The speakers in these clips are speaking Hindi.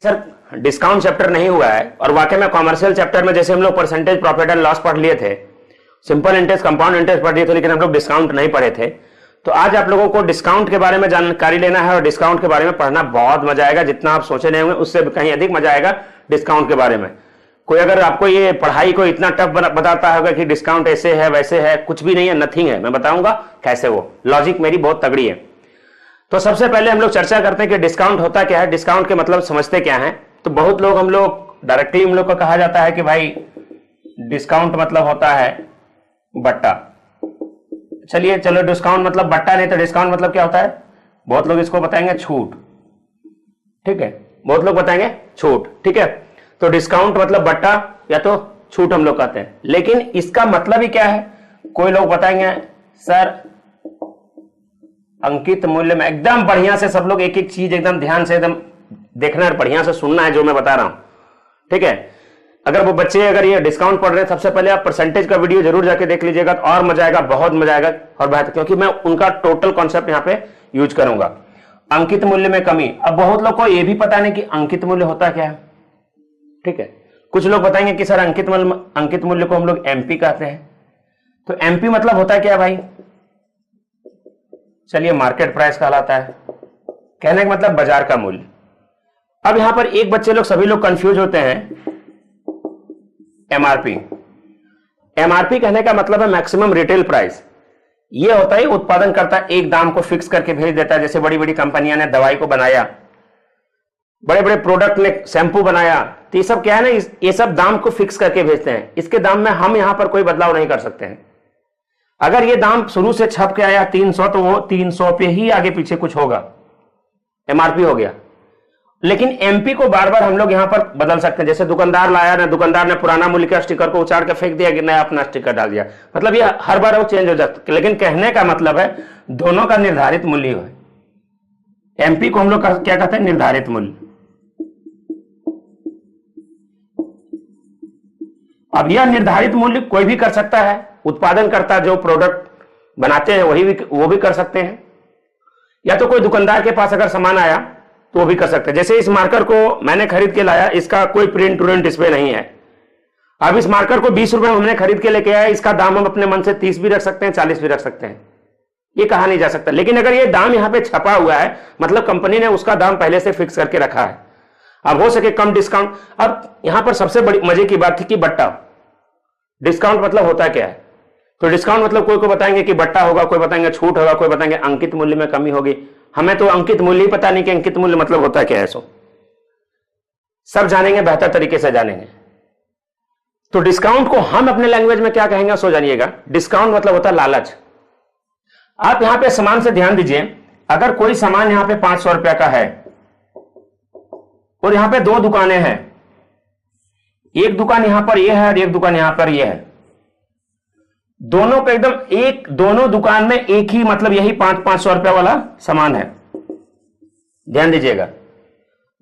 सर डिस्काउंट चैप्टर नहीं हुआ है और वाकई में कॉमर्शियल चैप्टर में जैसे हम लोग परसेंटेज प्रॉफिट एंड लॉस पढ़ लिए थे, सिंपल इंटरेस्ट कंपाउंड इंटरेस्ट पढ़ लिए थे, लेकिन हम लोग डिस्काउंट नहीं पढ़े थे। तो आज आप लोगों को डिस्काउंट के बारे में जानकारी लेना है और डिस्काउंट के बारे में पढ़ना बहुत मजा आएगा। जितना आप सोचे नहीं होंगे उससे कहीं अधिक मजा आएगा डिस्काउंट के बारे में। कोई अगर आपको ये पढ़ाई को इतना टफ बताता होगा कि डिस्काउंट ऐसे है वैसे है, कुछ भी नहीं है, नथिंग है। मैं बताऊंगा कैसे, वो लॉजिक मेरी बहुत तगड़ी है। तो सबसे पहले हम लोग चर्चा करते हैं कि डिस्काउंट होता क्या है, डिस्काउंट के मतलब समझते क्या है। तो बहुत लोग हम लोग डायरेक्टली हम लोग को कहा जाता है कि भाई डिस्काउंट मतलब होता है बट्टा। चलो डिस्काउंट मतलब बट्टा नहीं तो डिस्काउंट मतलब क्या होता है, बहुत लोग इसको बताएंगे छूट। ठीक है, बहुत लोग बताएंगे छूट। ठीक है, तो डिस्काउंट मतलब बट्टा या तो छूट हम लोग कहते हैं, लेकिन इसका मतलब ही क्या है। कोई लोग बताएंगे सर अंकित मूल्य में, एकदम बढ़िया से सब लोग एक एक चीज एकदम ध्यान से एकदम देखना है, बढ़िया से सुनना है जो मैं बता रहा हूं। ठीक है, अगर वो बच्चे अगर ये डिस्काउंट पढ़ रहे हैं, सबसे पहले आप परसेंटेज का वीडियो जरूर जाके देख लीजिएगा तो और मजा आएगा, बहुत मजा आएगा और बेहतर, क्योंकि मैं उनका टोटल कॉन्सेप्ट यहां पे यूज करूंगा। अंकित मूल्य में कमी, अब बहुत लोग को यह भी पता नहीं कि अंकित मूल्य होता क्या है। ठीक है, कुछ लोग बताएंगे कि सर अंकित मूल्य को हम लोग एमपी कहते हैं। तो एमपी मतलब होता है क्या भाई, चलिए मार्केट प्राइस कहलाता है, कहने का मतलब बाजार का मूल्य। अब यहां पर एक बच्चे लोग सभी लोग कंफ्यूज होते हैं, एमआरपी। एमआरपी कहने का मतलब है मैक्सिमम रिटेल प्राइस। यह होता है उत्पादन करता एक दाम को फिक्स करके भेज देता है। जैसे बड़ी बड़ी कंपनियां ने दवाई को बनाया, बड़े बड़े प्रोडक्ट ने शैंपू बनाया, तो ये सब क्या है ना, ये सब दाम को फिक्स करके भेजते हैं। इसके दाम में हम यहां पर कोई बदलाव नहीं कर सकते हैं। अगर ये दाम शुरू से छप के आया 300 तो वो 300 पे ही आगे पीछे कुछ होगा, एमआरपी हो गया। लेकिन एमपी को बार बार हम लोग यहां पर बदल सकते हैं। जैसे दुकानदार लाया ना, दुकानदार ने पुराना मूल्य का स्टिकर को उचाड़ के फेंक दिया कि नया अपना स्टिकर डाल दिया, मतलब ये हर बार वो चेंज हो जाता है। लेकिन कहने का मतलब है दोनों का निर्धारित मूल्य है। एमपी को हम लोग क्या कहते हैं, निर्धारित मूल्य। अब यह निर्धारित मूल्य कोई भी कर सकता है, उत्पादन करता जो प्रोडक्ट बनाते हैं वो भी कर सकते हैं, या तो कोई दुकानदार के पास अगर सामान आया तो वो भी कर सकते हैं। जैसे इस मार्कर को मैंने खरीद के लाया, इसका कोई प्रिंट इस पे नहीं है। अब इस मार्कर को 20 रुपए हमने खरीद के लेके आया, इसका दाम हम अपने मन से 30 भी रख सकते हैं, 40 भी रख सकते हैं, ये कहा नहीं जा सकता। लेकिन अगर ये दाम यहां पे छपा हुआ है, मतलब कंपनी ने उसका दाम पहले से फिक्स करके रखा है। अब हो सके कम डिस्काउंट। अब यहां पर सबसे बड़ी मजे की बात थी कि बट्टा। डिस्काउंट मतलब होता क्या है, तो डिस्काउंट मतलब कोई को बताएंगे कि बट्टा होगा, कोई बताएंगे छूट होगा, कोई बताएंगे अंकित मूल्य में कमी होगी। हमें तो अंकित मूल्य ही पता नहीं कि अंकित मूल्य मतलब होता क्या है। सो सब जानेंगे, बेहतर तरीके से जानेंगे। तो डिस्काउंट को हम अपने लैंग्वेज में क्या कहेंगे सो जानिएगा। डिस्काउंट मतलब होता है लालच। आप यहां पे सामान से ध्यान दीजिए, अगर कोई सामान यहां पे 500 रुपया का है और यहां पे दो दुकानें हैं, एक दुकान यहां पर यह है और एक दुकान यहां पर यह है, दोनों का एकदम एक, दोनों दुकान में एक ही मतलब यही 500 रुपया वाला सामान है। ध्यान दीजिएगा,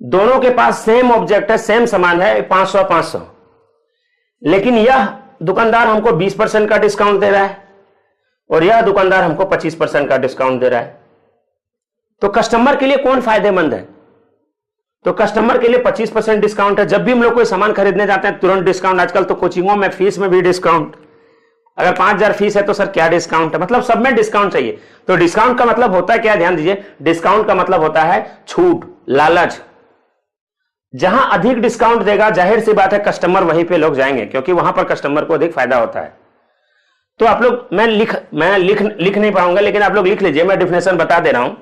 दोनों के पास सेम ऑब्जेक्ट है, सेम सामान है, 500, लेकिन यह दुकानदार हमको 20% का डिस्काउंट दे रहा है और यह दुकानदार हमको 25% का डिस्काउंट दे रहा है। तो कस्टमर के लिए कौन फायदेमंद है, तो कस्टमर के लिए 25% डिस्काउंट है। जब भी हम लोग कोई सामान खरीदने जाते हैं तुरंत डिस्काउंट। आजकल तो कोचिंगों में फीस में भी डिस्काउंट, अगर 5000 फीस है तो सर क्या डिस्काउंट है, मतलब सब में डिस्काउंट चाहिए। तो डिस्काउंट का मतलब होता है क्या, ध्यान दीजिए, डिस्काउंट का मतलब होता है छूट, लालच। जहां अधिक डिस्काउंट देगा जाहिर सी बात है कस्टमर वहीं पे लोग जाएंगे, क्योंकि वहां पर कस्टमर को अधिक फायदा होता है। तो आप लोग, मैं लिख नहीं पाऊंगा, लेकिन आप लोग लिख लीजिए, मैं डिफिनेशन बता दे रहा हूं,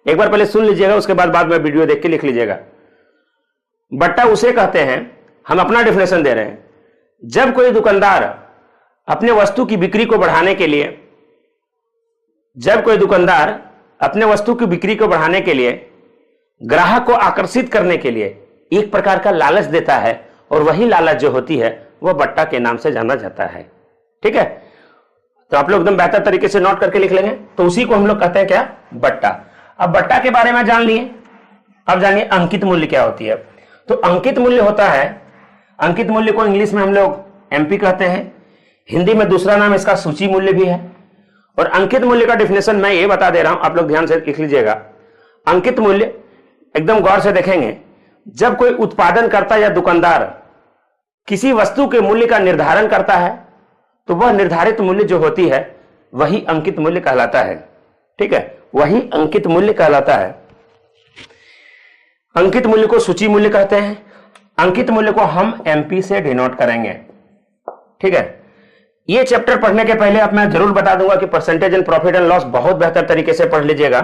एक बार पहले सुन लीजिएगा, उसके बाद में वीडियो देख के लिख लीजिएगा। बट्टा उसे कहते हैं, हम अपना डिफिनेशन दे रहे हैं, जब कोई दुकानदार अपने वस्तु की बिक्री को बढ़ाने के लिए, ग्राहक को आकर्षित करने के लिए एक प्रकार का लालच देता है, और वही लालच जो होती है वह बट्टा के नाम से जाना जाता है। ठीक है, तो आप लोग एकदम बेहतर तरीके से नोट करके लिख लेंगे। तो उसी को हम लोग कहते हैं क्या, बट्टा। अब बट्टा के बारे में जान लिए, अब जानिए अंकित मूल्य क्या होती है। तो अंकित मूल्य होता है, अंकित मूल्य को इंग्लिश में हम लोग एमपी कहते हैं, हिंदी में दूसरा नाम इसका सूची मूल्य भी है। और अंकित मूल्य का डिफिनेशन मैं ये बता दे रहा हूं, आप लोग ध्यान से लिख लीजिएगा। अंकित मूल्य एकदम गौर से देखेंगे, जब कोई उत्पादनकर्ता या दुकानदार किसी वस्तु के मूल्य का निर्धारण करता है तो वह निर्धारित मूल्य जो होती है वही अंकित मूल्य कहलाता है। ठीक है, वही अंकित मूल्य कहलाता है। अंकित मूल्य को सूची मूल्य कहते हैं। अंकित मूल्य को हम एमपी से डिनोट करेंगे। ठीक है, ये चैप्टर पढ़ने के पहले अब मैं जरूर बता दूंगा कि percentage and profit and loss बहुत बेहतर तरीके से पढ़ लीजिएगा।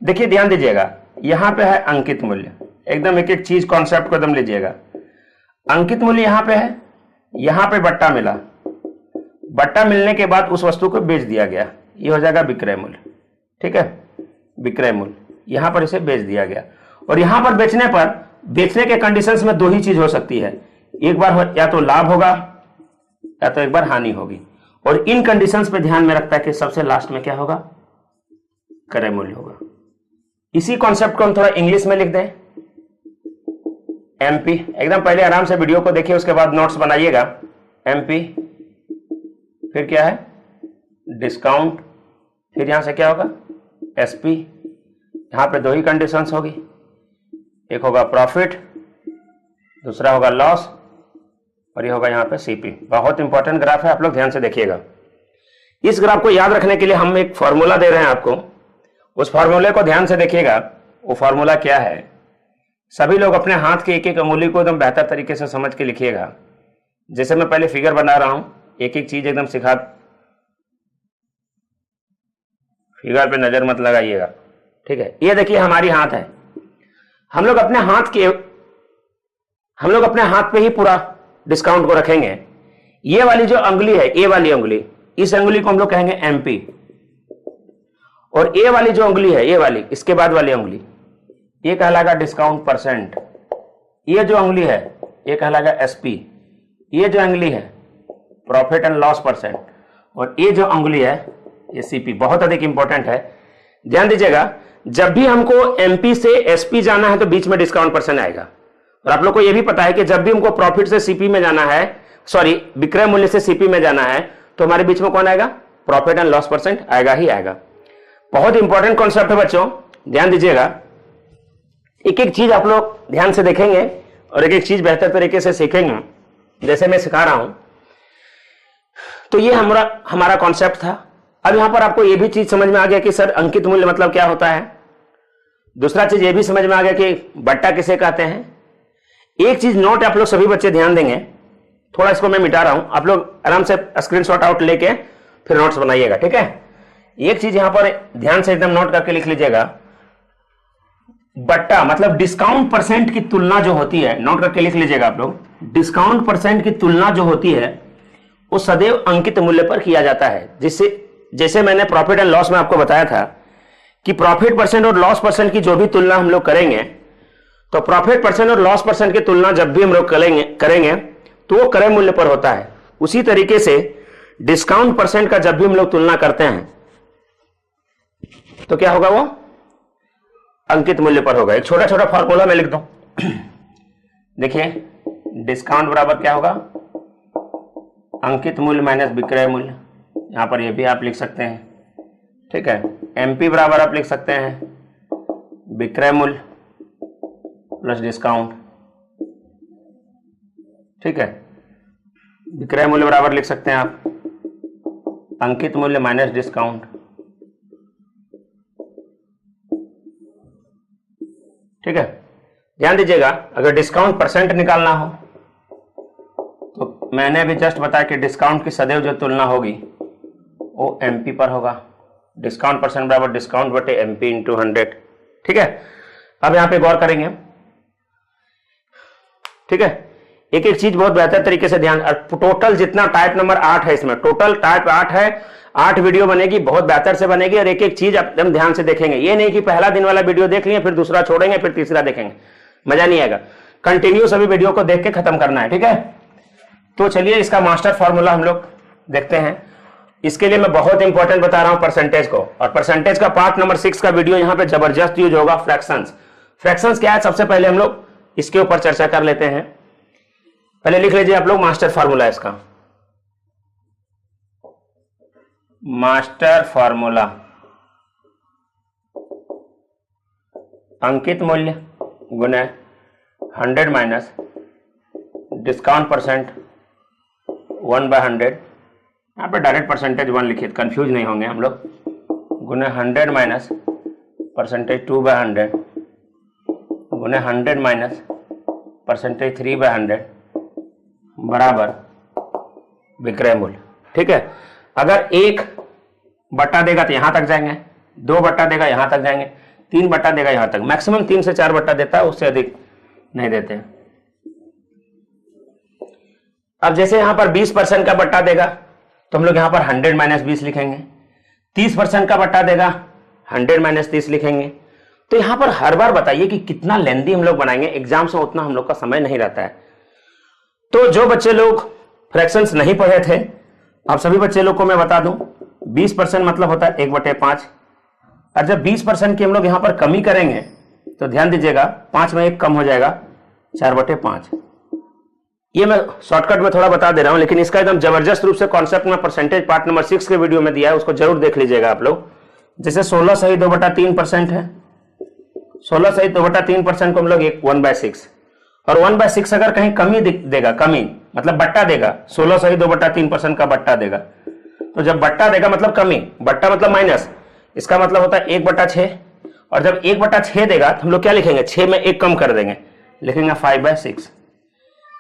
देखिए, ध्यान दीजिएगा, यहां पे है अंकित मूल्य, एकदम एक एक चीज कॉन्सेप्ट को एकदम लीजिएगा। अंकित मूल्य यहां पे है, यहां पे बट्टा मिला, बट्टा मिलने के बाद उस वस्तु को बेच दिया गया, ये हो जाएगा विक्रय मूल्य। ठीक है, विक्रय मूल्य, यहां पर इसे बेच दिया गया। और यहां पर बेचने पर, बेचने के कंडीशंस में दो ही चीज हो सकती है, एक बार या तो लाभ होगा या तो एक बार हानि होगी। और इन कंडीशंस पे ध्यान में रखता है कि सबसे लास्ट में क्या होगा, क्रय मूल्य होगा। इसी कॉन्सेप्ट को हम थोड़ा इंग्लिश में लिख दें, एमपी। एकदम पहले आराम से वीडियो को देखिए, उसके बाद नोट्स बनाइएगा। एमपी, फिर क्या है, डिस्काउंट, फिर यहां से क्या होगा, एसपी। यहां पे दो ही कंडीशंस होगी, एक होगा प्रॉफिट, दूसरा होगा लॉस, और ये होगा यहाँ पे सीपी। बहुत इंपॉर्टेंट ग्राफ है, आप लोग ध्यान से देखिएगा। इस ग्राफ को याद रखने के लिए हम एक फॉर्मूला दे रहे हैं आपको, उस फॉर्मूले को ध्यान से देखिएगा। वो फॉर्मूला क्या है, सभी लोग अपने हाथ के एक एक अंगुली को एकदम बेहतर तरीके से समझ के लिखिएगा। जैसे मैं पहले फिगर बना रहा हूं, एक एक चीज एकदम सिखा, फिगर पे नजर मत लगाइएगा। ठीक है, ये देखिए हमारी हाथ है, हम लोग अपने हाथ पे ही पूरा डिस्काउंट को रखेंगे। ये वाली जो अंगुली है, ए वाली अंगुली, इस अंगुली को हम लोग कहेंगे एमपी। और ए वाली जो अंगुली है, ये वाली, इसके बाद वाली अंगुली, ये कहलाएगा डिस्काउंट परसेंट। ये जो अंगुली है ये कहलाएगा एसपी। ये जो अंगुली है प्रॉफिट एंड लॉस परसेंट। और ये जो अंगुली है ये सीपी। बहुत अधिक इंपॉर्टेंट है, ध्यान दीजिएगा। जब भी हमको एमपी से एसपी जाना है तो बीच में डिस्काउंट परसेंट आएगा। और आप लोग को यह भी पता है कि जब भी हमको प्रॉफिट से सीपी में जाना है, सॉरी विक्रय मूल्य से सीपी में जाना है, तो हमारे बीच में कौन आएगा, प्रॉफिट एंड लॉस परसेंट आएगा ही आएगा। बहुत इंपॉर्टेंट कॉन्सेप्ट है बच्चों, ध्यान दीजिएगा। एक एक चीज आप लोग ध्यान से देखेंगे और एक एक चीज बेहतर तरीके से सीखेंगे, जैसे मैं सिखा रहा हूं। तो ये हमारा कॉन्सेप्ट था। अब यहां पर आपको यह भी चीज समझ में आ गया कि सर अंकित मूल्य मतलब क्या होता है। दूसरा चीज ये भी समझ में आ गया कि बट्टा किसे कहते हैं। एक चीज नोट आप लोग सभी बच्चे ध्यान देंगे, थोड़ा इसको मैं मिटा रहा हूं, आप लोग आराम से स्क्रीनशॉट आउट लेके फिर नोट्स बनाइएगा। ठीक है, एक चीज यहां पर ध्यान से एकदम नोट करके लिख लीजिएगा, बट्टा मतलब डिस्काउंट परसेंट की तुलना जो होती है, नोट करके लिख लीजिएगा आप लोग, डिस्काउंट परसेंट की तुलना जो होती है वो सदैव अंकित मूल्य पर किया जाता है। जैसे मैंने प्रॉफिट एंड लॉस में आपको बताया था कि प्रॉफिट परसेंट और लॉस परसेंट की जो भी तुलना हम लोग करेंगे, तो प्रॉफिट परसेंट और लॉस परसेंट की तुलना जब भी हम लोग करेंगे तो वो क्रय मूल्य पर होता है। उसी तरीके से डिस्काउंट परसेंट का जब भी हम लोग तुलना करते हैं तो क्या होगा, वो अंकित मूल्य पर होगा। एक छोटा छोटा फॉर्मूला मैं लिख दूं, देखिए डिस्काउंट बराबर क्या होगा, अंकित मूल्य माइनस विक्रय मूल्य। यहां पर ये भी आप लिख सकते हैं। ठीक है, एमपी बराबर आप लिख सकते हैं विक्रय मूल्य प्लस डिस्काउंट। ठीक है, विक्रय मूल्य बराबर लिख सकते हैं आप अंकित मूल्य माइनस डिस्काउंट। ठीक है, ध्यान दीजिएगा, अगर डिस्काउंट परसेंट निकालना हो तो मैंने अभी जस्ट बताया कि डिस्काउंट की सदैव जो तुलना होगी वो एमपी पर होगा। डिस्काउंट परसेंट बराबर डिस्काउंट बटे एमपी इंटू 100। ठीक है, अब यहां पे गौर करेंगे। ठीक है, एक एक चीज बहुत बेहतर तरीके से ध्यान। टोटल जितना टाइप नंबर 8 है, इसमें टोटल टाइप 8 है, 8 वीडियो बनेगी, बहुत बेहतर से बनेगी। और एक एक चीज एकदम ध्यान से देखेंगे। ये नहीं कि पहला दिन वाला वीडियो देख लिए फिर दूसरा छोड़ेंगे फिर तीसरा देखेंगे, मजा नहीं आएगा। कंटिन्यू सभी वीडियो को देख के खत्म करना है। ठीक है, तो चलिए इसका मास्टर फॉर्मूला हम लोग देखते हैं। इसके लिए मैं बहुत इंपॉर्टेंट बता रहा हूं परसेंटेज को, और परसेंटेज का पार्ट नंबर 6 का वीडियो यहां पे जबरदस्त यूज होगा। फ्रैक्शंस, फ्रैक्शंस क्या है, सबसे पहले हम लोग इसके ऊपर चर्चा कर लेते हैं। पहले लिख लीजिए आप लोग मास्टर फॉर्मूला, इसका मास्टर फॉर्मूला अंकित मूल्य गुना 100 माइनस डिस्काउंट परसेंट 1/100, यहाँ पे डायरेक्ट परसेंटेज 1 लिखिए, कंफ्यूज नहीं होंगे हम लोग, गुने 100 माइनस परसेंटेज 2/100 गुने 100 माइनस परसेंटेज 3/100 बराबर विक्रय मूल्य। ठीक है, अगर 1 बट्टा देगा तो यहां तक जाएंगे, 2 बट्टा देगा यहां तक जाएंगे, 3 बट्टा देगा यहां तक, मैक्सिमम 3 से 4 बट्टा देता है, उससे अधिक नहीं देते हैं। अब जैसे यहां पर 20% का बट्टा देगा तो हम लोग यहां पर 100 माइनस 20 लिखेंगे, 30% का बट्टा देगा 100 माइनस 30 लिखेंगे। तो यहां पर हर बार बताइए कि कितना लेंदी हम लोग बनाएंगे, एग्जाम से उतना हम लोग का समय नहीं रहता है। तो जो बच्चे लोग फ्रैक्शंस नहीं पढ़े थे, आप सभी बच्चे लोग को मैं बता दूं, 20% मतलब होता है 1/5, और जब 20% की हम लोग यहां पर कमी करेंगे तो ध्यान दीजिएगा 5 में 1 कम हो जाएगा, 4/5। ये मैं शॉर्टकट में थोड़ा बता दे रहा हूं, लेकिन इसका एकदम जबरदस्त रूप से कॉन्सेप्ट में परसेंटेज पार्ट नंबर 6 के वीडियो में दिया है, उसको जरूर देख लीजिएगा आप लोग। जैसे 16 सही 2/3% है, 16 सही 2/3% को हम लोग 1/6, और 1/6 अगर कहीं कमी देगा, कमी मतलब बट्टा देगा, 16 सही 2/3% का बट्टा देगा, तो जब बट्टा देगा मतलब कमी, बट्टा मतलब माइनस, इसका मतलब होता है 1/6, और जब 1/6 देगा तो हम लोग क्या लिखेंगे, 6 में 1 कम कर देंगे, लिखेंगे 5/6।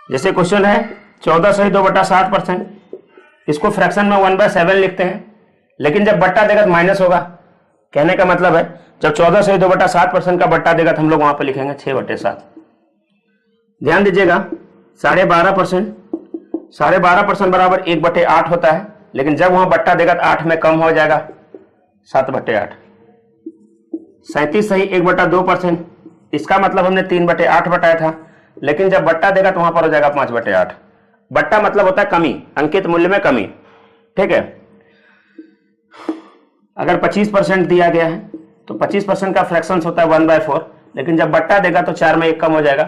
जैसे क्वेश्चन है 14 सही 2/7%, इसको फ्रैक्शन में 1/7 लिखते हैं, लेकिन जब बट्टा देगा तो माइनस होगा। कहने का मतलब है जब 14 सही 2/7% का बट्टा देगा तो हम लोग वहां पर लिखेंगे 6/7। ध्यान दीजिएगा 12.5%, 12.5% बराबर 1/8 होता है, लेकिन जब वहां बट्टा देगा तो 8 में कम हो जाएगा, 7/8। 37 सही 1/2%, इसका मतलब हमने 3/8 बताया था, लेकिन जब बट्टा देगा तो वहां पर हो जाएगा 5/8। बट्टा मतलब होता है कमी, अंकित मूल्य में कमी। ठीक है, अगर 25% दिया गया है तो 25% का फ्रैक्शंस होता है 1/4, लेकिन जब बट्टा देगा तो 4 में 1 कम हो जाएगा,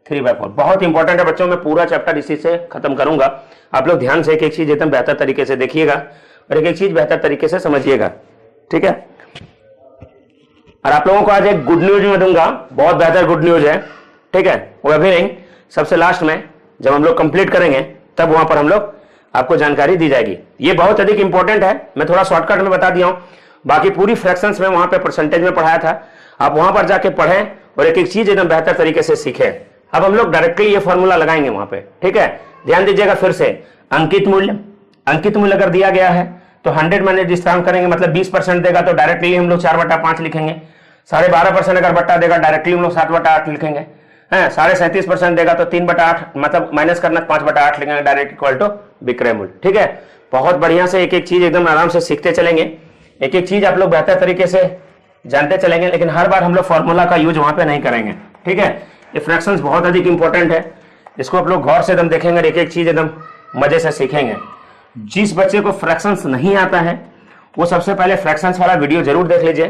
3/4। बहुत इंपॉर्टेंट है बच्चों, मैं पूरा चैप्टर इसी से खत्म करूंगा। आप लोग ध्यान से एक एक चीज एकदम बेहतर तरीके से देखिएगा और एक एक चीज बेहतर तरीके से समझिएगा। ठीक है, और आप लोगों को आज एक गुड न्यूज में दूंगा, बहुत बेहतर गुड न्यूज है। ठीक है, वो अभी नहीं, सबसे लास्ट में जब हम लोग कंप्लीट करेंगे तब वहां पर हम लोग आपको जानकारी दी जाएगी। ये बहुत अधिक इंपॉर्टेंट है, मैं थोड़ा शॉर्टकट में बता दिया हूं, बाकी पूरी फ्रैक्शंस में वहां पे परसेंटेज में पढ़ाया था, आप वहां पर जाके पढ़ें और एक एक चीज एकदम बेहतर तरीके से सीखें। अब हम लोग डायरेक्टली ये फॉर्मूला लगाएंगे वहां पे। ठीक है, ध्यान दीजिएगा फिर से, अंकित मूल्य, अंकित मूल्य अगर दिया गया है तो 100 माइनस डिस्काउंट करेंगे, मतलब 20% देगा तो डायरेक्टली हम लोग 4/5 लिखेंगे। 12.5% अगर बट्टा देगा डायरेक्टली हम लोग 7/8 लिखेंगे। 37% देगा तो 3/8, मतलब माइनस करना 5/8 लिखेंगे, डायरेक्ट इक्वल टू विक्रय मूल्य। ठीक है, बहुत बढ़िया से एक एक चीज एकदम आराम से सीखते चलेंगे, एक एक चीज आप लोग बेहतर तरीके से जानते चलेंगे, लेकिन हर बार हम लोग फॉर्मूला का यूज वहां पे नहीं करेंगे। ठीक है, ये फ्रैक्शंस बहुत अधिक इंपॉर्टेंट है, इसको आप लोग गौर से एकदम देखेंगे, एक एक चीज एकदम मजे से सीखेंगे। जिस बच्चे को फ्रैक्शंस नहीं आता है वो सबसे पहले फ्रैक्शंस वाला वीडियो जरूर देख लीजिए,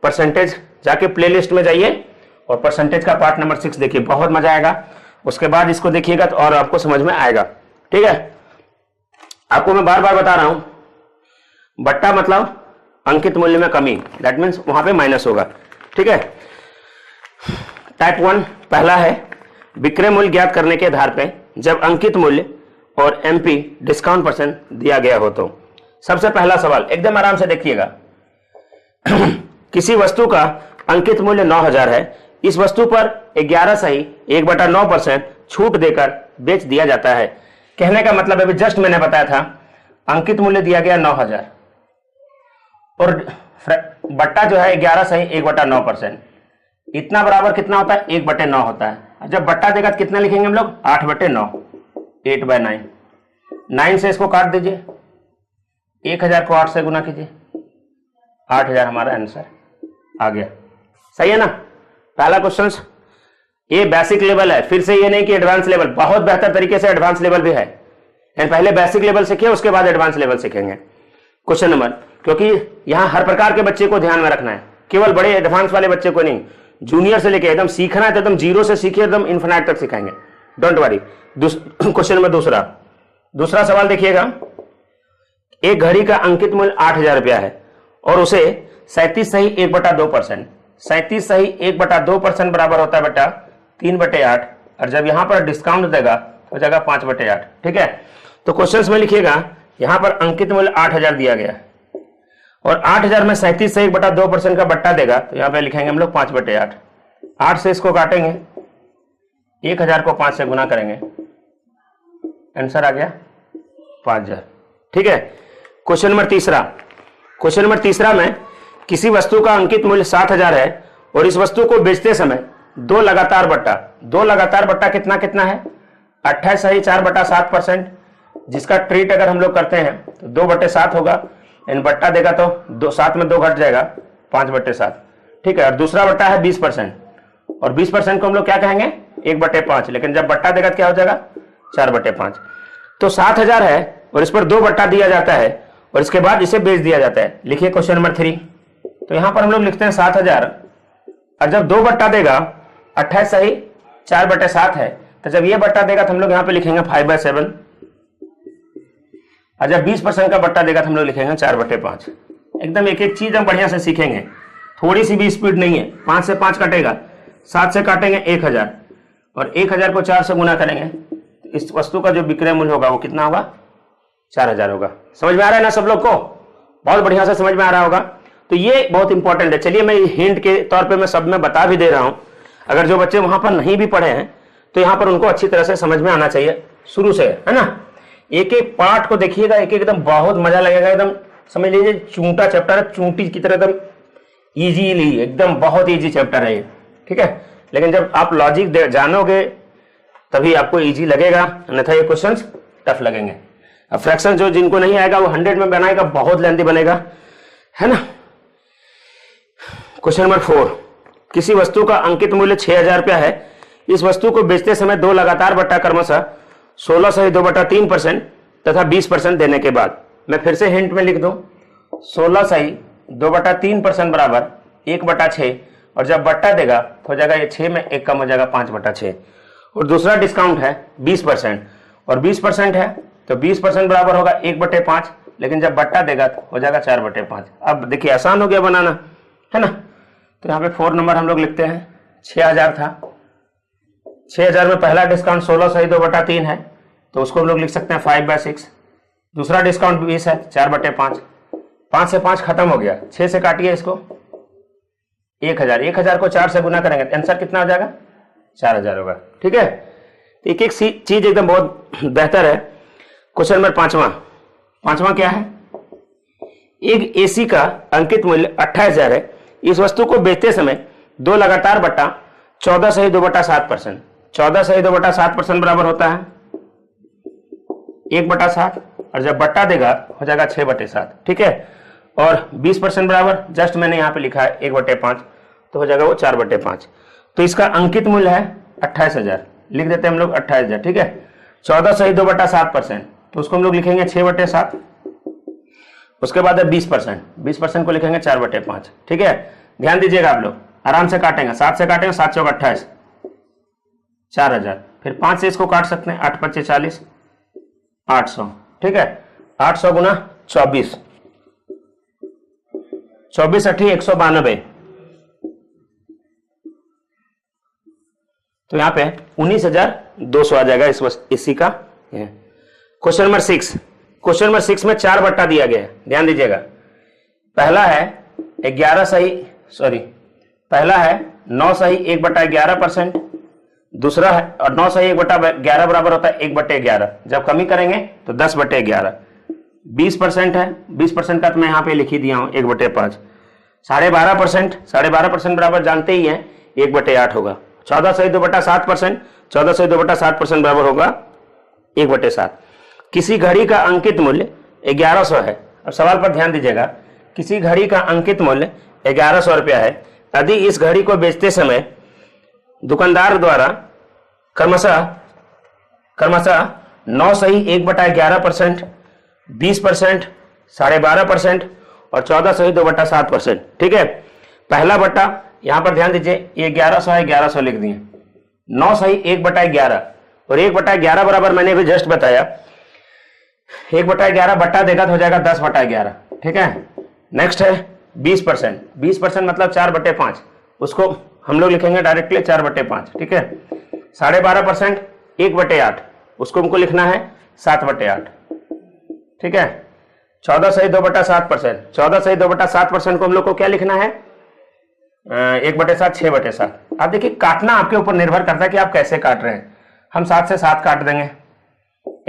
परसेंटेज जाके प्लेलिस्ट में जाइए और परसेंटेज का पार्ट नंबर 6 देखिए, बहुत मजा आएगा। उसके बाद इसको देखिएगा तो और आपको समझ में आएगा। ठीक है, आपको मैं बार बार बता रहा हूं, बट्टा मतलब अंकित मूल्य में कमी, दैट मीन्स वहां पे माइनस होगा। ठीक है, टाइप 1 पहला है, विक्रय मूल्य ज्ञात करने के आधार पे जब अंकित मूल्य और एमपी डिस्काउंट परसेंट दिया गया हो तो। सबसे पहला सवाल एकदम आराम से देखिएगा, किसी वस्तु का अंकित मूल्य 9000 है, इस वस्तु पर 11 सही 1/9% छूट देकर बेच दिया जाता है। कहने का मतलब अभी जस्ट मैंने बताया था, अंकित मूल्य दिया गया 9000 और बट्टा जो है 11 सही 1/9%, इतना बराबर कितना होता है, 1/9 होता है। जब बट्टा देगा तो कितना लिखेंगे हम लोग, 8/9, 8/9। 9 से इसको काट दीजिए, 1000 को 8 से गुना कीजिए, 8000 हमारा आंसर आ गया। सही है ना। पहला क्वेश्चन ये बेसिक लेवल है, फिर से ये नहीं कि एडवांस लेवल, बहुत बेहतर तरीके से एडवांस लेवल भी है, पहले बेसिक लेवल सीखिए उसके बाद एडवांस लेवल सीखेंगे। क्वेश्चन नंबर, क्योंकि यहां हर प्रकार के बच्चे को ध्यान में रखना है, केवल बड़े एडवांस वाले बच्चे को नहीं, जूनियर से लेके एकदम सीखना है तो एकदम जीरो से सीखिए, एकदम इन्फिनाइट तक सिखाएंगे, डोंट वरी। क्वेश्चन नंबर दूसरा सवाल देखिएगा, एक घड़ी का अंकित मूल्य 8000 रुपया है और उसे 37 सही 1/2%, 37 सही 1/2% बराबर होता है बेटा 3/8 और जब यहां पर डिस्काउंट देगा हो जाएगा 5/8। ठीक है, तो क्वेश्चंस में लिखिएगा यहां पर अंकित मूल्य 8,000 दिया गया है और 8,000 में 37 से 1/2% का बट्टा देगा, तो यहां पे लिखेंगे हम लोग 5/8। 8 से इसको काटेंगे, 1,000 को 5 से गुना करेंगे, आंसर आ गया 5,000। ठीक है, क्वेश्चन नंबर तीसरा में किसी वस्तु का अंकित मूल्य 7,000 है और इस वस्तु को बेचते समय दो लगातार बट्टा कितना कितना है 28.4/7%, जिसका ट्रीट अगर हम लोग करते हैं तो 2/7 होगा, इन बट्टा देगा तो 7 में 2 घट जाएगा 5/7। ठीक है, और दूसरा बट्टा है 20% और 20% को हम लोग क्या कहेंगे 1/5, लेकिन जब बट्टा देगा तो क्या हो जाएगा 4/5। तो 7,000 है और इस पर 2 बट्टा दिया जाता है और इसके बाद इसे बेच दिया जाता है। लिखिए क्वेश्चन नंबर 3। तो यहां पर हम लोग लिखते हैं 7,000 और जब 2 बट्टा देगा 28.4/7 है, तो जब ये बट्टा देगा तो हम लोग यहां पे लिखेंगे 5/7 और जब 20% का बट्टा देगा तो हम लोग लिखेंगे 4/5। एकदम एक एक चीज हम बढ़िया से सीखेंगे, थोड़ी सी भी स्पीड नहीं है। 5 से 5 कटेगा, 7 से काटेंगे 1,000 और 1,000 को 4 से गुना करेंगे तो इस वस्तु का जो विक्रय मूल्य होगा वो कितना होगा 4,000 होगा। समझ में आ रहा है ना सब लोग को? बहुत बढ़िया से समझ में आ रहा होगा। तो ये बहुत इंपॉर्टेंट है। चलिए मैं हिंट के तौर पे मैं सब में बता भी दे रहा हूं, अगर जो बच्चे वहां पर नहीं भी पढ़े हैं तो यहां पर उनको अच्छी तरह से समझ में आना चाहिए शुरू से, है ना। एक एक पार्ट को देखिएगा, एक एक एकदम बहुत मजा लगेगा। एकदम समझ लीजिए चूंटा चैप्टर है, चूंटी की तरह एकदम इजीली, एकदम बहुत इजी चैप्टर है ये। ठीक है, लेकिन जब आप लॉजिक जानोगे तभी आपको इजी लगेगा, अन्यथा ये क्वेश्चंस टफ लगेंगे। अब फ्रैक्शन जो जिनको नहीं आएगा वो 100 में बनाएगा, बहुत लेंथी बनेगा, है ना। क्वेश्चन नंबर 4, किसी वस्तु का अंकित मूल्य 6,000 रुपया है। इस वस्तु को बेचते समय 2 लगातार बट्टा क्रमशः 16/2/3% तथा 20% देने के बाद, मैं फिर से हिंट में लिख दूं 16/2/3% बराबर 1/6 और जब बट्टा देगा तो हो जाएगा ये 6 में 1 कम हो जाएगा 5/6 और दूसरा डिस्काउंट है 20% और 20% है तो 20% बराबर होगा 1/5, लेकिन जब बट्टा देगा तो हो जाएगा 4/5। अब देखिए आसान हो गया बनाना, है ना। तो यहाँ पे 4 नंबर हम लोग लिखते हैं 6,000 था, 6,000 में पहला डिस्काउंट 16/2/3 है तो उसको हम लोग लिख सकते हैं 5/6। दूसरा डिस्काउंट 20 है 4/5, 5 से 5 खत्म हो गया, 6 से काटिए इसको 1,000, 1,000 को 4 से गुना करेंगे आंसर कितना हो जाएगा 4,000 होगा। ठीक है, एक एक चीज एकदम बहुत बेहतर है। क्वेश्चन नंबर 5वां क्या है, एक एसी का अंकित मूल्य 28,000 है। इस वस्तु को बेचते समय 2 लगातार बट्टा 14/2/7%, 14/2/7% बराबर होता है 1/7 और जब बट्टा देगा हो जाएगा 6/7। ठीक है, और 20% बराबर जस्ट मैंने यहाँ पे लिखा है 1/5 तो हो जाएगा वो 4/5। तो इसका अंकित मूल्य है 28,000, लिख देते हैं हम लोग 28,000। ठीक है, 14/2/7% तो उसको हम लोग लिखेंगे 6/7। उसके बाद है 20% को लिखेंगे 4/5। ठीक है, ध्यान दीजिएगा आप लोग, आराम से काटेंगे, 7 से काटेंगे 7 चौक 28, 4,000। फिर 5 से इसको काट सकते हैं, 8 × 40, 800। ठीक है, 800 गुना 24, 24 8 192, तो यहां पे 19,200 आ जाएगा इसी का। क्वेश्चन नंबर 6, क्वेश्चन नंबर 6 में 4 बट्टा दिया गया है, ध्यान दीजिएगा। पहला है 9 सही 1/11%, दूसरा है और 9 सही 1/11 बराबर होता है 1/11, जब कमी करेंगे तो 10/11। 20% है, 20% का तो मैं यहाँ पे लिख ही दिया हूँ 1/5। 12.5% बराबर जानते ही हैं 1/8 होगा। 14/2/7%, 14/2/7% बराबर होगा 1/7। किसी घड़ी का अंकित मूल्य 1100 है। अब सवाल पर ध्यान दीजिएगा, किसी घड़ी का अंकित मूल्य 1100 रुपया है। यदि इस घड़ी को बेचते समय दुकानदार द्वारा क्रमशः 9 सही 1/11%, 20%, 12.5% और 14/2/7%। ठीक है, पहला बट्टा यहां पर ध्यान दीजिए, ये 1100 है, 1100 लिख दिए। 9 सही 1/11 और 1/11 बराबर मैंने भी जस्ट बताया 1/11 बट्टा देगा तो हो जाएगा 10/11। ठीक है, नेक्स्ट है 20%, 20% मतलब 4/5, उसको हम लोग लिखेंगे डायरेक्टली 4/5। ठीक है, 12.5% 1/8, उसको हमको लिखना है 7/8। ठीक है, 14 सही 2/7%, 14 सही 2/7% को हम लोग को क्या लिखना है 1/7, 6/7। आप देखिए काटना आपके ऊपर निर्भर करता है कि आप कैसे काट रहे हैं। हम 7 से 7 काट देंगे,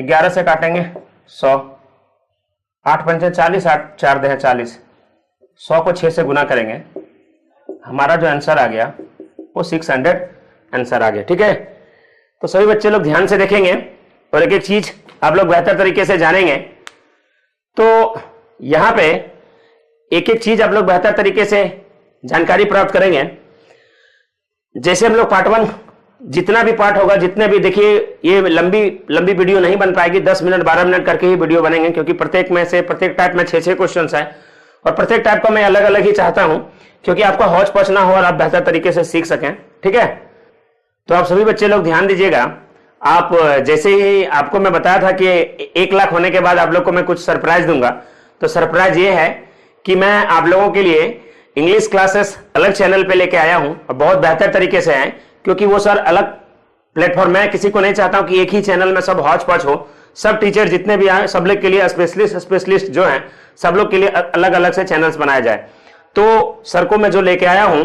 11 से काटेंगे 100, 8 पंचे 40, 8 4 दें 40, 100 को 6 से गुना करेंगे, हमारा जो आंसर आ गया वो 600 आंसर आ गया। ठीक है, तो सभी बच्चे लोग ध्यान से देखेंगे और एक एक चीज आप लोग बेहतर तरीके से जानेंगे। तो यहां पे एक एक चीज आप लोग बेहतर तरीके से जानकारी प्राप्त करेंगे। जैसे हम लोग पार्ट 1 जितना भी पार्ट होगा, जितने भी, देखिए ये लंबी वीडियो नहीं बन पाएगी, 10 मिनट 12 मिनट करके ही वीडियो बनेंगे, क्योंकि प्रत्येक टाइप में 6 क्वेश्चन है और प्रत्येक टाइप का मैं अलग अलग ही चाहता हूं, क्योंकि आपका हौच पौच ना हो और आप बेहतर तरीके से सीख सकें। ठीक है, तो आप सभी बच्चे लोग ध्यान दीजिएगा। आप जैसे ही आपको मैं बताया था कि 1 लाख होने के बाद आप लोग को मैं कुछ सरप्राइज दूंगा, तो सरप्राइज ये है कि मैं आप लोगों के लिए इंग्लिश क्लासेस अलग चैनल पे लेके आया हूं और बहुत बेहतर तरीके से है, क्योंकि वो सर अलग प्लेटफॉर्म, मैं किसी को नहीं चाहता हूं कि एक ही चैनल में सब हौच पौच हो। सब टीचर जितने भी आए सब लोग के लिए स्पेशलिस्ट जो हैं सब लोग के लिए अलग अलग से चैनल्स बनाया जाए। तो सर को मैं जो लेके आया हूं,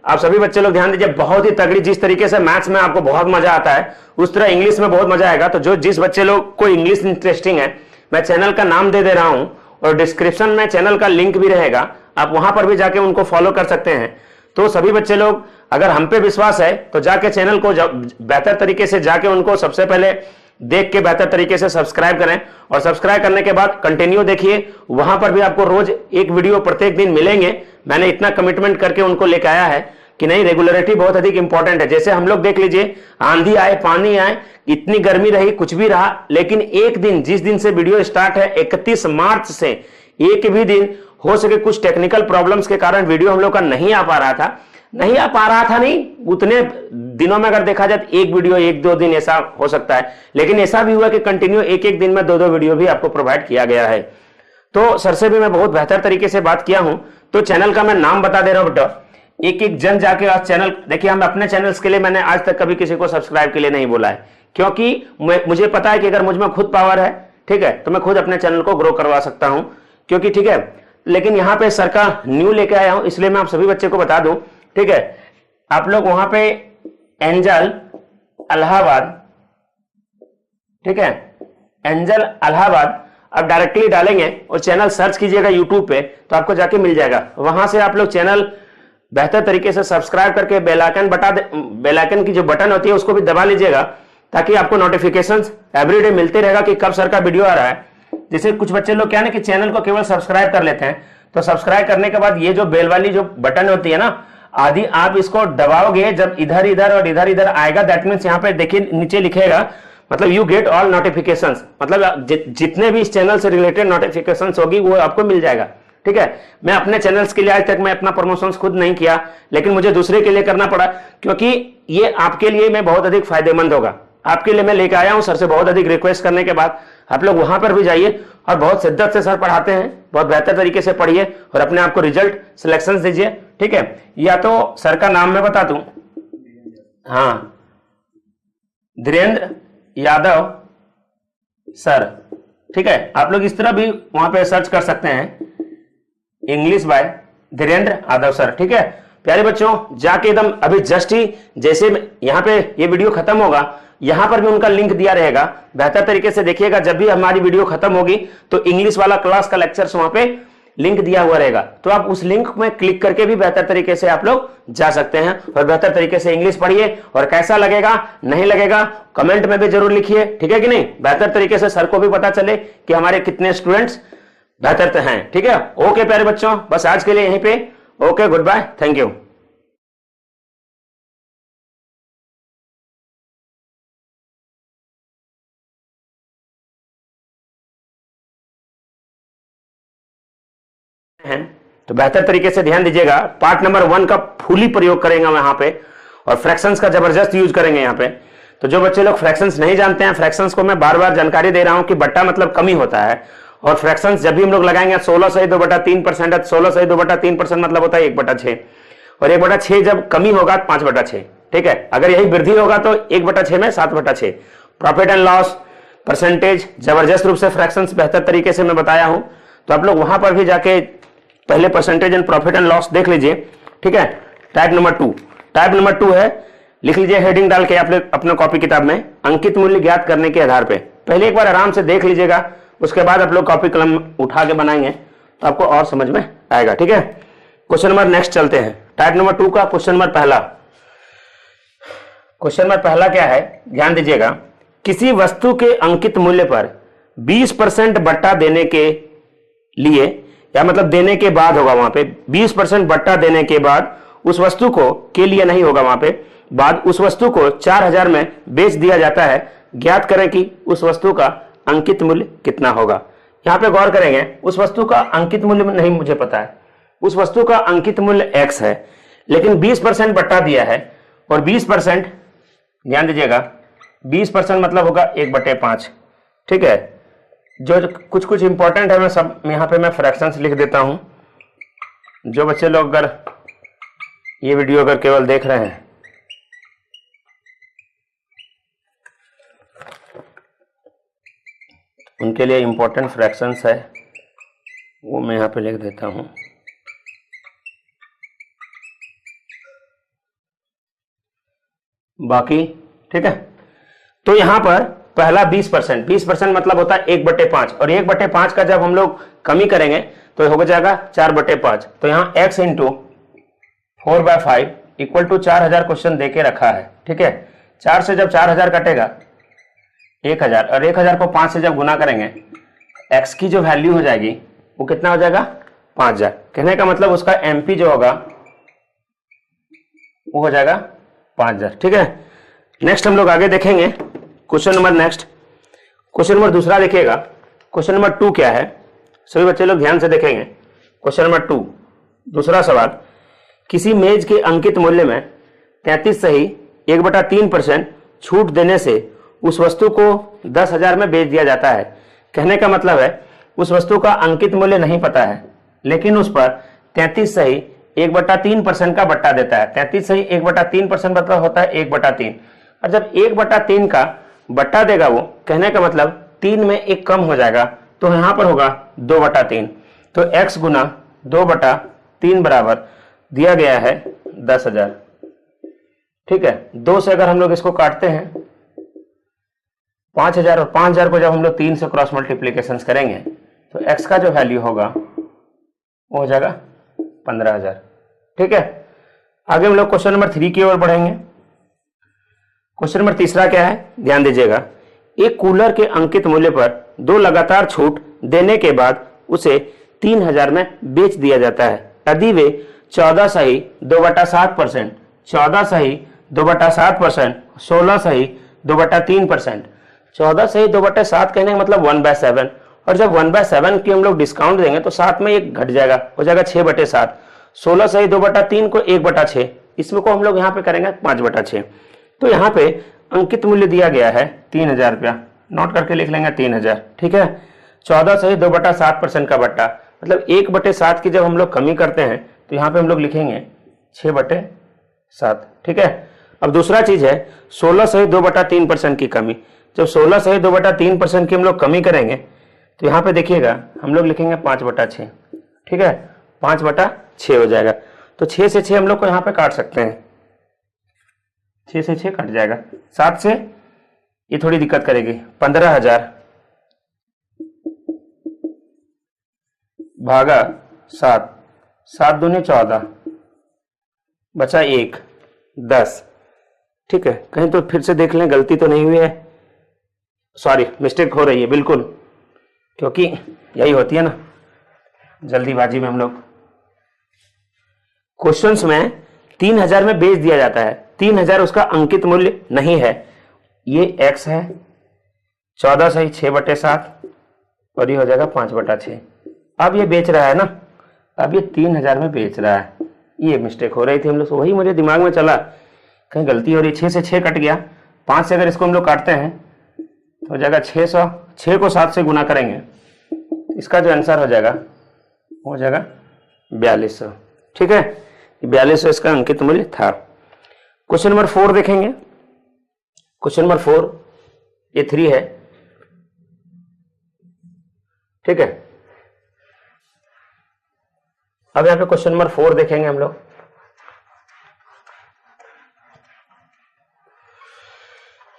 आप सभी बच्चे लोग ध्यान दीजिए, बहुत ही तगड़ी, जिस तरीके से मैथ्स में आपको बहुत मजा आता है उस तरह इंग्लिश में बहुत मजा आएगा। तो जिस बच्चे लोग को इंग्लिश इंटरेस्टिंग है, मैं चैनल का नाम दे रहा हूं और डिस्क्रिप्शन में चैनल का लिंक भी रहेगा, आप वहां पर भी जाके उनको फॉलो कर सकते हैं। तो सभी बच्चे लोग, अगर हम पे विश्वास है तो जाके चैनल को बेहतर तरीके से जाके उनको सबसे पहले देख के बेहतर तरीके से सब्सक्राइब करें और सब्सक्राइब करने के बाद कंटिन्यू देखिए, वहां पर भी आपको रोज एक वीडियो प्रत्येक दिन मिलेंगे। मैंने इतना कमिटमेंट करके उनको लेकर आया है कि नहीं, रेगुलरिटी बहुत अधिक इंपॉर्टेंट है। जैसे हम लोग देख लीजिए, आंधी आए, पानी आए, इतनी गर्मी रही, कुछ भी रहा, लेकिन एक दिन, जिस दिन से वीडियो स्टार्ट है 31 मार्च से, एक भी दिन हो सके कुछ टेक्निकल प्रॉब्लम्स के कारण वीडियो हम लोग का नहीं आ पा रहा था नहीं, उतने दिनों में अगर देखा जाए तो एक वीडियो 1-2 दिन ऐसा हो सकता है, लेकिन ऐसा भी हुआ कि कंटिन्यू एक दिन में 2-2 वीडियो भी आपको प्रोवाइड किया गया है। तो सर से भी मैं बहुत बेहतर तरीके से बात किया हूं। तो चैनल का मैं नाम बता दे रहा हूं बेटा, एक जन जाके आज चैनल देखिए। हम अपने चैनल्स के लिए मैंने आज तक कभी किसी को सब्सक्राइब के लिए नहीं बोला है, क्योंकि मुझे पता है कि अगर मुझ में खुद पावर है, ठीक है, तो मैं खुद अपने चैनल को ग्रो करवा सकता हूं, क्योंकि ठीक है। लेकिन यहां पे सर का न्यू लेके आया हूं, इसलिए मैं आप सभी बच्चे को बता दूं, ठीक है। आप लोग वहां पे एंजल इलाहाबाद, ठीक है, एंजल इलाहाबाद आप डायरेक्टली डालेंगे और चैनल सर्च कीजिएगा यूट्यूब पे, तो आपको जाके मिल जाएगा। वहां से आप लोग चैनल बेहतर तरीके से सब्सक्राइब करके बेल आइकन की जो बटन होती है उसको भी दबा लीजिएगा, ताकि आपको नोटिफिकेशंस एवरीडे मिलते रहेगा कि कब सर का वीडियो आ रहा है। जैसे कुछ बच्चे लोग क्या है ना कि चैनल को केवल सब्सक्राइब कर लेते हैं, तो सब्सक्राइब करने के बाद ये जो बेल वाली जो बटन होती है ना, आदि आप इसको दबाओगे, जब इधर इधर और इधर इधर आएगा, दैट मीन्स यहाँ पे देखिए नीचे लिखेगा, मतलब यू गेट ऑल नोटिफिकेशंस, मतलब जितने भी इस चैनल से रिलेटेड नोटिफिकेशंस होगी वो आपको मिल जाएगा। ठीक है, मैं अपने चैनल्स के लिए आज तक मैं अपना प्रमोशंस खुद नहीं किया, लेकिन मुझे दूसरे के लिए करना पड़ा, क्योंकि ये आपके लिए मैं बहुत अधिक फायदेमंद होगा। आपके लिए मैं लेकर आया हूं, सर से बहुत अधिक रिक्वेस्ट करने के बाद आप लोग वहां पर भी जाइए और बहुत शिद्दत से सर पढ़ाते हैं, बहुत बेहतर तरीके से पढ़िए और अपने आप को रिजल्ट सिलेक्शन दीजिए। ठीक है, या तो सर का नाम मैं बता दूं, हाँ, धीरेन्द्र यादव सर, ठीक है। आप लोग इस तरह भी वहां पे सर्च कर सकते हैं, English by Dhirendra Yadav sir. ठीक है प्यारे बच्चों, जाके एकदम अभी जस्ट ही जैसे यहाँ पे ये वीडियो खत्म होगा, यहां पर भी उनका लिंक दिया रहेगा, बेहतर तरीके से देखिएगा। जब भी हमारी वीडियो खत्म होगी तो इंग्लिश वाला क्लास का लेक्चर्स वहां पे लिंक दिया हुआ रहेगा, तो आप उस लिंक में क्लिक करके भी बेहतर तरीके से आप लोग जा सकते हैं और बेहतर तरीके से इंग्लिश पढ़िए। और कैसा लगेगा नहीं लगेगा कमेंट में भी जरूर लिखिए, ठीक है कि नहीं, बेहतर तरीके से सर को भी पता चले कि हमारे कितने स्टूडेंट्स बेहतर हैं। ठीक है, ओके प्यारे बच्चों, बस आज के लिए यहीं पे, okay, goodbye, thank you. तो बेहतर तरीके से ध्यान दीजिएगा, पार्ट नंबर 1 का फुली प्रयोग करेंगे वहां पे और फ्रैक्शंस का जबरदस्त यूज करेंगे यहाँ पे। तो जो बच्चे लोग फ्रैक्शंस नहीं जानते हैं, फ्रैक्शंस को मैं बार बार जानकारी दे रहा हूं कि बट्टा मतलब कमी होता है, और फ्रैक्शंस जब भी हम लोग लगाएंगे 16 सही 2/3%, 16 सही 2/3% मतलब होता है 1/6, और 1/6 जब कमी होगा 5/6। ठीक है, अगर यही वृद्धि होगा तो 1/6 में 7/6। प्रॉफिट एंड लॉस परसेंटेज जबरदस्त रूप से फ्रैक्शंस बेहतर तरीके से मैं बताया हूं, तो आप लोग वहां पर भी जाके पहले percentage and profit and loss देख लीजिए। ठीक है, टाइप नंबर 2, टाइप नंबर 2 है, लिख लीजिए हेडिंग डाल के आप लोग अपने कॉपी किताब में, अंकित मूल्य ज्ञात करने के आधार पे। पहले एक बार आराम से देख लीजिएगा, उसके बाद आप लोग कॉपी कलम उठा के बनाएंगे तो आपको और समझ में आएगा। ठीक है, क्वेश्चन नंबर नेक्स्ट चलते हैं। टाइप नंबर 2 का क्वेश्चन नंबर पहला, क्वेश्चन नंबर पहला क्या है, ध्यान दीजिएगा। किसी वस्तु के अंकित मूल्य पर 20% बट्टा देने के लिए, या मतलब देने के बाद होगा वहां पे 20% बट्टा देने के बाद उस वस्तु को, के लिए नहीं होगा वहां पे, बाद उस वस्तु को 4000 में बेच दिया जाता है। ज्ञात करें कि उस वस्तु का अंकित मूल्य कितना होगा। यहां पे गौर करेंगे, उस वस्तु का अंकित मूल्य नहीं मुझे पता है, उस वस्तु का अंकित मूल्य x है, लेकिन 20% बट्टा दिया है, और 20% ध्यान दीजिएगा, 20% मतलब होगा 1/5। ठीक है, जो कुछ कुछ इंपॉर्टेंट है मैं सब यहां पे मैं फ्रैक्शंस लिख देता हूं। जो बच्चे लोग अगर ये वीडियो अगर केवल देख रहे हैं, उनके लिए इंपॉर्टेंट फ्रैक्शंस है, वो मैं यहां पे लिख देता हूं। बाकी ठीक है, तो यहां पर पहला 20%, 20% मतलब होता है 1/5, और 1/5 का जब हम लोग कमी करेंगे तो हो जाएगा 4/5। तो यहां x into 4/5 equal to 4000 question देके रखा है। ठीक है, 4 से जब 4000 कटेगा 1000, और 1000 को 5 से जब गुना करेंगे x की जो वैल्यू हो जाएगी वो कितना हो जाएगा 5000। कहने का मतलब उसका MP जो होगा वो हो जाएगा 5000। ठीक है, नेक्स्ट हम लोग आगे देखेंगे question number next, question number दूसरा देखिएगा। क्वेश्चन नंबर 2 क्या है, सभी बच्चे लोग ध्यान से देखेंगे। क्वेश्चन नंबर 2 दूसरा सवाल, किसी मेज के अंकित मूल्य में 33 सही 1/3% छूट देने से उस वस्तु को 10,000 में बेच दिया जाता है। कहने का मतलब है उस वस्तु का अंकित मूल्य नहीं पता है, लेकिन उस पर 33 सही 1/3% का बट्टा देता है। 33 सही 1/3% मतलब होता है 1/3, और जब 1/3 का बट्टा देगा वो, कहने का मतलब 3 में 1 कम हो जाएगा, तो यहां पर होगा 2/3। तो x गुना 2/3 बराबर दिया गया है 10,000। ठीक है, 2 से अगर हम लोग इसको काटते हैं 5000, और 5000 को जब हम लोग 3 से क्रॉस मल्टीप्लीकेशन करेंगे तो x का जो वैल्यू होगा वो हो जाएगा 15,000। ठीक है, आगे हम लोग क्वेश्चन नंबर 3 की ओर बढ़ेंगे। क्वेश्चन नंबर तीसरा क्या है, ध्यान दीजिएगा। एक कूलर के अंकित मूल्य पर 2 लगातार छूट देने के बाद उसे 3000 में बेच दिया जाता है, यदि वे 14 सही 2/7%, 14 सही 2/7%, 16 सही 2/3%। 14 सही 2/7 कहने का मतलब 1/7, और जब 1/7 की हम लोग डिस्काउंट देंगे तो 7 में 1 घट जाएगा, हो जाएगा 6/7। 16 सही 2/3 को 1/6, इसमें को हम लोग यहाँ पे करेंगे 5/6। तो यहाँ पे अंकित मूल्य दिया गया है 3000 रुपया, नोट करके लिख लेंगे 3000। ठीक है, 14 सही 2/7% का बट्टा, मतलब 1/7 की जब हम लोग कमी करते हैं तो यहाँ पे हम लोग लिखेंगे 6/7। ठीक है, अब दूसरा चीज है 16 सही 2/3% की कमी। जब 16 सही 2/3% की हम लोग कमी करेंगे तो यहाँ पे देखिएगा हम लोग लिखेंगे 5/6। ठीक है, 5/6 हो जाएगा। तो 6 से 6 हम लोग को यहाँ पे काट सकते हैं, 6 से 6 कट जाएगा। 7 से ये थोड़ी दिक्कत करेगी, 15,000 भागा 7, 7 दूनी 14, बचा 1, 10। ठीक है, कहीं तो फिर से देख लें गलती तो नहीं हुई है, सॉरी मिस्टेक हो रही है बिल्कुल, क्योंकि यही होती है ना जल्दीबाजी में हम लोग। क्वेश्चंस में 3000 में बेच दिया जाता है, 3000 उसका अंकित मूल्य नहीं है, ये x है, 14 सही 6/7, और ये हो जाएगा 5/6। अब ये बेच रहा है ना, अब ये 3000 में बेच रहा है, ये मिस्टेक हो रही थी हम लोग, वही मुझे दिमाग में चला कहीं गलती हो रही। 6 से 6 कट गया, 5 से अगर इसको हम लोग काटते हैं तो हो जाएगा 600, 6 को 7 से गुना करेंगे, इसका जो आंसर हो जाएगा वो हो जाएगा 4200। ठीक है, 4200 इसका अंकित मूल्य था। क्वेश्चन नंबर 4 देखेंगे। क्वेश्चन नंबर 4, ये 3 है, ठीक है। अब यहां पे क्वेश्चन नंबर 4 देखेंगे हम लोग।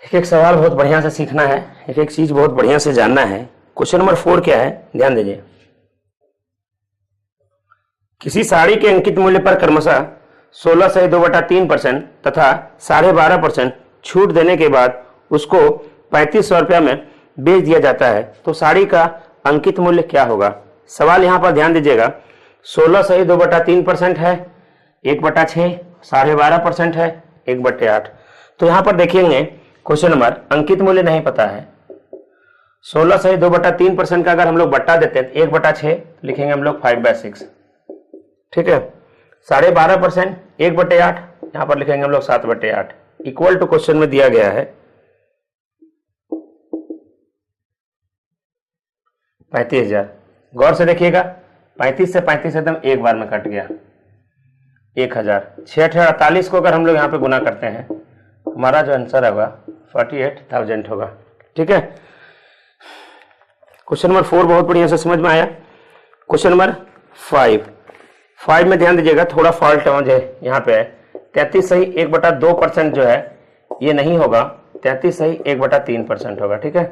एक एक सवाल बहुत बढ़िया से सीखना है, एक एक चीज बहुत बढ़िया से जानना है। क्वेश्चन नंबर 4 क्या है, ध्यान दीजिए। किसी साड़ी के अंकित मूल्य पर क्रमशः 16 से 2/3% तथा 12.5% छूट देने के बाद उसको 3500 रुपया में बेच दिया जाता है, तो साड़ी का अंकित मूल्य क्या होगा। सवाल यहां पर ध्यान दीजिएगा, 16 से 2/3% है, 1/6, 12.5% है, 1/8। तो यहां पर देखेंगे क्वेश्चन नंबर, अंकित मूल्य नहीं पता है। 16 से 2/3% का अगर हम लोग बट्टा देते हैं 1/6 लिखेंगे हम लोग 5/6, ठीक है। 12.5%, 1/8, यहां पर लिखेंगे हम लोग 7/8, इक्वल टू क्वेश्चन में दिया गया है 35,000। गौर से देखिएगा, 35 से 35 एकदम एक बार में कट गया, 1000। 6/48 को अगर हम लोग यहाँ पे गुना करते हैं, हमारा जो आंसर होगा 48,000 होगा, ठीक है। क्वेश्चन नंबर 4 बहुत बढ़िया से समझ में आया। क्वेश्चन नंबर 5 में ध्यान दीजिएगा, थोड़ा फॉल्ट है यहाँ पे। 33 सही 1/2% जो है ये नहीं होगा, 33 सही 1/3% होगा, ठीक है।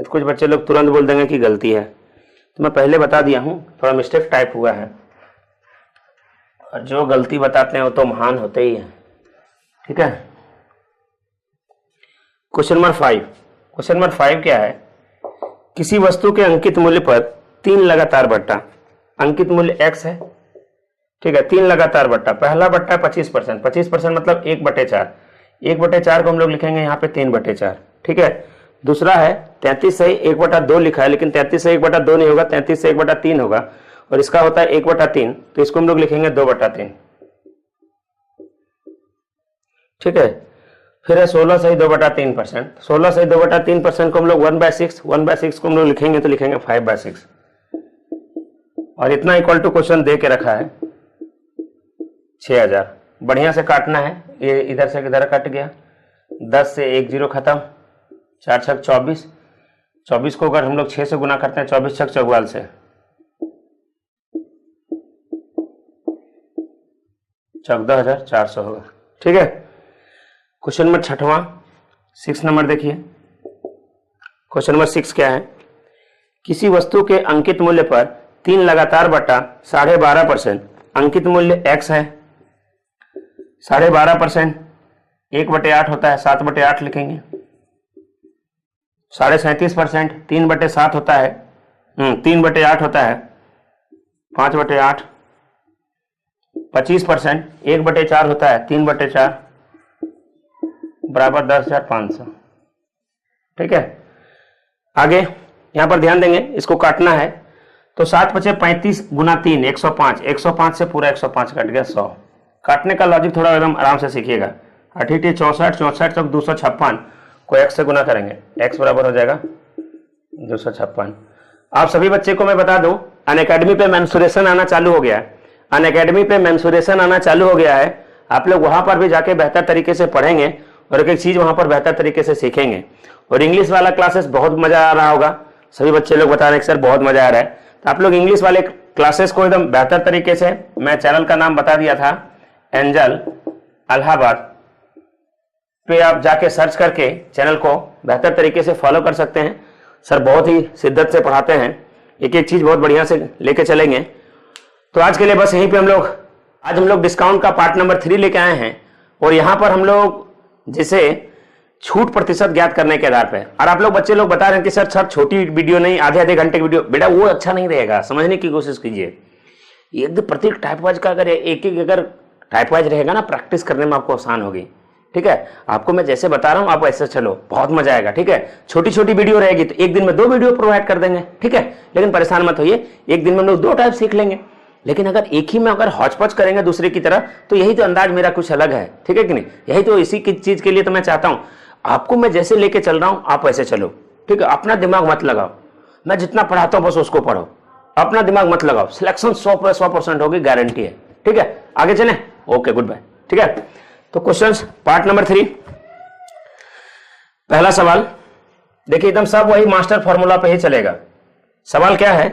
कुछ बच्चे लोग तुरंत बोल देंगे कि गलती है, तो मैं पहले बता दिया हूं, थोड़ा मिस्टेक टाइप हुआ है। और जो गलती बताते हैं वो तो महान होते ही हैं, ठीक है। क्वेश्चन नंबर 5 क्या है, किसी वस्तु के अंकित मूल्य पर 3 लगातार बट्टा, अंकित मूल्य x है, ठीक है। 3 लगातार बट्टा, पहला बट्टा 25%, 25% मतलब 1/4, 1/4 को हम लोग लिखेंगे यहाँ पे 3/4, ठीक है। दूसरा है 33 सही 1/2 लिखा है, लेकिन 33 से 1/2 नहीं होगा, 33 से 1/3 होगा, और इसका होता है 1/3, तो इसको हम लोग लिखेंगे 2/3, ठीक है। फिर है 16 सही 2/3%, 16 सही 2/3% को हम लोग 1/6, 1/6 को हम लोग लिखेंगे तो लिखेंगे 5/6, और इतना इक्वल टू क्वेश्चन दे के रखा है 6000। बढ़िया से काटना है, ये इधर से किधर कट गया, 10 से 1 0 खत्म, 4 छक 24, 24 को अगर हम लोग 6 से गुना करते हैं 24 छक 44 से 14,400 होगा, ठीक है। क्वेश्चन नंबर 6वां, 6 नंबर देखिए। क्वेश्चन नंबर 6 क्या है, किसी वस्तु के अंकित मूल्य पर 3 लगातार बट्टा 12.5%, अंकित मूल्य x है, 12.5% 1/8 होता है, 7/8 लिखेंगे। 37.5% 3/7 होता है, 3/8 होता है, 5/8। 25% 1/4 होता है, 3/4 बराबर 10,500, ठीक है। आगे यहां पर ध्यान देंगे, इसको काटना है तो 7×5 = 35 गुना 3 105, 105 से पूरा 105 कट गया 100। काटने का लॉजिक थोड़ा एकदम आराम से सीखिएगा। 68 64 64 तक 256 को x से गुना करेंगे, x बराबर हो जाएगा 256। आप सभी बच्चे को मैं बता दूं, अनअकैडमी पे मेंसुरेशन आना चालू हो गया है, अनअकैडमी पे मेंसुरेशन आना चालू हो गया है। आप लोग वहां पर भी जाके बेहतर तरीके से पढ़ेंगे और एक एक चीज वहां पर बेहतर तरीके से सीखेंगे। और इंग्लिश वाला क्लासेस बहुत मजा आ रहा होगा, सभी बच्चे लोग बता रहे हैं सर बहुत मजा आ रहा है, तो आप लोग इंग्लिश वाले क्लासेस को एकदम बेहतर तरीके से, मैं चैनल का नाम बता दिया था, एंजल इलाहाबाद पे आप जाके सर्च करके चैनल को बेहतर तरीके से फॉलो कर सकते हैं। सर बहुत ही शिद्दत से पढ़ाते हैं, एक एक चीज बहुत बढ़िया से लेके चलेंगे। तो आज के लिए बस यहीं पे आज हम लोग डिस्काउंट का पार्ट नंबर 3 लेके आए हैं, और यहां पर हम लोग जिसे छूट प्रतिशत ज्ञात करने के आधार पे, और आप लोग बच्चे लोग बता रहे हैं कि सर छोटी वीडियो नहीं, आधे घंटे की वीडियो, बेटा वो अच्छा नहीं रहेगा, समझने की कोशिश कीजिए। एकदम प्रत्येक टाइप वाइज का अगर एक अगर टाइप वाइज रहेगा ना, प्रैक्टिस करने में आपको आसान होगी, ठीक है। आपको मैं जैसे बता रहा हूं आप ऐसे चलो, बहुत मजा आएगा, ठीक है। छोटी छोटी वीडियो रहेगी तो एक दिन में 2 वीडियो प्रोवाइड कर देंगे, ठीक है। लेकिन परेशान मत होइए, एक दिन में हम लोग 2 टाइप सीख लेंगे। लेकिन अगर एक ही में अगर हौच-पौच करेंगे दूसरे की तरह, तो यही तो अंदाज मेरा कुछ अलग है, ठीक है कि नहीं। यही तो इसी की चीज के लिए तो मैं चाहता हूं आपको मैं जैसे लेके चल रहा हूं आप वैसे चलो, ठीक है। अपना दिमाग मत लगाओ, मैं जितना पढ़ाता हूं बस उसको पढ़ो, अपना दिमाग मत लगाओ। सिलेक्शन 100% होगी, गारंटी है, ठीक है। आगे चलें, ओके गुड बाय, ठीक है। तो क्वेश्चन पार्ट नंबर 3, पहला सवाल देखिए, एकदम सब वही मास्टर फॉर्मूला पे ही चलेगा। सवाल क्या है,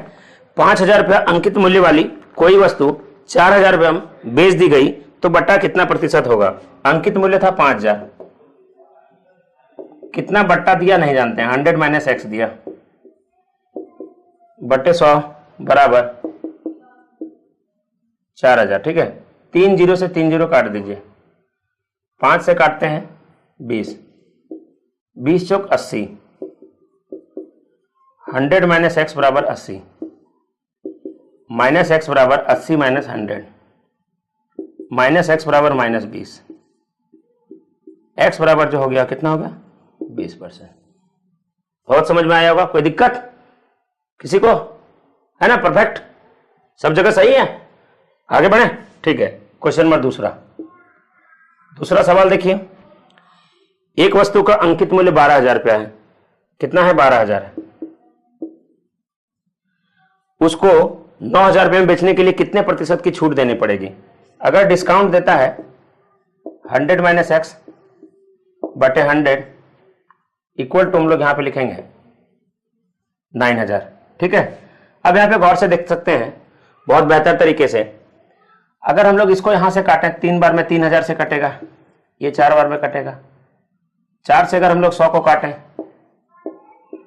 5,000 रुपया अंकित मूल्य वाली कोई वस्तु 4,000 रुपये में बेच दी गई तो बट्टा कितना प्रतिशत होगा। अंकित मूल्य था 5,000, कितना बट्टा दिया नहीं जानते हैं, 100 माइनस एक्स दिया, बट्टे 100 बराबर 4,000। ठीक है, 3 जीरो से 3 जीरो काट दीजिए, 5 से काटते हैं 20, 20 चौक 80, 100 माइनस एक्स बराबर 80, माइनस एक्स बराबर 80 माइनस 100, माइनस एक्स बराबर माइनस 20, एक्स बराबर जो हो गया कितना हो गया 20%। बहुत समझ में आया होगा, कोई दिक्कत किसी को है ना, परफेक्ट, सब जगह सही है, आगे बढ़े। ठीक है, क्वेश्चन नंबर दूसरा सवाल देखिए, एक वस्तु का अंकित मूल्य 12,000 रुपया है, कितना है 12,000 है, उसको 9,000 रुपये में बेचने के लिए कितने प्रतिशत की छूट देनी पड़ेगी। अगर डिस्काउंट देता है 100 माइनस एक्स बटे 100 इक्वल टू हम लोग यहां पे लिखेंगे 9,000। ठीक है, अब यहां पे गौर से देख सकते हैं बहुत बेहतर तरीके से, अगर हम लोग इसको यहां से काटें 3 बार में 3,000 से कटेगा, ये 4 बार में कटेगा, 4 से अगर हम लोग 100 को काटें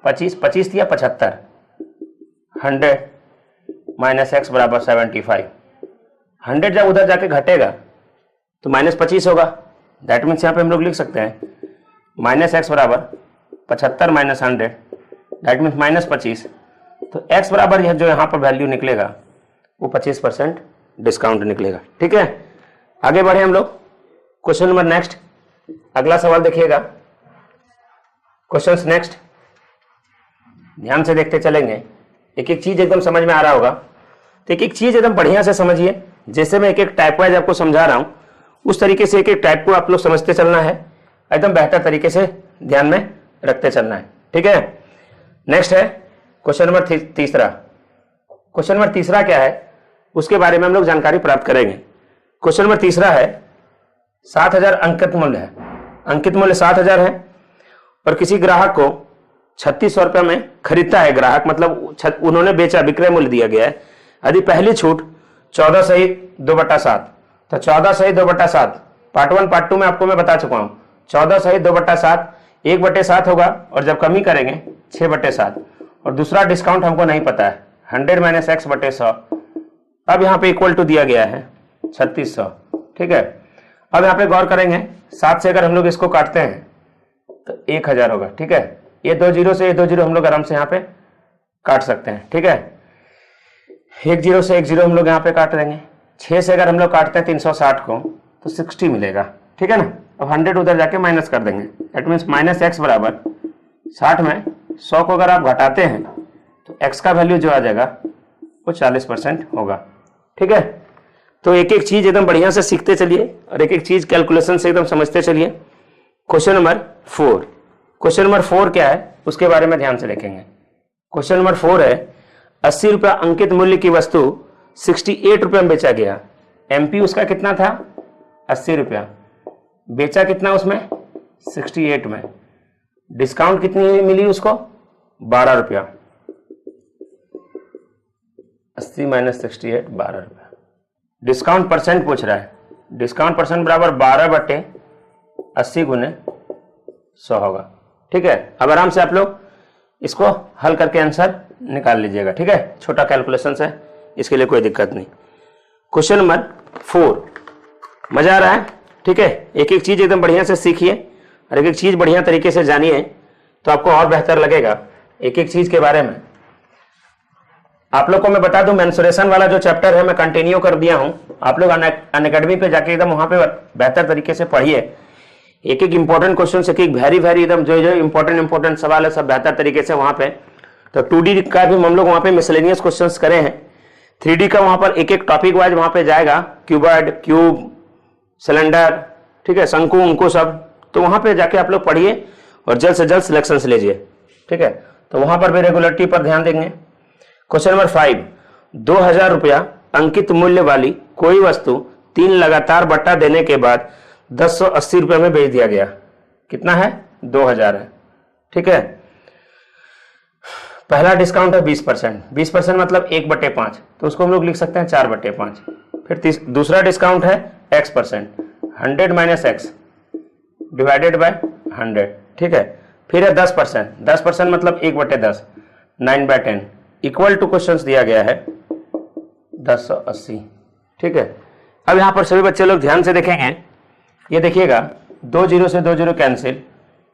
25 दिया 75, 100 माइनस एक्स बराबर 75, 100 जब उधर जाके घटेगा तो माइनस 25 होगा। दैट मीन्स यहां पे हम लोग लिख सकते हैं माइनस एक्स बराबर 75 माइनस 100, दैट मीन्स माइनस 25। तो एक्स बराबर यह जो यहां पर वैल्यू निकलेगा वो 25% डिस्काउंट निकलेगा। ठीक है, आगे बढ़े हम लोग, क्वेश्चन नंबर नेक्स्ट, अगला सवाल देखिएगा, क्वेश्चंस नेक्स्ट, ध्यान से देखते चलेंगे, एक एक चीज एकदम समझ में आ रहा होगा, तो एक एक चीज एकदम बढ़िया से समझिए, जैसे मैं एक एक टाइप वाइज आपको समझा रहा हूं उस तरीके से एक एक टाइप को आप लोग समझते चलना है, एकदम बेहतर तरीके से ध्यान में रखते चलना है। ठीक है, नेक्स्ट है क्वेश्चन नंबर तीसरा। क्वेश्चन नंबर तीसरा क्या है उसके बारे में हम लोग जानकारी प्राप्त करेंगे। क्वेश्चन नंबर तीसरा है 7,000 अंकित मूल्य है, अंकित मूल्य 7,000 है और किसी ग्राहक को 3,600 रुपये में खरीदता है ग्राहक, मतलब उन्होंने बेचा, विक्रय मूल्य दिया गया है। यदि पहली छूट 14 सहित 2/7, तो 14 सहित 2/7 पार्ट 1 पार्ट 2 में आपको मैं बता चुका हूं, 14 सहित 2/7 1/7 होगा और जब कमी करेंगे 6/7, और दूसरा डिस्काउंट हमको नहीं पता है 100 माइनस एक्स बटे 100, अब यहाँ पे इक्वल टू दिया गया है 3,600। ठीक है, अब यहाँ पे गौर करेंगे 7 से अगर हम लोग इसको काटते हैं तो 1,000 होगा। ठीक है, ये 2 जीरो से ये 2 जीरो हम लोग आराम से यहाँ पे काट सकते हैं। ठीक है, 1 जीरो से 1 जीरो हम लोग यहाँ पे काट देंगे, 6 से अगर हम लोग काटते हैं 360 को तो 60 मिलेगा। ठीक है ना, अब 100 उधर जाके माइनस कर देंगे, दैट मीन्स माइनस एक्स बराबर 60 में 100 को अगर आप घटाते हैं तो एक्स का वैल्यू जो आ जाएगा वो 40% होगा। ठीक है, तो एक एक चीज एकदम बढ़िया से सीखते चलिए और एक एक चीज कैलकुलेशन से एकदम समझते चलिए। क्वेश्चन नंबर 4, क्वेश्चन नंबर 4 क्या है उसके बारे में ध्यान से देखेंगे। क्वेश्चन नंबर 4 है 80 रुपया अंकित मूल्य की वस्तु 68 रुपये में बेचा गया, एमपी उसका कितना था 80 रुपया, बेचा कितना उसमें 68 में, डिस्काउंट कितनी मिली उसको 12 रुपया, 80 माइनस 68 12 रुपया। डिस्काउंट परसेंट पूछ रहा है, डिस्काउंट परसेंट बराबर 12/80 गुने 100 होगा। ठीक है, अब आराम से आप लोग इसको हल करके आंसर निकाल लीजिएगा। ठीक है, छोटा कैलकुलेशन है, इसके लिए कोई दिक्कत नहीं। क्वेश्चन नंबर 4, मजा आ रहा है। ठीक है, एक एक चीज एकदम बढ़िया से सीखिए और एक एक चीज बढ़िया तरीके से जानिए तो आपको और बेहतर लगेगा एक एक चीज के बारे में। आप लोग को मैं बता दूं, मेंसुरेशन वाला जो चैप्टर है मैं कंटिन्यू कर दिया हूं, आप लोग अनअकैडमी पे जाके एकदम वहां पे बेहतर तरीके से पढ़िए, एक एक इंपॉर्टेंट क्वेश्चन से, एक वेरी एकदम जो जो इंपॉर्टेंट सवाल है सब बेहतर तरीके से वहां पे। तो 2D का भी हम लोग वहां पे मिसलेनियस क्वेश्चंस करे हैं, 3D का वहां पर एक एक टॉपिक वाइज वहां पे जाएगा, क्यूबॉइड, क्यूब, सिलेंडर, ठीक है, शंकु उनको सब, तो वहां पे जाके आप लोग पढ़िए और जल्द से जल्द सिलेक्शन लीजिए। ठीक है, तो वहां पर भी रेगुलरिटी पर ध्यान देंगे। क्वेश्चन नंबर 5, 2,000 रुपया अंकित मूल्य वाली कोई वस्तु 3 लगातार बट्टा देने के बाद 1080 रुपये में बेच दिया गया, कितना है 2000 है, ठीक है। पहला डिस्काउंट है 20%, 20% मतलब 1/5, तो उसको हम लोग लिख सकते हैं 4/5। फिर दूसरा डिस्काउंट है x%, 100 minus x divided by 100, ठीक है। फिर है 10%, 10% मतलब 1/10, 9/10 इक्वल टू क्वेश्चन दिया गया है 1080, ठीक है। अब यहां पर सभी बच्चे लोग ध्यान से देखेंगे, ये देखिएगा 2 0 से 2 0 कैंसिल,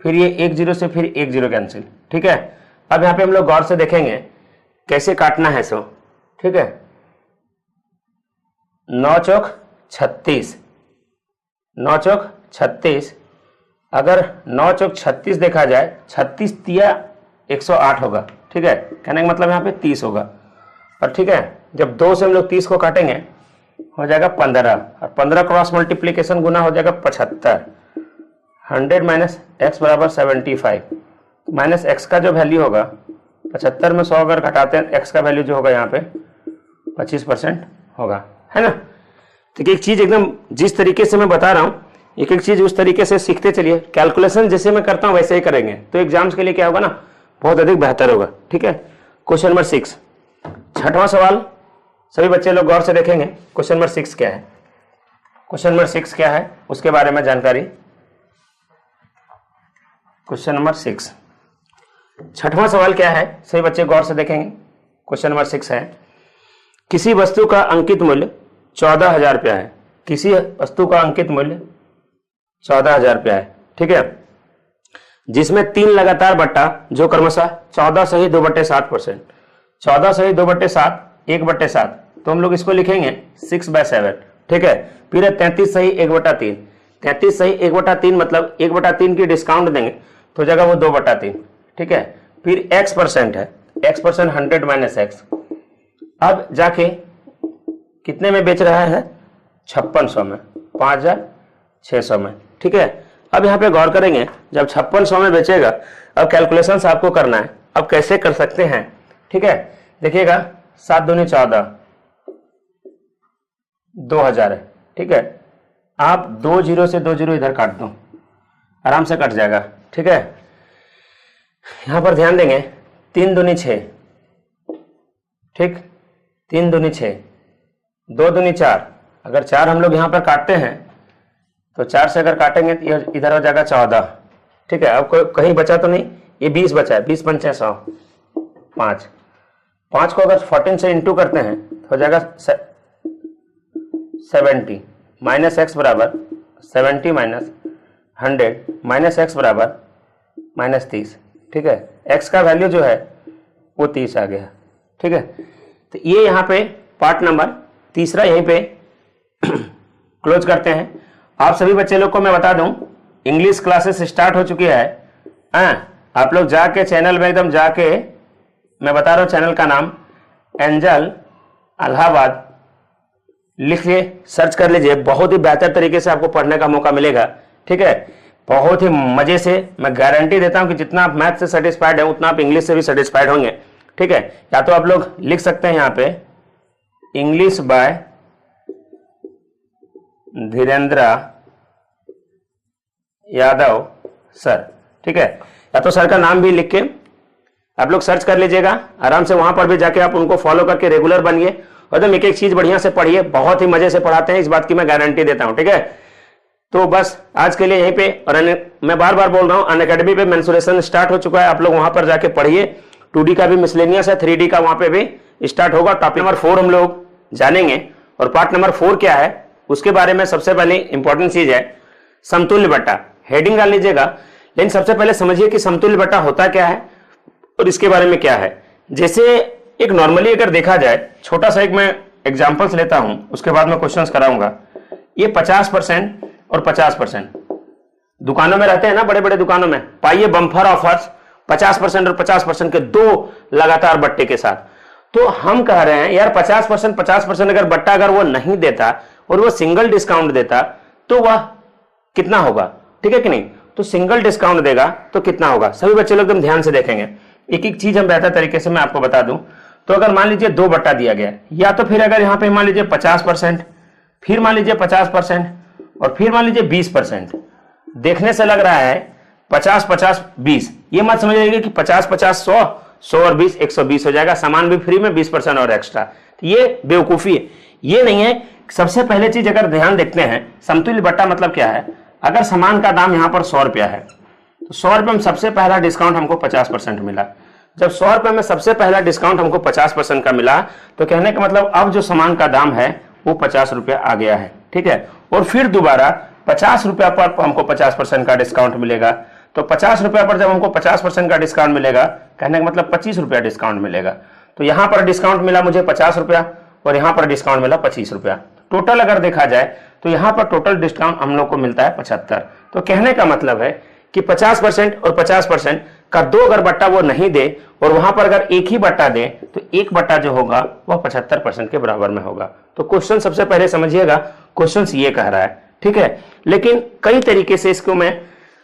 फिर ये 1 0 से फिर 1 0 कैंसिल, ठीक है। अब यहां पे हम लोग गौर से देखेंगे कैसे काटना है सो, ठीक है। 9 चौक 36, 9 चौक 36, अगर 9 चौक 36 देखा जाए, 36 तिया 108 होगा, ठीक है। कहने का मतलब यहाँ पे 30 होगा, और ठीक है जब 2 से हम लोग 30 को काटेंगे हो जाएगा 15, और 15 क्रॉस मल्टीप्लीकेशन गुना हो जाएगा 75। 100 माइनस एक्स बराबर 75, माइनस एक्स का जो वैल्यू होगा 75 में 100 अगर घटाते हैं, एक्स का वैल्यू जो होगा यहाँ पे 25% होगा, है ना। तो एक चीज एकदम जिस तरीके से मैं बता रहा हूँ, एक एक चीज उस तरीके से सीखते चलिए। कैलकुलेशन जैसे मैं करता हूँ वैसे ही करेंगे तो एग्जाम्स के लिए क्या होगा ना, बहुत अधिक बेहतर होगा, ठीक है। क्वेश्चन नंबर 6, छठवां सवाल, सभी बच्चे लोग गौर से देखेंगे। क्वेश्चन नंबर 6 क्या है, क्वेश्चन नंबर 6 क्या है उसके बारे में जानकारी। क्वेश्चन नंबर 6, छठवां सवाल क्या है, सभी बच्चे गौर से देखेंगे। क्वेश्चन नंबर 6 है, किसी वस्तु का अंकित मूल्य 14,000 रुपया है, किसी वस्तु का अंकित मूल्य 14,000 रुपया है, ठीक है, जिसमें 3 लगातार बट्टा जो क्रमशः 14 सही 2/7%, 14 सही 2/7, 1/7, तो हम लोग इसको लिखेंगे 6/7, ठीक है। फिर 33 सही 1/3, 33 सही 1/3 मतलब 1/3 की डिस्काउंट देंगे तो जगह वो 2/3, ठीक है। फिर x% है, x% 100 माइनस एक्स, अब जाके कितने में बेच रहा है, 5600 में, 5600 में, ठीक है। अब यहाँ पे गौर करेंगे, जब 5600 में बेचेगा, अब कैलकुलेशन आपको करना है। अब कैसे कर सकते हैं, ठीक है, देखिएगा 7 दूनी 14, 2000 है, ठीक है। आप 2 0 से 2 0 इधर काट दो, आराम से कट जाएगा, ठीक है। यहां पर ध्यान देंगे 3 दूनी 6, ठीक, 3 दूनी 6, 2 दूनी 4, अगर 4 हम लोग यहां पर काटते हैं तो 4 से अगर काटेंगे तो इधर हो जाएगा 14, ठीक है। अब कहीं बचा तो नहीं, ये 20 बचा है, 20 पंचे 100, 5 को अगर 14 से इंटू करते हैं तो हो जाएगा 70, माइनस एक्स बराबर 70 माइनस 100 माइनस एक्स बराबर -30, ठीक है। एक्स का वैल्यू जो है वो 30 आ गया, ठीक है। तो ये यहाँ पे पार्ट नंबर तीसरा यहीं पे क्लोज करते हैं। आप सभी बच्चे लोग को मैं बता दूं, इंग्लिश क्लासेस स्टार्ट हो चुकी है। आप लोग जाके चैनल में एकदम जाके, मैं बता रहा हूं चैनल का नाम एंजल इलाहाबाद, लिखिए, सर्च कर लीजिए, बहुत ही बेहतर तरीके से आपको पढ़ने का मौका मिलेगा, ठीक है। बहुत ही मजे से, मैं गारंटी देता हूं कि जितना आप मैथ से सेटिस्फाइड है उतना आप इंग्लिश से भी सेटिस्फाइड होंगे, ठीक है। या तो आप लोग लिख सकते हैं यहां पे English by Dhirendra Yadav sir, ठीक है। या तो सर का नाम भी लिख के आप लोग सर्च कर लीजिएगा, आराम से वहां पर भी जाके आप उनको फॉलो करके रेगुलर बनिए, और एकदम एक एक चीज बढ़िया से पढ़िए, बहुत ही मजे से पढ़ाते हैं, इस बात की मैं गारंटी देता हूं, ठीक है। तो बस आज के लिए यहीं पे, और मैं बार बार बोल रहा हूं अनअकैडमी पे मेंसुरेशन स्टार्ट हो चुका है, आप लोग वहां पर जाके पढ़िए। 2D का भी मिसलेनियस है, 3D का वहां पे भी स्टार्ट होगा। टॉपिक नंबर 4 हम लोग जानेंगे, और पार्ट नंबर 4 क्या है उसके बारे में सबसे पहले इंपॉर्टेंट चीज है समतुल्य बट्टा। हेडिंग डाल लीजिएगा, लेकिन सबसे पहले समझिए कि समतुल्य बट्टा होता क्या है और इसके बारे में क्या है। जैसे एक नॉर्मली अगर देखा जाए, छोटा सा एक मैं एग्जांपल्स लेता हूं, उसके बाद मैं क्वेश्चंस कराऊंगा। ये 50% और 50% दुकानों में रहते हैं ना, बड़े बड़े दुकानों में पाइए बम्पर ऑफर्स 50% और 50% के 2 लगातार बट्टे के साथ। तो हम कह रहे हैं यार 50% अगर बट्टा अगर वो नहीं देता और वो सिंगल डिस्काउंट देता तो वह कितना होगा, ठीक है कि नहीं। तो सिंगल डिस्काउंट देगा तो कितना होगा, सभी बच्चे लोग एकदम ध्यान से देखेंगे। एक एक चीज हम बेहतर तरीके से मैं आपको बता दूं। तो अगर मान लीजिए 2 बट्टा दिया गया, या तो फिर अगर यहां पे मान लीजिए 50%, फिर मान लीजिए 50%, और फिर मान लीजिए 20%। देखने से लग रहा है 50 50 20, ये मत समझिएगा कि 50 50 100, 100 और 20 120 हो जाएगा, सामान भी फ्री में 20% और एक्स्ट्रा। तो ये बेवकूफी है, ये नहीं है। सबसे पहले चीज अगर ध्यान देखते हैं, समतुल्य बट्टा मतलब क्या है। अगर सामान का दाम यहां पर 100 रुपया है तो 100 रुपये में सबसे पहला डिस्काउंट हमको 50% मिला। जब 100 रुपये में सबसे पहला डिस्काउंट हमको 50% का मिला तो कहने का मतलब अब जो सामान का दाम है वो 50 रुपया आ गया है, ठीक है। और फिर दोबारा 50 रुपया पर हमको 50% का डिस्काउंट मिलेगा। तो 50 रुपया पर जब हमको 50% का डिस्काउंट मिलेगा, कहने का मतलब 25 रुपया डिस्काउंट मिलेगा। तो यहां पर डिस्काउंट मिला मुझे 50 रुपया और यहां पर डिस्काउंट मिला 25 रुपया। टोटल अगर देखा जाए तो यहां पर टोटल डिस्काउंट हम लोग को मिलता है 75। तो कहने का मतलब है कि 50% और 50% का दो अगर बट्टा वो नहीं दे और वहां पर अगर एक ही बट्टा दे तो एक बट्टा जो होगा वह 75% के बराबर में होगा। तो क्वेश्चन सबसे पहले समझिएगा, क्वेश्चन ये कह रहा है, ठीक है। लेकिन कई तरीके से इसको मैं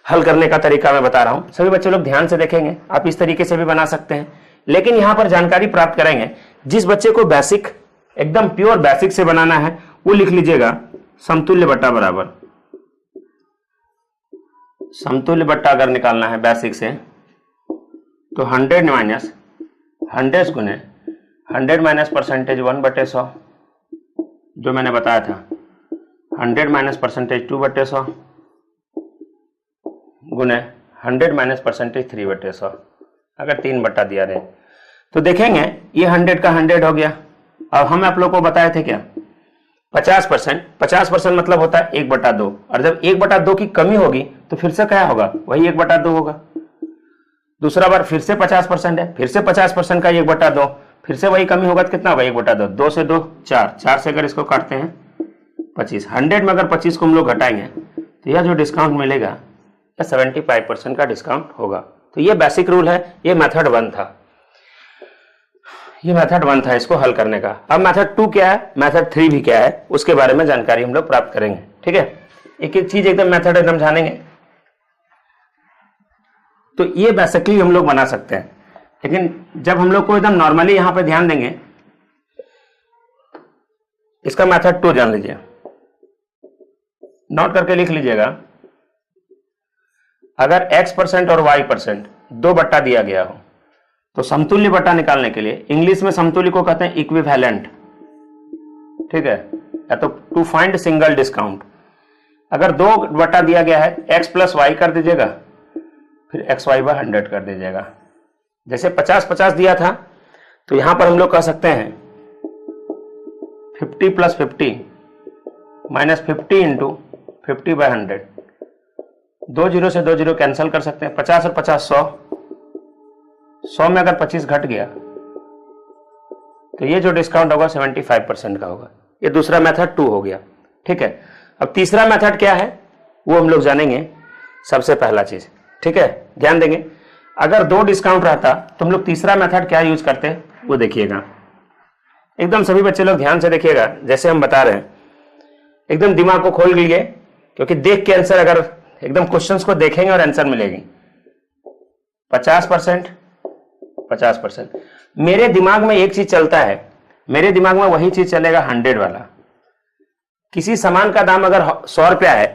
हल करने का तरीका मैं बता रहा हूं, सभी बच्चे लोग ध्यान से देखेंगे। आप इस तरीके से भी बना सकते हैं, लेकिन यहां पर जानकारी प्राप्त करेंगे। जिस बच्चे को बेसिक, एकदम प्योर बेसिक से बनाना है वो लिख लीजिएगा समतुल्य बट्टा बराबर, समतुल्य बट्टा अगर निकालना है बेसिक से तो 100 माइनस 100 गुने 100 माइनस परसेंटेज 1/100 जो मैंने बताया था, 100 माइनस परसेंटेज 2/100 गुने 100 माइनस परसेंटेज 3/100। अगर 3 बट्टा दिया रहे तो देखेंगे ये 100 का 100 हो गया। अब हम आप लोग को बताए थे क्या 50%, 50% मतलब होता है 1/2, और जब 1/2 की कमी होगी तो फिर से क्या होगा, वही 1/2 होगा। दूसरा बार फिर से 50% है, फिर से 50% का 1/2, फिर से वही कमी होगा तो कितना होगा 1/2, 2 से 2 4, 4 से अगर इसको काटते हैं 25, 100 में अगर 25 को हम लोग घटाएंगे तो यह जो डिस्काउंट मिलेगा यह 75% का डिस्काउंट होगा। तो ये बेसिक रूल है, ये मेथड 1 था, ये मेथड 1 था इसको हल करने का। अब मेथड 2 क्या है, मेथड 3 भी क्या है, उसके बारे में जानकारी हम लोग प्राप्त करेंगे, ठीक है। एक एक चीज एकदम मेथड एकदम जानेंगे। तो ये बेसिकली हम लोग बना सकते हैं, लेकिन जब हम लोग को एकदम नॉर्मली यहां पे ध्यान देंगे, इसका मेथड 2 जान लीजिए, नोट करके लिख लीजिएगा। अगर x% और y% 2 बट्टा दिया गया हो तो समतुल्य बट्टा निकालने के लिए, इंग्लिश में समतुल्य को कहते हैं इक्विवेलेंट, ठीक है, या तो टू फाइंड सिंगल डिस्काउंट। अगर 2 बट्टा दिया गया है x प्लस वाई कर दीजिएगा, फिर xy/100 कर दीजिएगा। जैसे 50-50 दिया था तो यहां पर हम लोग कह सकते हैं 50 + 50 माइनस 50 × 50/100, 2 0 से 2 0 कैंसिल कर सकते हैं। 50 और 50 100, 100 में अगर 25 घट गया तो ये जो डिस्काउंट होगा 75% का होगा। ये दूसरा मेथड 2 हो गया, ठीक है। अब तीसरा मेथड क्या है वो हम लोग जानेंगे। सबसे पहला चीज, ठीक है, ध्यान देंगे। अगर 2 डिस्काउंट रहता तो हम लोग तीसरा मेथड क्या यूज करते वो देखिएगा। एकदम सभी बच्चे लोग ध्यान से देखिएगा, जैसे हम बता रहे हैं एकदम दिमाग को खोल लीजिए, क्योंकि देख के आंसर, अगर एकदम क्वेश्चंस को देखेंगे और आंसर मिलेगी। 50%, 50%। मेरे दिमाग में एक चीज चलता है, मेरे दिमाग में वही चीज चलेगा 100 वाला। किसी सामान का दाम अगर 100 रुपया है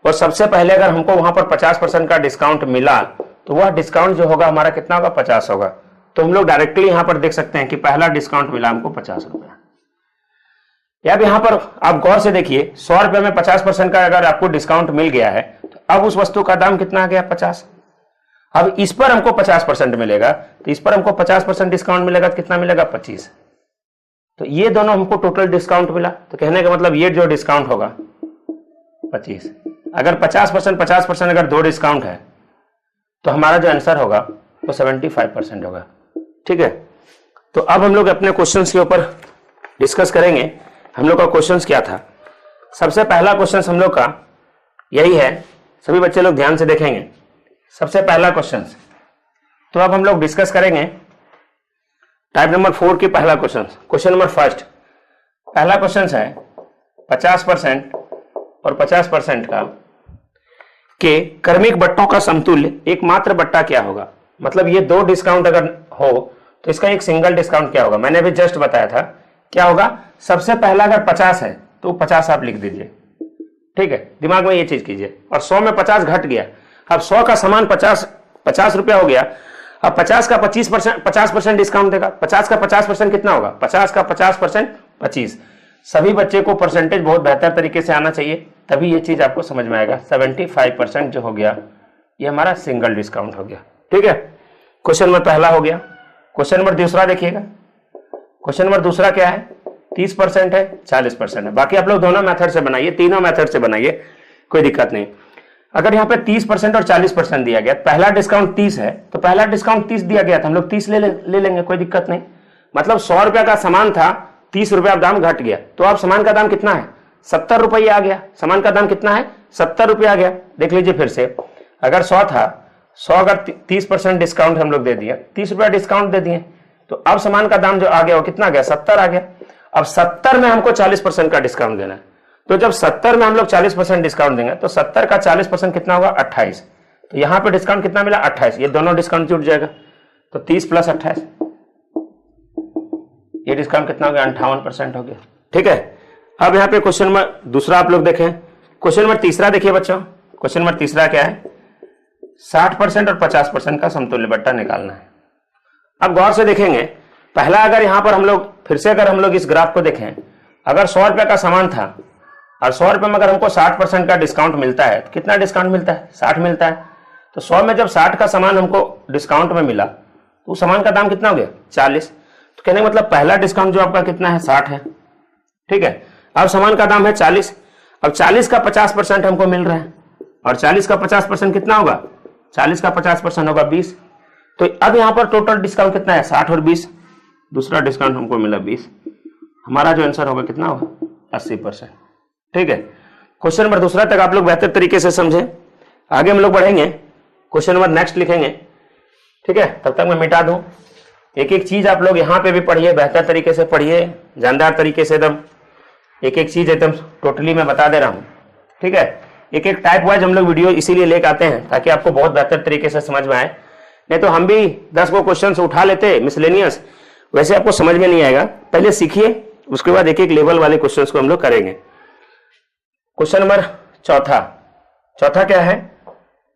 और सबसे पहले अगर हमको वहां पर 50% का डिस्काउंट मिला तो वह डिस्काउंट जो होगा हमारा कितना होगा, 50 होगा। तो हम लोग डायरेक्टली यहां पर देख सकते हैं कि पहला डिस्काउंट मिला हमको 50 रुपया। या अब यहां पर आप गौर से देखिए, 100 रुपये में 50% का अगर आपको डिस्काउंट मिल गया है तो अब उस वस्तु का दाम कितना आ गया, 50। अब इस पर हमको 50% मिलेगा तो इस पर हमको 50% डिस्काउंट मिलेगा तो कितना मिलेगा, 25। तो ये दोनों हमको टोटल डिस्काउंट मिला। तो कहने का मतलब ये जो डिस्काउंट होगा 25। अगर 50% अगर 2 डिस्काउंट है तो हमारा जो आंसर होगा वो 75% होगा, ठीक है। तो अब हम लोग अपने क्वेश्चंस के ऊपर डिस्कस करेंगे। हम लोग का क्वेश्चंस क्या था। सबसे पहला क्वेश्चन हम लोग का यही है, सभी बच्चे लोग ध्यान से देखेंगे। सबसे पहला क्वेश्चन, तो अब हम लोग डिस्कस करेंगे टाइप नंबर 4 की पहला क्वेश्चन, क्वेश्चन नंबर 1। पहला क्वेश्चन है 50% और 50% का के क्रमिक बट्टों का समतुल्य एकमात्र बट्टा क्या होगा। मतलब ये 2 डिस्काउंट अगर हो तो इसका एक सिंगल डिस्काउंट क्या होगा। मैंने अभी जस्ट बताया था क्या होगा। सबसे पहला अगर 50 है तो 50 आप लिख दीजिए, ठीक है, दिमाग में ये चीज कीजिए। और 100 में 50 घट गया, अब 100 का सामान 50 रुपया हो गया। अब 50 का 50% डिस्काउंट देगा। 50 का 50% कितना होगा? 50 का 50% 25। सभी बच्चे को परसेंटेज बहुत बेहतर तरीके से आना चाहिए, तभी ये चीज आपको समझ में आएगा। 75% जो हो गया ये हमारा सिंगल डिस्काउंट हो गया। ठीक है, क्वेश्चन नंबर पहला हो गया। क्वेश्चन नंबर दूसरा देखिएगा। क्वेश्चन नंबर दूसरा क्या है? 30% है, 40% है। बाकी आप लोग दोनों मेथड से बनाइए, तीनों मेथड से बनाइए, कोई दिक्कत नहीं। अगर यहाँ पे 30% और 40% दिया गया, पहला डिस्काउंट 30 है तो पहला डिस्काउंट 30 दिया गया था, हम लोग 30 ले लेंगे, कोई दिक्कत नहीं। मतलब 100 रुपया का सामान था, 30 रुपया दाम घट गया, तो अब सामान का दाम कितना है? 70 रुपये आ गया। सामान का दाम कितना है? 70 रुपये आ गया। देख लीजिए फिर से, अगर 100 था, 100 अगर 30% डिस्काउंट हम लोग दे दिए, 30 रुपया डिस्काउंट दे दिए, तो अब सामान का दाम जो आ गया वो कितना आ गया? 70 आ गया। अब 70 में हमको 40% का डिस्काउंट देना है, तो जब 70 में हम लोग 40% डिस्काउंट देंगे तो 70 का 40% कितना होगा? 28। तो यहां पे डिस्काउंट कितना मिला? 28। ये दोनों डिस्काउंट जुड़ जाएगा, तो 30 + 28, ये डिस्काउंट कितना हो गया? 58% हो गया। ठीक है, अब यहाँ पे क्वेश्चन नंबर दूसरा आप लोग देखें। क्वेश्चन नंबर तीसरा देखिए बच्चों। क्वेश्चन नंबर तीसरा क्या है? 60% और 50% का समतुल्य बट्टा निकालना है। अब गौर से देखेंगे, पहला अगर यहां पर हम लोग फिर से अगर हम लोग इस ग्राफ को देखें, अगर 100 रुपए का सामान था और 100 रुपए में अगर हमको 60% का डिस्काउंट मिलता है, तो कितना डिस्काउंट मिलता है? 60 मिलता है। तो 100 में जब 60 का सामान हमको डिस्काउंट में मिला, तो उस सामान का दाम कितना हो गया? 40। तो कहने का मतलब पहला डिस्काउंट जो आपका कितना है? 60 है। ठीक है, अब सामान का दाम है 40। अब 40 का 50% हमको मिल रहा है, और 40 का 50% कितना होगा? 40 का 50% होगा 20। तो अब यहां पर टोटल डिस्काउंट कितना है? 60 और 20। दूसरा डिस्काउंट हमको मिला 20। हमारा जो आंसर होगा कितना होगा? 80%। ठीक है, क्वेश्चन नंबर दूसरा तक आप लोग बेहतर तरीके से समझें। आगे हम लोग बढ़ेंगे, क्वेश्चन नंबर नेक्स्ट लिखेंगे। ठीक है, तब तक मैं मिटा दूं। एक एक चीज आप लोग यहां पे भी पढ़िए, बेहतर तरीके से पढ़िए, जानदार तरीके से, एकदम एक एक चीज एकदम टोटली मैं बता दे रहा हूं। ठीक है, एक एक टाइप वाइज हम लोग वीडियो इसीलिए लेकर आते हैं ताकि आपको बहुत बेहतर तरीके से समझ में आए। नहीं तो हम भी 10 को क्वेश्चन से उठा लेते मिसलेनियस, वैसे आपको समझ में नहीं आएगा। पहले सीखिए, उसके बाद एक एक लेवल वाले क्वेश्चन को हम लोग करेंगे। क्वेश्चन नंबर चौथा क्या है?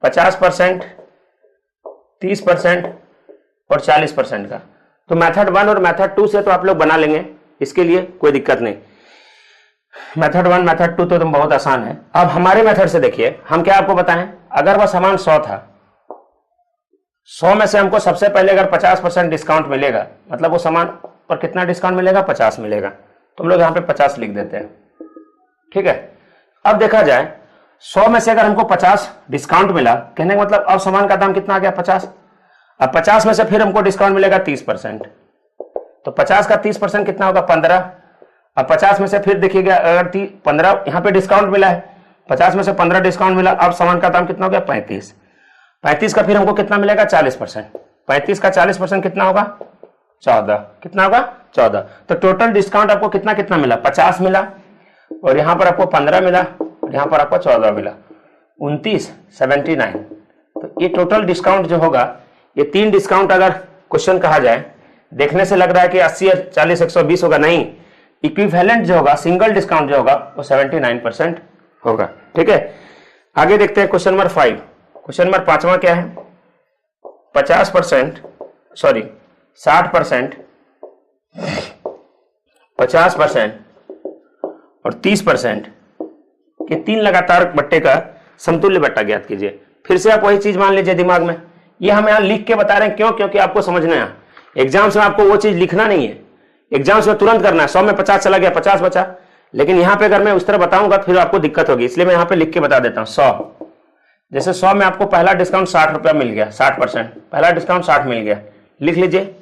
50%, 30% और 40% का। तो मेथड 1 और मेथड 2 से तो आप लोग बना लेंगे, इसके लिए कोई दिक्कत नहीं। मेथड 1 मेथड 2 तो तुम बहुत आसान है। अब हमारे मेथड से देखिए, हम क्या आपको बताएं, अगर वह सामान 100 था, 100 में से हमको सबसे पहले अगर 50% डिस्काउंट मिलेगा, मतलब वो सामान पर कितना डिस्काउंट मिलेगा? 50 मिलेगा। तो हम लोग यहाँ पे 50 लिख देते हैं। ठीक है, अब देखा जाए 100 में से अगर हमको 50 डिस्काउंट मिला, कहने का मतलब अब सामान का दाम कितना आ गया? 50। अब 50 में से फिर हमको डिस्काउंट मिलेगा 30%, तो 50 का 30% कितना होगा? 15। अब 50 में से फिर देखिएगा, अगर 15 यहाँ पे डिस्काउंट मिला है, 50 में से 15 डिस्काउंट मिला, अब सामान का दाम कितना हो गया? 35। 35 का फिर हमको कितना मिलेगा? 40%। 35 का 40% कितना होगा? 14। कितना होगा? 14। तो टोटल डिस्काउंट आपको कितना कितना मिला? 50 मिला, और यहां पर आपको 15 मिला, और यहां पर आपको 14 मिला, 29, 79। तो ये टोटल डिस्काउंट जो होगा, ये 3 डिस्काउंट अगर क्वेश्चन कहा जाए, देखने से लग रहा है कि 80 और 40 120 होगा, नहीं, इक्विवेलेंट जो होगा, सिंगल डिस्काउंट जो होगा वो 79% होगा। ठीक है, आगे देखते हैं क्वेश्चन नंबर 5। क्वेश्चन नंबर 5वां क्या है? 50%, सॉरी 60%, 50% और 30% के 3 लगातार बट्टे का समतुल्य बट्टा ज्ञात कीजिए। फिर से आप वही चीज मान लीजिए दिमाग में, ये हम यहां लिख के बता रहे हैं, क्यों? क्योंकि आपको समझना है। एग्जाम्स में आपको वो चीज लिखना नहीं है, एग्जाम्स में तुरंत करना है। 100 में 50 चला गया, 50 बचा, लेकिन यहां पे अगर मैं उस तरह बताऊंगा फिर आपको दिक्कत होगी, इसलिए मैं यहां पे लिख के बता देता हूं। 100, जैसे 100 में आपको पहला डिस्काउंट 60 रुपया मिल गया, 60%, पहला डिस्काउंट 60 मिल गया, लिख लीजिए।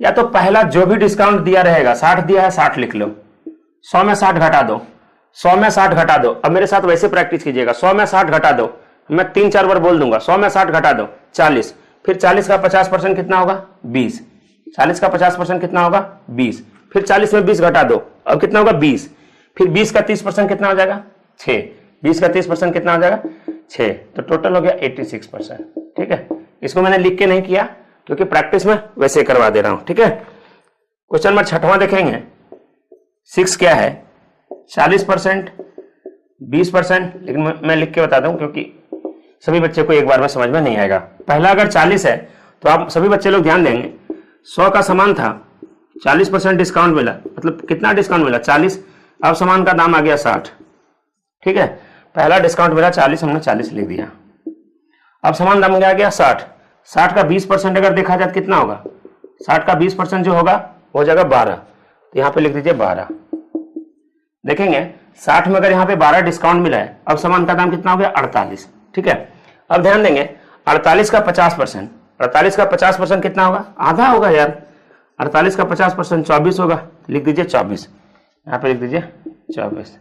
या तो पहला जो भी डिस्काउंट दिया रहेगा, 60 दिया है, 60 लिख लो। 100 में 60 घटा दो, 100 में 60 घटा दो। अब मेरे साथ वैसे प्रैक्टिस कीजिएगा, 100 में 60 घटा दो, मैं 3-4 बार बोल दूंगा। 100 में 60 घटा दो, 40। फिर 40 का 50% कितना होगा? 20। 40 का 50% कितना होगा? 20। फिर 40 में 20 घटा दो, अब कितना होगा? 20। फिर 20 का 30% कितना हो जाएगा? 6। 20 का 30% कितना हो जाएगा? 6। तो टोटल हो गया 86%। ठीक है, इसको मैंने लिख के नहीं किया क्योंकि प्रैक्टिस में वैसे करवा दे रहा हूं। ठीक है, क्वेश्चन नंबर 6वां देखेंगे। 6 क्या है? 40%, 20%, लेकिन मैं लिख के बता दूं क्योंकि सभी बच्चे को एक बार में समझ में नहीं आएगा। पहला अगर 40 है तो आप सभी बच्चे लोग ध्यान देंगे, 100 का सामान था, 40% डिस्काउंट मिला, मतलब कितना डिस्काउंट मिला 40, अब सामान का दाम आ गया 60। ठीक है, पहला डिस्काउंट मिला 40, हमने 40 लिख दिया, अब सामान दाम आ गया 60। 60 का 20% अगर देखा जाए तो कितना होगा, 60 का 20% जो होगा वो हो जाएगा 12, तो यहाँ पे लिख दीजिए 12। देखेंगे 60 में अगर यहाँ पे 12 डिस्काउंट मिला है, अब सामान का दाम कितना हो गया 48। ठीक है, अब ध्यान देंगे 48 का 50%, 48 का 50% कितना होगा, आधा होगा यार, 48 का 50% 24 होगा, लिख दीजिए 24, यहाँ पे लिख दीजिए 24।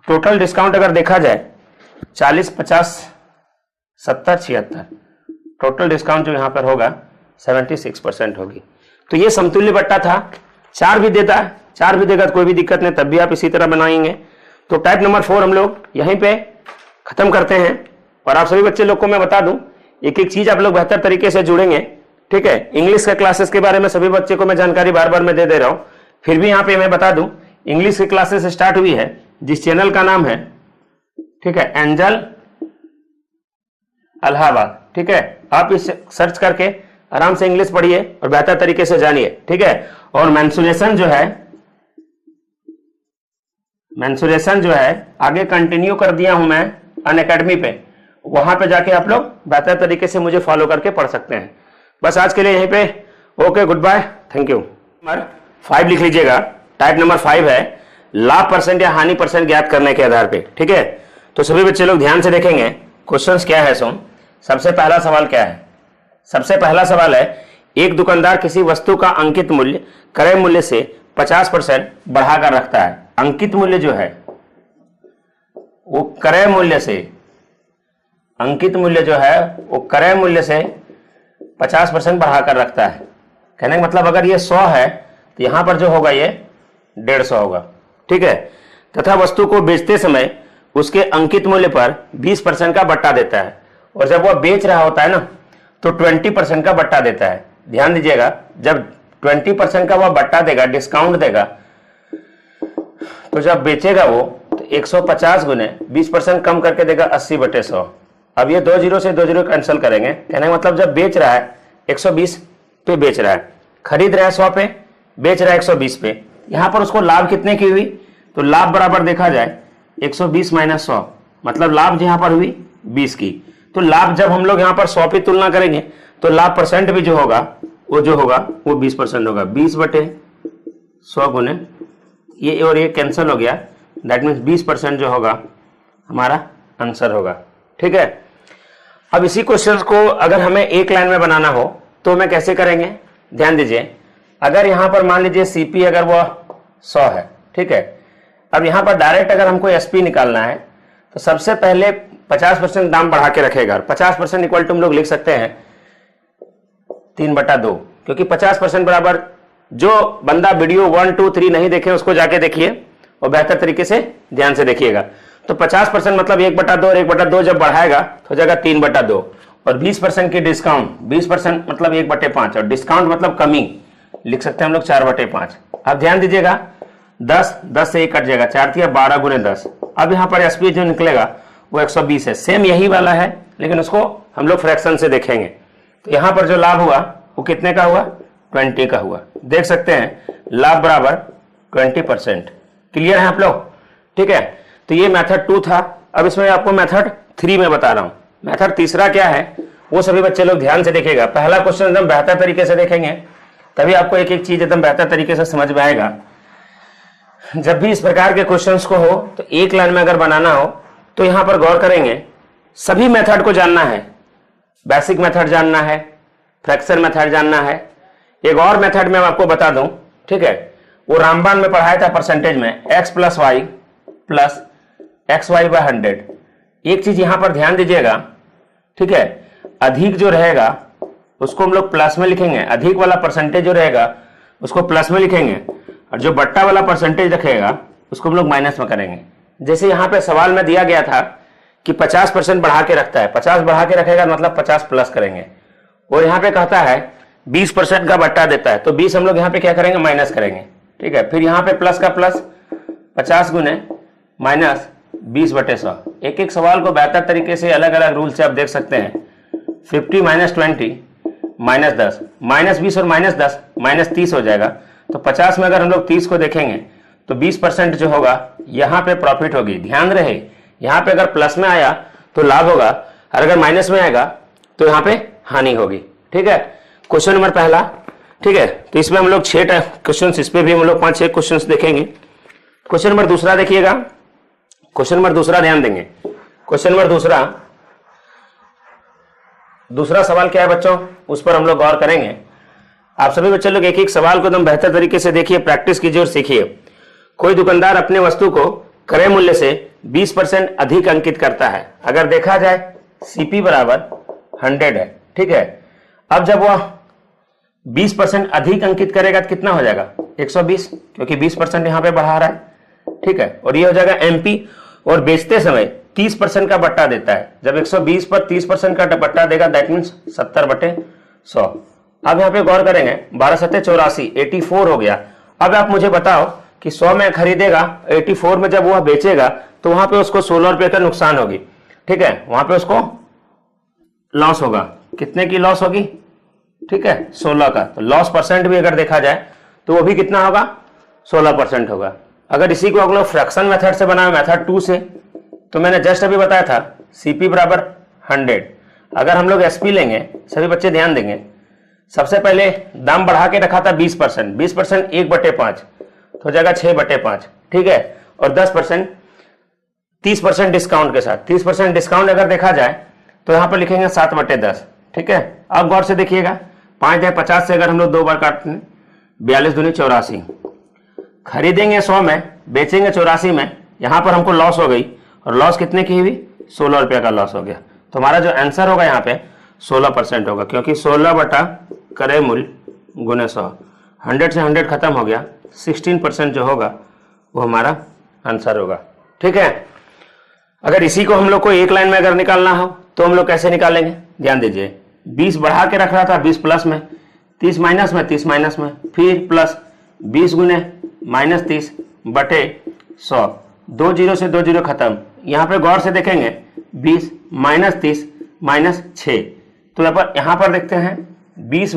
टोटल डिस्काउंट अगर देखा जाए 40, 50, 70, 76, टोटल डिस्काउंट जो यहाँ पर होगा 76% होगी। तो ये समतुल्य बट्टा था। 4 भी देता है, 4 भी देगा तो कोई भी दिक्कत नहीं, तब भी आप इसी तरह बनाएंगे। तो टाइप नंबर 4 हम लोग यहीं पे खत्म करते हैं। और आप सभी बच्चे लोग को मैं बता दूं, एक एक चीज आप लोग बेहतर तरीके से जुड़ेंगे। ठीक है, इंग्लिश के क्लासेस के बारे में सभी बच्चे को मैं जानकारी बार बार मैं दे रहा हूं, फिर भी यहाँ पे मैं बता दूं, इंग्लिश की क्लासेस स्टार्ट हुई है जिस चैनल का नाम है, ठीक है, एंजल इलाहाबाद। ठीक है, आप इस सर्च करके आराम से इंग्लिश पढ़िए और बेहतर तरीके से जानिए। ठीक है, और मेंसुरेशन जो है आगे कंटिन्यू कर दिया हूं मैं अनअकैडमी पे, वहां पे जाके आप लोग बेहतर तरीके से मुझे फॉलो करके पढ़ सकते हैं। बस आज के लिए यहीं पे okay, goodbye, thank you. Number 5 लिख लीजिएगा। टाइप नंबर 5 है लाभ परसेंट या हानि परसेंट ज्ञात करने के आधार पे। ठीक है, तो सभी बच्चे लोग ध्यान से देखेंगे क्वेश्चंस क्या है। सुन, सबसे पहला सवाल क्या है, सबसे पहला सवाल है, एक दुकानदार किसी वस्तु का अंकित मूल्य क्रय मूल्य से 50% बढ़ाकर रखता है। अंकित मूल्य जो है वो क्रय मूल्य से, अंकित मूल्य जो है वो क्रय मूल्य से 50% बढ़ाकर रखता है। कहने का मतलब अगर ये 100 है तो यहां पर जो होगा ये 150 होगा। ठीक है, तथा वस्तु को बेचते समय उसके अंकित मूल्य पर 20% का बट्टा देता है, और जब वह बेच रहा होता है ना तो 20% का बट्टा देता है। ध्यान दीजिएगा, जब 20% का वह बट्टा देगा, डिस्काउंट देगा, तो जब बेचेगा वो तो 150 गुने 20% कम करके देगा 80/100। अब ये 2 जीरो से 2 जीरो कैंसिल करेंगे। कहने का मतलब जब बेच रहा है 120 पे बेच रहा है, खरीद रहा है 100 पे, बेच रहा है 120 पे, यहां पर उसको लाभ कितने की हुई, तो लाभ बराबर देखा जाए 120 माइनस 100, मतलब लाभ यहां पर हुई 20 की। तो लाभ जब हम लोग यहां पर 100 पे तुलना करेंगे तो लाभ परसेंट भी जो होगा वो 20% होगा। 20/100 गुने ये और ये कैंसिल हो गया, दैट मीन्स 20% जो होगा हमारा आंसर होगा। ठीक है, अब इसी क्वेश्चन को अगर हमें एक लाइन में बनाना हो तो हमें कैसे करेंगे, ध्यान दीजिए। अगर यहां पर मान लीजिए सीपी अगर वो 100 है, ठीक है, अब यहां पर डायरेक्ट अगर हमको एसपी निकालना है तो सबसे पहले 50% दाम बढ़ा के रखेगा। 50% इक्वल टू हम लोग लिख सकते हैं 3/2, क्योंकि 50% बराबर, जो बंदा वीडियो 1, 2, 3 नहीं देखे उसको जाके देखिए और बेहतर तरीके से ध्यान से देखिएगा। तो 50% मतलब 1/2 और 1/2 जब बढ़ाएगा तो हो जाएगा 3/2, और 20% की डिस्काउंट, 20% मतलब 1/5, और डिस्काउंट मतलब कमी, लिख सकते हैं हम लोग 4/5। अब ध्यान दीजिएगा, 10 से 1 कट जाएगा, 4 तिया 12 गुने 10। अब यहाँ पर एसपी जो निकलेगा वो 120 है, सेम यही वाला है, लेकिन उसको हम लोग फ्रैक्शन से देखेंगे। तो यहाँ पर जो लाभ हुआ वो कितने का हुआ, 20 का हुआ। देख सकते हैं लाभ बराबर 20%। क्लियर है आप लोग? ठीक है, तो ये मेथड 2 था। अब इसमें आपको मेथड 3 में बता रहा हूं। मेथड तीसरा क्या है वो सभी बच्चे लोग ध्यान से देखेगा। पहला क्वेश्चन एकदम बेहतर तरीके से देखेंगे, तभी आपको एक एक चीज एकदम बेहतर तरीके से समझ में आएगा। जब भी इस प्रकार के क्वेश्चंस को हो तो एक लाइन में अगर बनाना हो तो यहां पर गौर करेंगे, सभी मेथड को जानना है। बेसिक मेथड जानना है, फ्रैक्शन मेथड जानना है। एक और मेथड में आपको बता दूं, ठीक है, वो रामबान में पढ़ाया था परसेंटेज में, x + y + xy/100। एक चीज यहां पर ध्यान दीजिएगा, ठीक है, अधिक जो रहेगा उसको हम लोग प्लस में लिखेंगे, अधिक वाला परसेंटेज जो रहेगा उसको प्लस में लिखेंगे, और जो बट्टा वाला परसेंटेज रखेगा उसको हम लोग माइनस में करेंगे। जैसे यहां पे सवाल में दिया गया था कि 50% बढ़ा के रखता है, 50 बढ़ा के रखेगा मतलब 50 प्लस करेंगे, और यहां पे कहता है 20% का बट्टा देता है, तो 20 हम लोग यहां पे क्या करेंगे, माइनस करेंगे। ठीक है, फिर यहां पे प्लस का प्लस 50 गुने माइनस 20/100। एक एक सवाल को बेहतर तरीके से अलग अलग रूल से आप देख सकते हैं। 50 - 20 -10, -20 और -10 -30 हो जाएगा। तो 50 में अगर हम लोग 30 को देखेंगे तो 20% जो होगा यहाँ पे प्रॉफिट होगी। ध्यान रहे यहाँ पे अगर प्लस में आया तो लाभ होगा, और अगर माइनस में आएगा तो यहाँ पे हानि होगी। ठीक है, क्वेश्चन नंबर पहला। ठीक है, तो इसमें हम लोग 6 क्वेश्चन, इस पे भी हम लोग 5-6 क्वेश्चन देखेंगे। क्वेश्चन नंबर दूसरा देखिएगा, क्वेश्चन नंबर दूसरा ध्यान देंगे। क्वेश्चन नंबर दूसरा सवाल क्या है बच्चों, उस पर हम लोग गौर करेंगे। आप सभी बच्चे लोग एक एक सवाल को एकदम बेहतर तरीके से देखिए, प्रैक्टिस कीजिए और सीखिए। कोई दुकानदार अपने वस्तु को क्रय मूल्य से 20% अधिक अंकित करता है। अगर देखा जाए सीपी बराबर 100 है। ठीक है, अब जब वह 20% अधिक अंकित करेगा तो कितना हो जाएगा 120, क्योंकि 20% यहां पे बढ़ा रहा है। ठीक है, और ये हो जाएगा एमपी। और बेचते समय 30% का बट्टा देता है। जब 120 पर 30% का बट्टा देगा दैट मीन्स 70/100। अब यहाँ पे गौर करेंगे, 12×7 = 84, 84 हो गया। अब आप मुझे बताओ कि 100 में खरीदेगा, 84 में जब वह बेचेगा तो वहां पे उसको 16 रुपए का नुकसान होगी। ठीक है, वहां पे उसको लॉस होगा। कितने की लॉस होगी? ठीक है, 16 का। तो लॉस परसेंट भी अगर देखा जाए तो वो भी कितना होगा? 16% होगा। अगर इसी को अगला फ्रैक्शन मेथड से बनाए, मेथड 2 से, तो मैंने जस्ट अभी बताया था सीपी बराबर 100। अगर हम लोग एसपी लेंगे, सभी बच्चे ध्यान देंगे, सबसे पहले दाम बढ़ा के रखा था 20%, 20% 1/5 तो हो जाएगा 6/5। ठीक है, और 10% 30% डिस्काउंट के साथ, 30% डिस्काउंट अगर देखा जाए तो यहां पर लिखेंगे 7/10। ठीक है, अब गौर से देखिएगा, 5×50 से अगर हम लोग 2 बार काटते हैं, 42 दूनी 84। खरीदेंगे 100 में, बेचेंगे 84 में, यहां पर हमको लॉस हो गई। और लॉस कितने की हुई? 16 रुपए का लॉस हो गया। तो हमारा जो आंसर होगा यहाँ पे 16% होगा, क्योंकि 16 बटा क्रय मूल्य गुने 100, 100 से 100 खत्म हो गया, 16% जो होगा वो हमारा आंसर होगा। ठीक है, अगर इसी को हम लोग को एक लाइन में अगर निकालना हो तो हम लोग कैसे निकालेंगे? ध्यान दीजिए, 20 बढ़ा के रख रहा था, 20 प्लस में, 30 माइनस में, 30 माइनस में, फिर प्लस 20 गुने -30/100, 2 0 से 2 0 खत्म। यहां पे गौर से देखेंगे 20 - 30 -6, तो यहां पर देखते हैं 20 -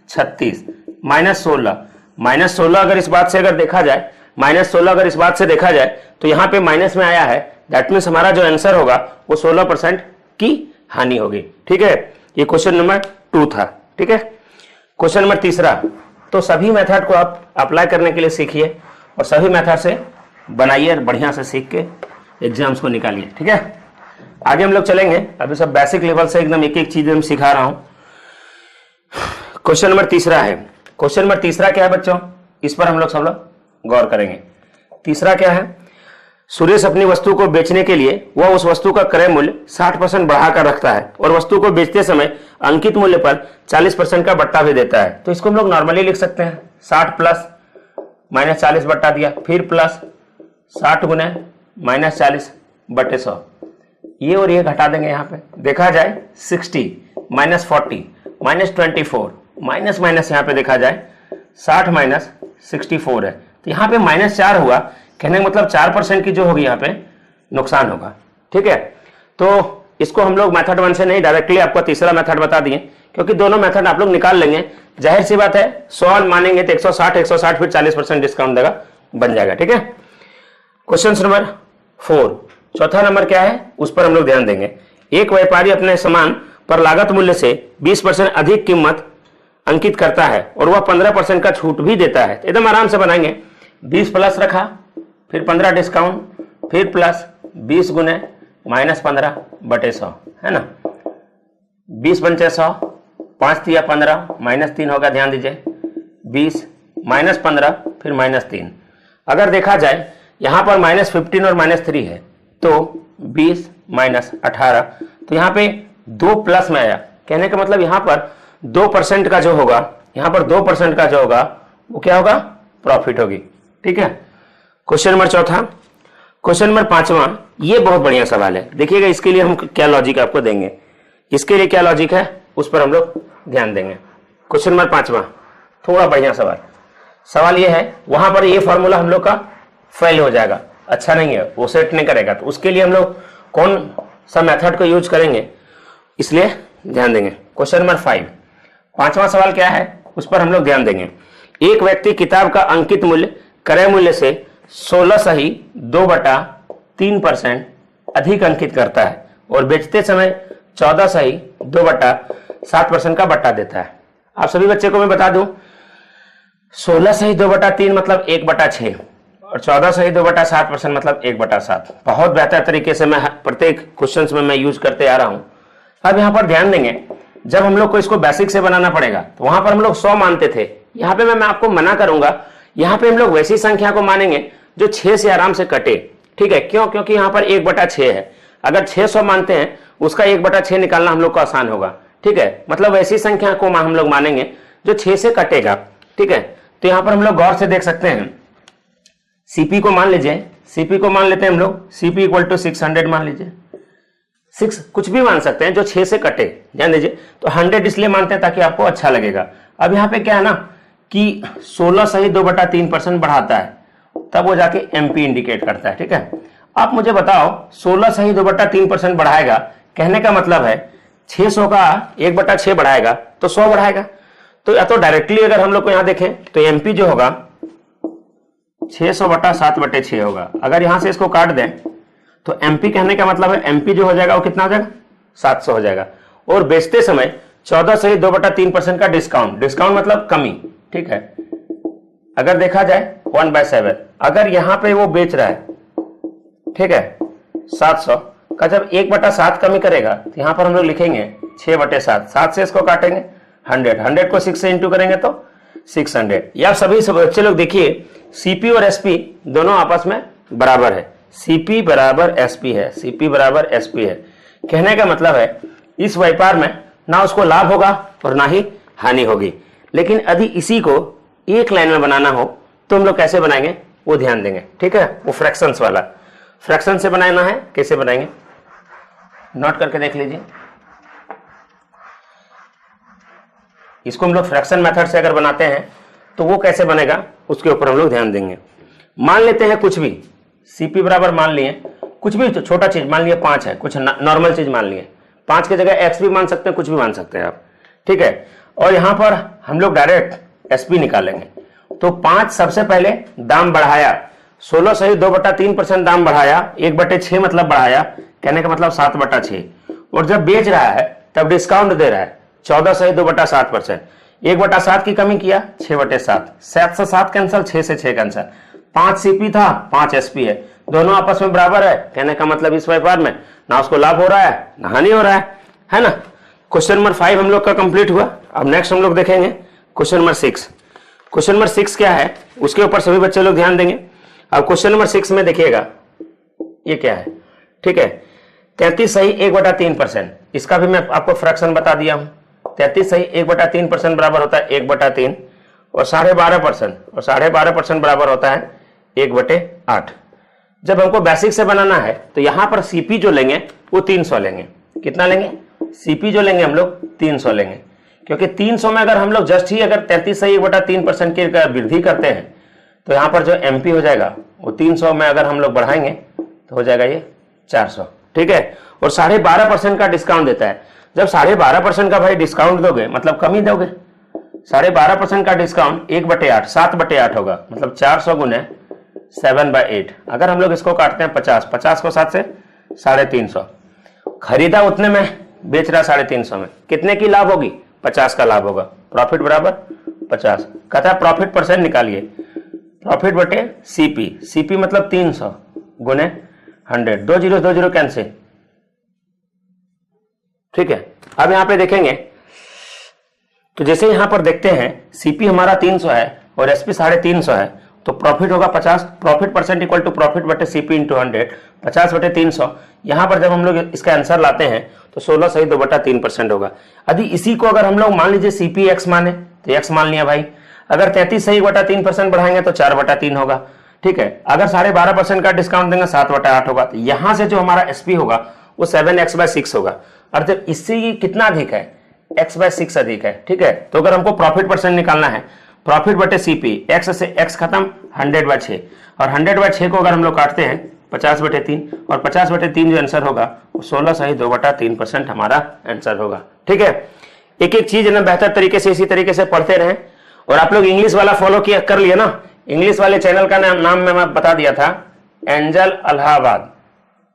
36 -16 अगर इस बात से अगर देखा जाए, -16 अगर इस बात से देखा जाए तो यहां पे माइनस में आया है, दैट मीन्स हमारा जो आंसर होगा वो 16% की हानि होगी। ठीक है, ये क्वेश्चन नंबर 2 था। ठीक है, क्वेश्चन नंबर तीसरा। तो सभी मेथड को आप अप्लाई करने के लिए सीखिए और सभी मेथड से बनाइए और बढ़िया से सीख के एग्जाम्स को निकालिए। ठीक है, आगे हम लोग चलेंगे। अभी सब बेसिक लेवल से एकदम एक एक चीज हम सिखा रहा हूं। क्वेश्चन नंबर तीसरा है। क्वेश्चन नंबर तीसरा क्या है बच्चों, इस पर हम लोग सब लोग गौर करेंगे। तीसरा क्या है? सुरेश अपनी वस्तु को बेचने के लिए वह उस वस्तु का क्रय मूल्य 60% बढ़ाकर रखता है और वस्तु को बेचते समय अंकित मूल्य पर 40% का बट्टा भी देता है। तो इसको हम लोग नॉर्मली लिख सकते हैं, 60 प्लस -40 बट्टा दिया, फिर प्लस 60 गुने -40/100। ये और ये घटा देंगे। यहाँ पे देखा जाए 60 -40 -24 माइनस माइनस यहाँ पे देखा जाए 60 - 64 है। तो यहाँ पे -4 हुआ, कहने का मतलब 4% की जो होगी यहाँ पे नुकसान होगा। ठीक है, तो इसको हम लोग मेथड 1 से नहीं, डायरेक्टली आपको तीसरा मेथड बता दिए, क्योंकि दोनों मेथड आप लोग निकाल लेंगे। जाहिर सी बात है 100 मानेंगे तो 160 फिर 40% डिस्काउंट देगा, बन जाएगा। ठीक है, क्वेश्चन नंबर 4, चौथा नंबर क्या है उस पर हम लोग ध्यान देंगे। एक व्यापारी अपने सामान पर लागत मूल्य से 20% अधिक कीमत अंकित करता है और वह 15% का छूट भी देता है। एकदम आराम से बनाएंगे, 20 प्लस रखा, फिर 15 डिस्काउंट, फिर प्लस 20 गुने -15/100 है ना। 20 × 100, 5 × 15 -3 होगा। ध्यान दीजिए, 20 -15 फिर -3। अगर देखा जाए यहां पर -15 और -3 है तो 20 - 18, तो यहां पे 2 प्लस में आया, कहने का मतलब यहां पर 2% का जो होगा, यहां पर 2% का जो होगा वो क्या होगा? प्रॉफिट होगी। ठीक है, क्वेश्चन नंबर चौथा। क्वेश्चन नंबर 5वां, ये बहुत बढ़िया सवाल है। देखिएगा इसके लिए हम क्या लॉजिक आपको देंगे, इसके लिए क्या लॉजिक है उस पर हम लोग ध्यान देंगे। क्वेश्चन नंबर 5वां, थोड़ा बढ़िया सवाल। सवाल ये है, वहां पर ये फॉर्मूला हम लोग का फेल हो जाएगा। अच्छा नहीं है, वो सेट नहीं करेगा। तो उसके लिए हम लोग कौन सा मेथड को यूज करेंगे, इसलिए ध्यान देंगे। क्वेश्चन नंबर 5, पांचवा सवाल क्या है उस पर हम लोग ध्यान देंगे। एक व्यक्ति किताब का अंकित मूल्य क्रय मूल्य से 16.2/3% अधिक अंकित करता है और बेचते समय 14.2/7% का बट्टा देता है। आप सभी बच्चे को मैं बता दूं, 16.2/3 मतलब 1/6 और 14.2/7% मतलब 1/7। बहुत बेहतर तरीके से मैं प्रत्येक क्वेश्चन में मैं यूज करते आ रहा हूं। अब यहां पर ध्यान देंगे, जब हम लोग को इसको बेसिक से बनाना पड़ेगा तो वहां पर हम लोग 100 मानते थे, यहां पे मैं आपको मना करूंगा। यहां पे हम लोग वैसी संख्या को मानेंगे जो 6 से आराम से कटे। ठीक है, क्यों? क्योंकि यहां पर 1/6 है। अगर 600 मानते हैं उसका 1/6 निकालना हम लोग को आसान होगा। ठीक है, मतलब वैसी संख्या को हम लोग मानेंगे जो 6 से कटेगा। ठीक है, तो यहां पर हम लोग गौर से देख सकते हैं, सीपी को मान लीजिए, सीपी को मान लेते हैं हम लोग, सीपी इक्वल टू 600 मान लीजिए। 6 कुछ भी मान सकते हैं जो 6 से कटे, ध्यान दीजिए। तो 100 इसलिए मानते हैं ताकि आपको अच्छा लगेगा। अब यहाँ पे क्या है ना कि 16.2/3% बढ़ाता है, तब वो जाके एमपी इंडिकेट करता है। ठीक है, आप मुझे बताओ 16.2/3% बढ़ाएगा, कहने का मतलब है 600 का 1/6 बढ़ाएगा तो 100 बढ़ाएगा। तो या तो डायरेक्टली अगर हम लोग को यहां देखें तो एमपी जो होगा 600/7/6 होगा। अगर यहां से इसको काट दें तो एमपी कहने का मतलब है एमपी जो हो जाएगा वो कितना हो जाएगा, 700 हो जाएगा। और बेचते समय 14.2/3% का डिस्काउंट, डिस्काउंट मतलब कमी। ठीक है, अगर देखा जाए 1/7, अगर यहां पे वो बेच रहा है, ठीक है, 700 का जब 1/7 कमी करेगा तो यहां पर हम लोग लिखेंगे 6/7, 7 से इसको काटेंगे 100, 100 को 6 से इंटू करेंगे तो 600। या सभी बच्चे लोग देखिए, सीपी और एसपी दोनों आपस में बराबर है, सीपी बराबर एसपी है, सीपी बराबर एसपी है। कहने का मतलब है इस व्यापार में ना उसको लाभ होगा और ना ही हानि होगी। लेकिन यदि इसी को एक लाइन में बनाना हो तो हम लोग कैसे बनाएंगे वो ध्यान देंगे। ठीक है, वो फ्रैक्शंस वाला, फ्रैक्शन से बनाना है, कैसे बनाएंगे नोट करके देख लीजिए। इसको हम लोग फ्रैक्शन मेथड से अगर बनाते हैं तो वो कैसे बनेगा उसके ऊपर हम लोग ध्यान देंगे। मान लेते हैं कुछ भी, सीपी बराबर मान लिए कुछ भी छोटा चीज, मान लिया 5 है, कुछ नॉर्मल चीज मान लिए, 5 की जगह एक्स भी मान सकते हैं, कुछ भी मान सकते हैं आप। ठीक है, और यहां पर हम लोग डायरेक्ट एसपी निकालेंगे। तो 5 सबसे पहले दाम बढ़ाया, 16.2/3% दाम बढ़ाया, 1/6 मतलब बढ़ाया, कहने का मतलब 7/6। और जब बेच रहा है तब डिस्काउंट दे रहा है 14.2/7%, 1/7 की कमी किया 6/7, 7 से 7 कैंसल, 6 से 6 कैंसल, 5 सीपी था 5 एसपी है, दोनों आपस में बराबर है। कहने का मतलब इस व्यापार में ना उसको लाभ हो रहा है ना हानि हो रहा है ना। क्वेश्चन नंबर 5 हम लोग का कंप्लीट हुआ। अब नेक्स्ट हम लोग देखेंगे क्वेश्चन नंबर 6। क्वेश्चन नंबर 6 क्या है उसके ऊपर सभी बच्चे लोग ध्यान देंगे। अब क्वेश्चन नंबर 6 में देखिएगा ये क्या है। ठीक है, 33 सही 1/3%, इसका भी मैं आपको फ्रैक्शन बता दिया हूं। 33 सही 1/3% बराबर होता है 1/3 और 12.5%, और 12.5% बराबर होता है 1/8। जब हमको बेसिक से बनाना है तो यहां पर सीपी जो लेंगे वो 300 लेंगे। कितना लेंगे? सीपी जो लेंगे हम लोग 300 लेंगे, क्योंकि 300 में अगर हम लोग जस्ट ही अगर 33 सही 1/3% की वृद्धि करते हैं तो यहां पर जो एमपी हो जाएगा वो 300 में अगर हम लोग बढ़ाएंगे तो हो जाएगा ये 400। ठीक है, और 12.5% का डिस्काउंट देता है। जब 12.5% का भाई डिस्काउंट दोगे मतलब कमी दोगे, 12.5% का डिस्काउंट 1/8 7/8 होगा, मतलब 400 गुने 7/8। अगर हम लोग इसको काटते हैं 50 को 7 से 350, खरीदा उतने में, बेच रहा 350 में, कितने की लाभ होगी? 50 का लाभ होगा। प्रॉफिट बराबर 50। कहता है प्रॉफिट परसेंट निकालिए, प्रॉफिट बटे सीपी, सीपी मतलब 300 गुने 100, 2 0 कैंसिल। ठीक है, अब यहां पे देखेंगे तो जैसे यहां पर देखते हैं सीपी हमारा 300 है और एसपी 350 है, तो प्रॉफिट होगा 50, profit percent equal to profit बटे सीपी इंटू 100, 50/300। यहां पर जब हम लोग इसका आंसर लाते हैं तो 16 सही 2/3% होगा। यदि इसी को अगर हम लोग मान लीजिए सीपी एक्स माने तो एक्स मान लिया भाई, अगर 33 सही 1/3% बढ़ाएंगे तो 4/3 होगा। ठीक है, अगर 12.5% का डिस्काउंट देंगे 7/8 होगा। तो यहां से जो हमारा एसपी होगा वो 7x/6 होगा। और जब इससे ये कितना अधिक है? x/6 अधिक है। ठीक है, तो अगर हमको प्रॉफिट परसेंट निकालना है, प्रॉफिट बटे सीपी, एक्स से एक्स खत्म, 100/6, और 100/6 को अगर हम लोग काटते हैं 50/3, और 50/3 जो आंसर होगा वो 16 सही 2/3% हमारा आंसर होगा। ठीक है, एक एक चीज ना बेहतर तरीके से इसी तरीके से पढ़ते रहें। और आप लोग इंग्लिश वाला फॉलो किया कर लिया ना, इंग्लिश वाले चैनल का नाम मैं बता दिया था, एंजल इलाहाबाद।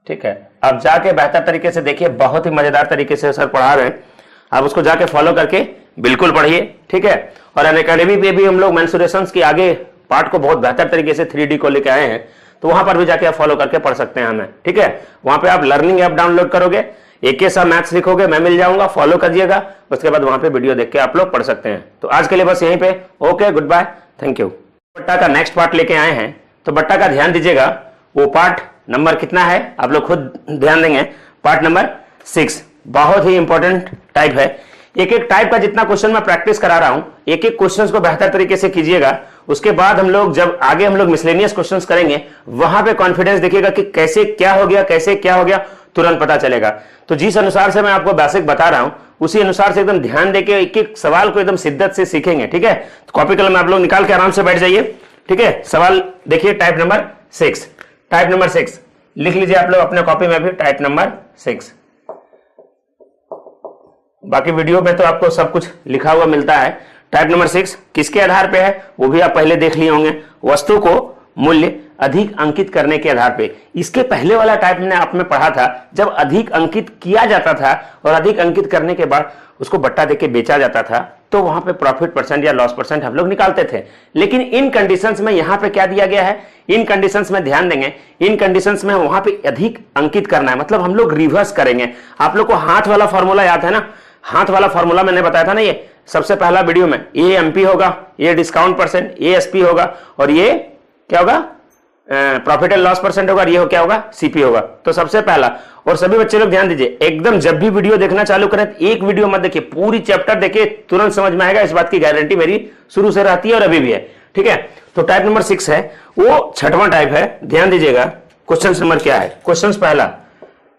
ठीक है, आप जाके बेहतर तरीके से देखिए, बहुत ही मजेदार तरीके से सर पढ़ा रहे हैं, आप उसको जाके फॉलो करके बिल्कुल पढ़िए। ठीक है, और अनअकैडमी पे भी हम लोग मेंसुरेशंस की आगे पार्ट को बहुत बेहतर तरीके से 3D को लेके आए हैं, तो वहां पर भी जाके आप फॉलो करके पढ़ सकते हैं हमें। ठीक है, वहां पे आप लर्निंग ऐप डाउनलोड करोगे, एक के साथ मैथ्स लिखोगे, मैं मिल जाऊंगा, फॉलो करिएगा, उसके बाद वहां पे वीडियो देख के आप लोग पढ़ सकते हैं। तो आज के लिए बस यहीं पे, okay, goodbye, thank you. बट्टा का नेक्स्ट पार्ट लेके आए हैं, तो बट्टा का ध्यान दीजिएगा, वो पार्ट नंबर कितना है आप लोग खुद ध्यान देंगे, पार्ट नंबर 6, बहुत ही इंपॉर्टेंट टाइप है। एक एक टाइप का जितना क्वेश्चन मैं प्रैक्टिस करा रहा हूं, एक एक क्वेश्चंस को बेहतर तरीके से कीजिएगा, उसके बाद हम लोग जब आगे हम लोग मिसलेनियस क्वेश्चंस करेंगे, वहां पे कॉन्फिडेंस देखिएगा कि कैसे क्या हो गया, कैसे क्या हो गया, तुरंत पता चलेगा। तो जिस अनुसार से मैं आपको बेसिक बता रहा हूं, उसी अनुसार से एकदम ध्यान देके एक एक सवाल को एकदम शिद्दत से सीखेंगे। ठीक है, तो कॉपी कलम आप लोग निकाल के आराम से बैठ जाइए। ठीक है, सवाल देखिए, टाइप नंबर 6, टाइप नंबर 6 लिख लीजिए आप लोग अपने कॉपी में भी, टाइप नंबर 6। बाकी वीडियो में तो आपको सब कुछ लिखा हुआ मिलता है। टाइप नंबर 6 किसके आधार पे है वो भी आप पहले देख लिए होंगे, वस्तु को मूल्य अधिक अंकित करने के आधार पे। इसके पहले वाला टाइप मैंने आप में पढ़ा था, जब अधिक अंकित किया जाता था और अधिक अंकित करने के बाद उसको बट्टा देके बेचा जाता था, तो वहां पे प्रॉफिट परसेंट या लॉस परसेंट हम लोग निकालते थे। लेकिन इन कंडीशंस में यहां पे क्या दिया गया है, इन कंडीशंस में ध्यान देंगे, इन कंडीशंस में वहां पे अधिक अंकित करना है, मतलब हम लोग रिवर्स करेंगे। आप लोग को हाथ वाला फॉर्मूला याद है ना, हाथ वाला फॉर्मूला मैंने बताया था ना, ये सबसे पहला वीडियो में, ये एमपी होगा, ये डिस्काउंट परसेंट, ये एसपी होगा, और ये क्या होगा, प्रॉफिट एंड लॉस परसेंट होगा, और ये क्या होगा, सीपी होगा। तो सबसे पहला, और सभी बच्चे लोग ध्यान दीजिए, एकदम जब भी वीडियो देखना चालू करें तो एक वीडियो मत देखिए, पूरी चैप्टर देखिए, तुरंत समझ में आएगा, इस बात की गारंटी मेरी शुरू से रहती है और अभी भी है। ठीक है, तो टाइप नंबर 6 है, वो छठवां टाइप है, ध्यान दीजिएगा। क्वेश्चन नंबर क्या है, क्वेश्चन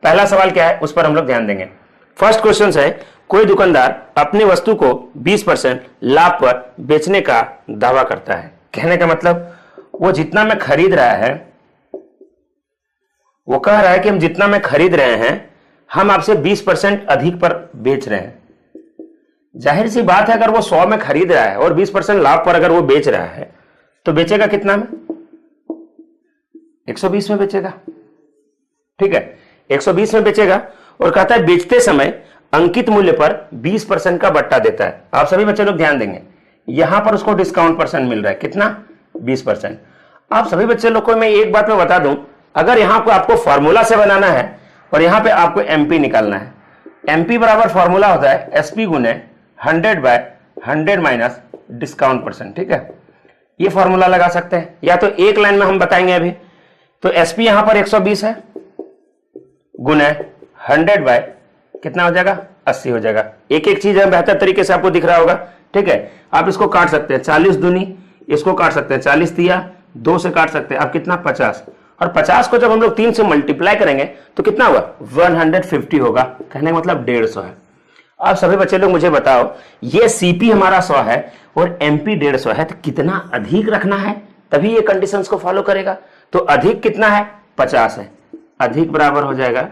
पहला सवाल क्या है, उस पर हम लोग ध्यान देंगे। फर्स्ट क्वेश्चन है, कोई दुकानदार अपनी वस्तु को 20% लाभ पर बेचने का दावा करता है। कहने का मतलब वो जितना में खरीद रहा है, वो कह रहा है कि हम जितना में खरीद रहे हैं, हम आपसे 20% अधिक पर बेच रहे हैं। जाहिर सी बात है, अगर वो 100 में खरीद रहा है और 20% लाभ पर अगर वो बेच रहा है, तो बेचेगा कितना में, 120 में बेचेगा। ठीक है, 120 में बेचेगा, और कहता है बेचते समय अंकित मूल्य पर 20% का बट्टा देता है। आप सभी बच्चे लोग ध्यान देंगे, यहां पर उसको डिस्काउंट परसेंट मिल रहा है, कितना, 20%। आप सभी बच्चे लोग को मैं एक बात में बता दूं, अगर यहां को आपको फॉर्मूला से बनाना है और यहां पे आपको एमपी निकालना है, एमपी बराबर फॉर्मूला होता है एसपी गुने 100/100 माइनस डिस्काउंट परसेंट। ठीक है, ये फॉर्मूला लगा सकते हैं, या तो एक लाइन में हम बताएंगे अभी। तो एसपी यहां पर 120 है, गुने 100 कितना हो जाएगा, 80 हो जाएगा। एक एक चीज है बेहतर तरीके से आपको दिख रहा होगा। ठीक है, आप इसको काट सकते हैं, 40 दूनी, इसको काट सकते हैं, 40 तिया 2 से काट सकते हैं, अब कितना, 50, और 50 को जब हम लोग 3 से मल्टीप्लाई करेंगे तो कितना हुआ, 150 होगा। कहने का मतलब 150 है। आप सभी बच्चे लोग मुझे बताओ, ये सीपी हमारा 100 है और एमपी 150 है, तो कितना अधिक रखना है, तभी ये कंडीशंस को फॉलो करेगा। तो अधिक कितना है, 50 है, अधिक बराबर हो जाएगा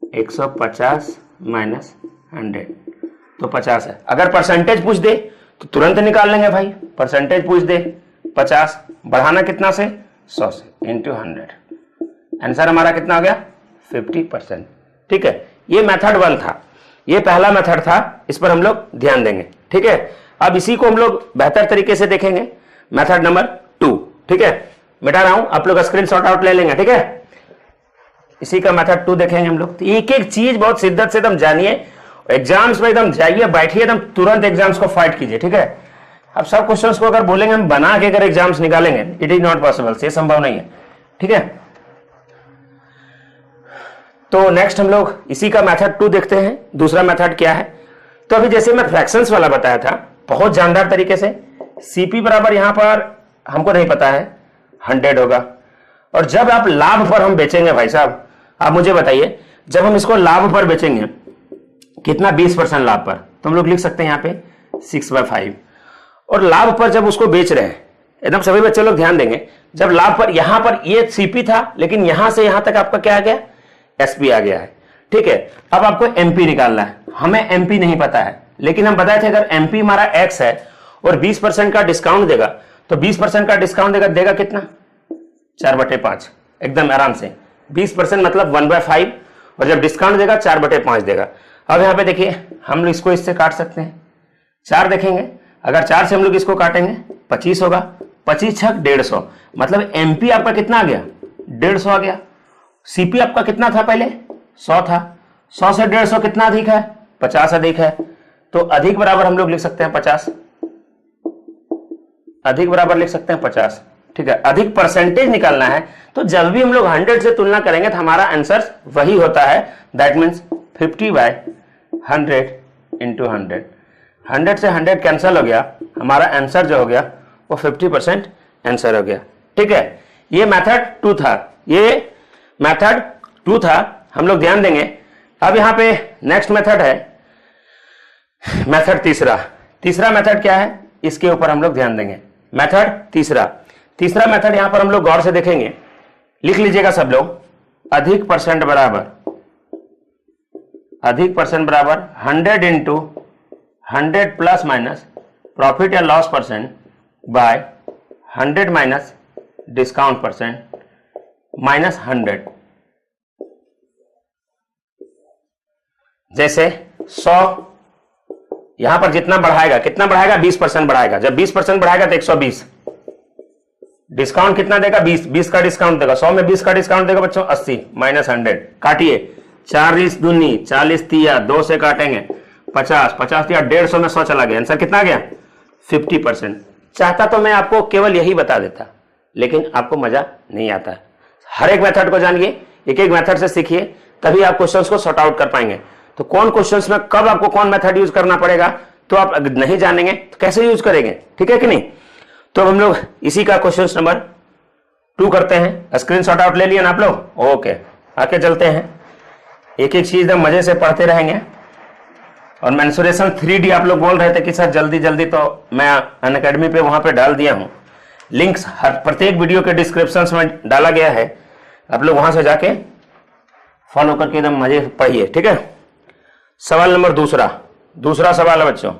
150 माइनस 100, तो 50 है। अगर परसेंटेज पूछ दे तो तुरंत निकाल लेंगे भाई, परसेंटेज पूछ दे 50, बढ़ाना कितना से, 100 से, इंटू 100, आंसर हमारा कितना हो गया, 50%। ठीक है, ये मेथड 1 था, ये पहला मेथड था, इस पर हम लोग ध्यान देंगे। ठीक है, अब इसी को हम लोग बेहतर तरीके से देखेंगे, मेथड नंबर 2। ठीक है, मिटा रहा हूं, आप लोग स्क्रीन शॉट आउट ले लेंगे। ठीक है, इसी का मेथड 2 देखेंगे हम लोग। तो एक एक चीज बहुत शिद्दत से एकदम जानिए, एग्जाम्स में एकदम जाइए, बैठिए, एकदम तुरंत एग्जाम्स को फाइट कीजिए। ठीक है, अब सब क्वेश्चंस को अगर बोलेंगे हम बना के अगर एग्जाम्स निकालेंगे, इट इज नॉट पॉसिबल, ये संभव नहीं है। ठीक है, तो नेक्स्ट हम लोग इसी का मेथड 2 देखते हैं। दूसरा मेथड क्या है, तो अभी जैसे मैं फ्रैक्शंस वाला बताया था बहुत जानदार तरीके से, सीपी बराबर यहां पर हमको नहीं पता है, 100 होगा, और जब आप लाभ पर हम बेचेंगे, भाई साहब आप मुझे बताइए, जब हम इसको लाभ पर बेचेंगे कितना, 20% लाभ पर, तो हम लोग लिख सकते हैं यहां पे 6/5, और लाभ पर जब उसको बेच रहे हैं, एकदम सभी बच्चे लोग ध्यान देंगे, जब लाभ पर यहां पर ये सीपी था, लेकिन यहां से यहां तक आपका क्या आ गया, एसपी आ गया है। ठीक है, अब आपको एमपी निकालना है। हमें एमपी नहीं पता है, लेकिन हम बताए थे अगर एमपी हमारा एक्स है और 20% का डिस्काउंट देगा, तो 20% का डिस्काउंट देगा कितना, 4/5, एकदम आराम से। 20% मतलब 1/5, और जब डिस्काउंट देगा 4/5 देगा। अब यहां पे देखिए, हम लोग इसको इससे काट सकते हैं, 4 देखेंगे, अगर 4 से हम लोग इसको काटेंगे 25 होगा, 25 छक 150, मतलब एमपी आपका कितना आ गया, 150 आ गया। सीपी आपका कितना था पहले, 100 था, 100 से 150 कितना अधिक है, 50 अधिक है। तो अधिक बराबर हम लोग लिख सकते हैं 50, अधिक बराबर लिख सकते हैं 50। ठीक है, अधिक परसेंटेज निकालना है, तो जब भी हम लोग 100 से तुलना करेंगे तो हमारा आंसर वही होता है, दैट मीन्स 50/100 इंटू 100। 100 से 100 कैंसिल हो गया, हमारा आंसर जो हो गया वो 50% आंसर हो गया। ठीक है, ये मेथड 2 था, ये मेथड 2 था, हम लोग ध्यान देंगे। अब यहां पे नेक्स्ट मेथड है, मेथड तीसरा मेथड क्या है, इसके ऊपर हम लोग ध्यान देंगे। मेथड तीसरा मेथड यहां पर हम लोग गौर से देखेंगे, लिख लीजिएगा सब लोग, अधिक परसेंट बराबर 100 इंटू 100 प्लस माइनस प्रॉफिट या loss percent by 100 minus discount percent minus 100। जैसे 100 यहां पर जितना बढ़ाएगा, कितना बढ़ाएगा, 20% बढ़ाएगा, जब 20% बढ़ाएगा तो 120, डिस्काउंट कितना देगा, 20 का डिस्काउंट देगा, 100 में 20 का डिस्काउंट देगा बच्चों 80 माइनस 100, काटिए, 40 दूनी 40 तिया 2 से काटेंगे 50 तिया 150 में 100 चला गया, आंसर कितना गया, 50%। चाहता तो मैं आपको केवल यही बता देता, लेकिन आपको मजा नहीं आता है। हर एक मेथड को जानिए, एक एक मेथड से सीखिए, तभी आप क्वेश्चंस को सॉर्ट आउट कर पाएंगे। तो कौन क्वेश्चंस में कब आपको कौन मेथड यूज करना पड़ेगा, तो आप नहीं जानेंगे तो कैसे यूज करेंगे, ठीक है कि नहीं। तो हम लोग इसी का क्वेश्चन नंबर 2 करते हैं। स्क्रीनशॉट आउट ले लिए ना आप लोग, ओके, आके चलते हैं, एक एक चीज एकदम मजे से पढ़ते रहेंगे। और मेंसुरेशन 3D आप लोग बोल रहे थे कि सर जल्दी जल्दी, तो मैं अनअकैडमी पे वहां पे डाल दिया हूं, लिंक्स हर प्रत्येक वीडियो के डिस्क्रिप्शन में डाला गया है, आप लोग वहां से जाके फॉलो करके एकदम मजे पढ़िए, ठीक है। सवाल नंबर दूसरा सवाल है बच्चों।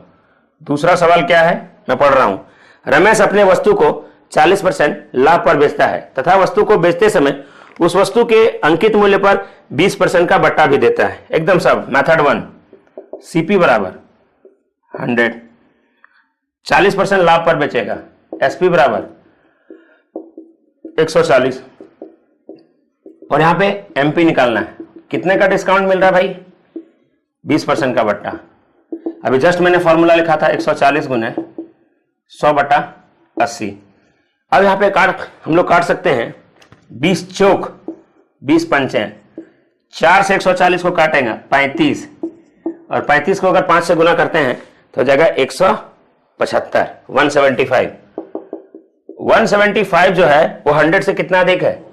दूसरा सवाल क्या है, मैं पढ़ रहा हूं। रमेश अपने वस्तु को 40% लाभ पर बेचता है तथा वस्तु को बेचते समय उस वस्तु के अंकित मूल्य पर 20% का बट्टा भी देता है। एकदम सब, मेथड 1, सीपी बराबर 100, 40% लाभ पर बेचेगा, एसपी बराबर 140, और यहां पे एमपी निकालना है। कितने का डिस्काउंट मिल रहा है भाई, 20% का बट्टा। अभी जस्ट मैंने फॉर्मूला लिखा था 140 गुने 100/80। अब यहां पे हम लोग काट सकते हैं 20 चौक 20 पंचे, 4 से 140 को काटेंगे 35, और 35 को अगर 5 से गुना करते हैं तो जगह 175, 175। 175 जो है वो 100 से कितना अधिक है,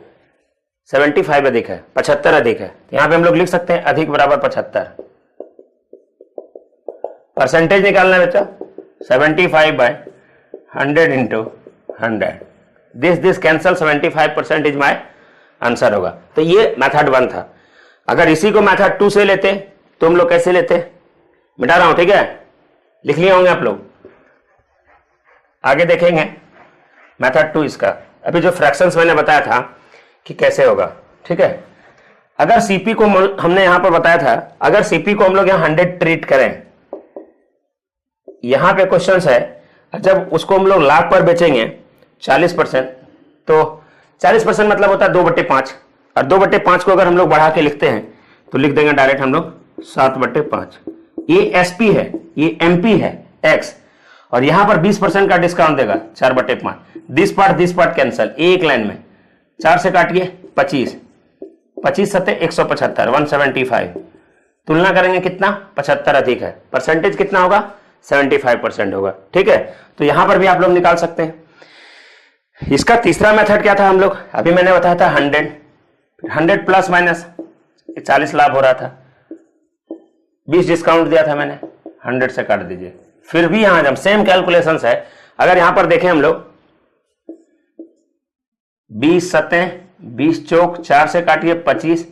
75 अधिक है, 75 अधिक है। यहां पे हम लोग लिख सकते हैं अधिक बराबर 75। परसेंटेज निकालना है बच्चा, 75/100 into 100, this cancel, 75% is my answer होगा। तो ये मेथड 1 था। अगर इसी को मेथड 2 से लेते तो हम लोग कैसे लेते, मिटा रहा हूं, ठीक है, लिख लिए होंगे आप लोग, आगे देखेंगे मेथड 2 इसका। अभी जो फ्रैक्शंस मैंने बताया था कि कैसे होगा, ठीक है। अगर सीपी को हमने यहां पर बताया था, अगर सीपी को हम लोग यहां 100 ट्रीट करें, यहां पे क्वेश्चन है, जब उसको हम लोग लाख पर बेचेंगे 40%, तो 40% मतलब होता है 2/5, और 2/5 को अगर हम लोग बढ़ा के लिखते हैं तो लिख देंगे डायरेक्ट हम लोग 7/5। ये एसपी है, ये एमपी है एक्स, और यहां पर 20% का डिस्काउंट देगा 4/5। दिस पार्ट कैंसल, एक लाइन में 4 से काटिए 25, 25 सत्ते 175, 175। तुलना करेंगे कितना, 75 अधिक है, परसेंटेज कितना होगा, 75% होगा, ठीक है। तो यहां पर भी आप लोग निकाल सकते हैं। इसका तीसरा मेथड क्या था, हम लोग अभी मैंने बताया था 100 प्लस माइनस 40 लाभ हो रहा था, 20 डिस्काउंट दिया था मैंने, 100 से काट दीजिए। फिर भी यहां जब सेम कैलकुलेशन है, अगर यहां पर देखें हम लोग 20 सतह 20 चौक 4 से काटिए 25,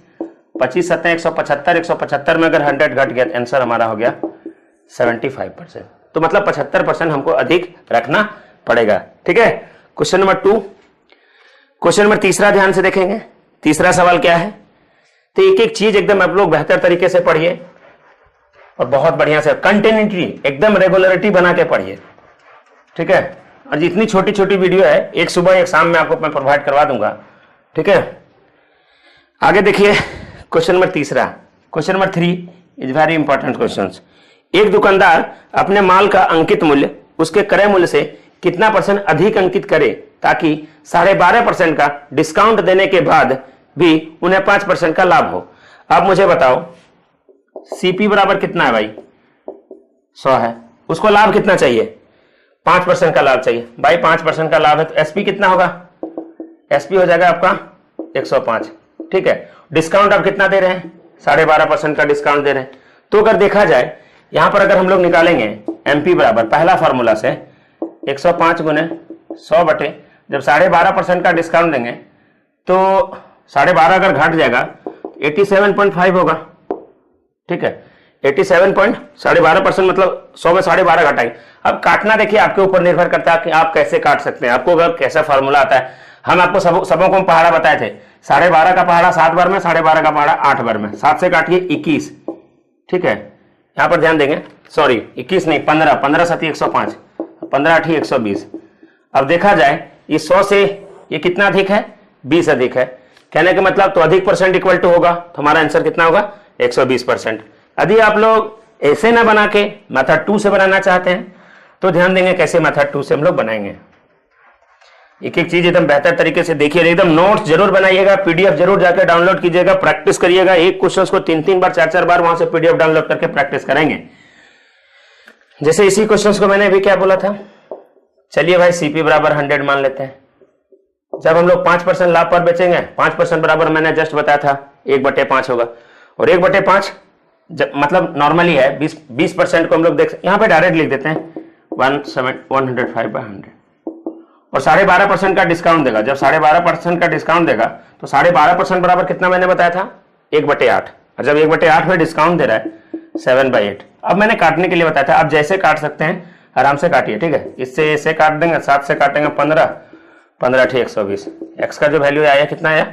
25 सतह 175, 175 में अगर 100 घट गया तो आंसर हमारा हो गया 75%। तो मतलब 75% हमको अधिक रखना पड़ेगा। ठीक है, क्वेश्चन नंबर 2। क्वेश्चन नंबर तीसरा ध्यान से देखेंगे। तीसरा सवाल क्या है, तो एक एक चीज एकदम आप लोग बेहतर तरीके से पढ़िए और बहुत बढ़िया से कंटिन्यूटी एकदम रेगुलरिटी बना के पढ़िए। ठीक है, और जितनी छोटी छोटी वीडियो है एक सुबह एक शाम में आपको मैं प्रोवाइड करवा दूंगा। ठीक है, आगे देखिए क्वेश्चन नंबर तीसरा। Question number 3 is very important question. एक दुकानदार अपने माल का अंकित मूल्य उसके क्रय मूल्य से कितना % अधिक अंकित करे ताकि 12.5% का डिस्काउंट देने के बाद भी उन्हें 5% का लाभ हो। अब मुझे बताओ सीपी बराबर कितना है भाई, 100 है, उसको लाभ कितना चाहिए, 5% का लाभ चाहिए भाई। 5% का लाभ है तो एसपी कितना होगा, एसपी हो जाएगा आपका 105। ठीक है, डिस्काउंट आप कितना दे रहे हैं, 12.5% का डिस्काउंट दे रहे हैं। तो अगर देखा जाए यहां पर अगर हम लोग निकालेंगे एमपी बराबर पहला फॉर्मूला से 105 गुने 100 बटे जब 12.5% का डिस्काउंट देंगे तो 12.5 अगर घट जाएगा 87.5 होगा। ठीक है, 12.5% मतलब 100 में 12.5 घटाएंगे। अब काटना देखिए आपके ऊपर निर्भर करता है कि आप कैसे काट सकते हैं, आपको अगर कैसा फॉर्मूला आता है। हम आपको सबों को पहाड़ा बताए थे, 12.5 का पहाड़ा 7 बार में, 12.5 का पहाड़ा 8 बार में, 7 से काटिए 21। ठीक है, यहां पर ध्यान देंगे, सॉरी 21 नहीं 15, 15 7 105, 15 8 120। अब देखा जाए ये 100 से ये कितना अधिक है, 20 अधिक है। कहने का मतलब तो अधिक % इक्वल टू होगा, तो हमारा आंसर कितना होगा 120%। यदि आप लोग ऐसे ना बना के मेथड 2 से बनाना चाहते हैं तो ध्यान देंगे कैसे मेथड 2 से हम लोग बनाएंगे। एक एक चीज एकदम बेहतर तरीके से देखिए, एकदम नोट्स जरूर बनाइएगा, पीडीएफ जरूर जाकर डाउनलोड कीजिएगा, प्रैक्टिस करिएगा। एक क्वेश्चन को 3-3 बार 4-4 बार वहां से पीडीएफ डाउनलोड करके प्रैक्टिस करेंगे। जैसे इसी क्वेश्चन को मैंने अभी क्या बोला था, चलिए भाई सीपी बराबर 100 मान लेते हैं। जब हम लोग 5% लाभ पर बेचेंगे, 5% बराबर मैंने जस्ट बताया था 1/5 होगा, और 1/5 मतलब नॉर्मली है 20% को हम लोग देख यहाँ पे डायरेक्ट लिख देते हैं 105/100 और 12.5% का डिस्काउंट देगा। जब 12.5% का डिस्काउंट देगा तो 12.5% बराबर कितना मैंने बताया था 1/8, और जब 1/8 में डिस्काउंट दे रहा है 7/8। अब मैंने काटने के लिए बताया था, आप जैसे काट सकते हैं आराम से काटिए। ठीक है, इससे ऐसे काट देंगे, 7 से काटेंगे 15, 15 8 120, एक्स का जो वैल्यू आया कितना आया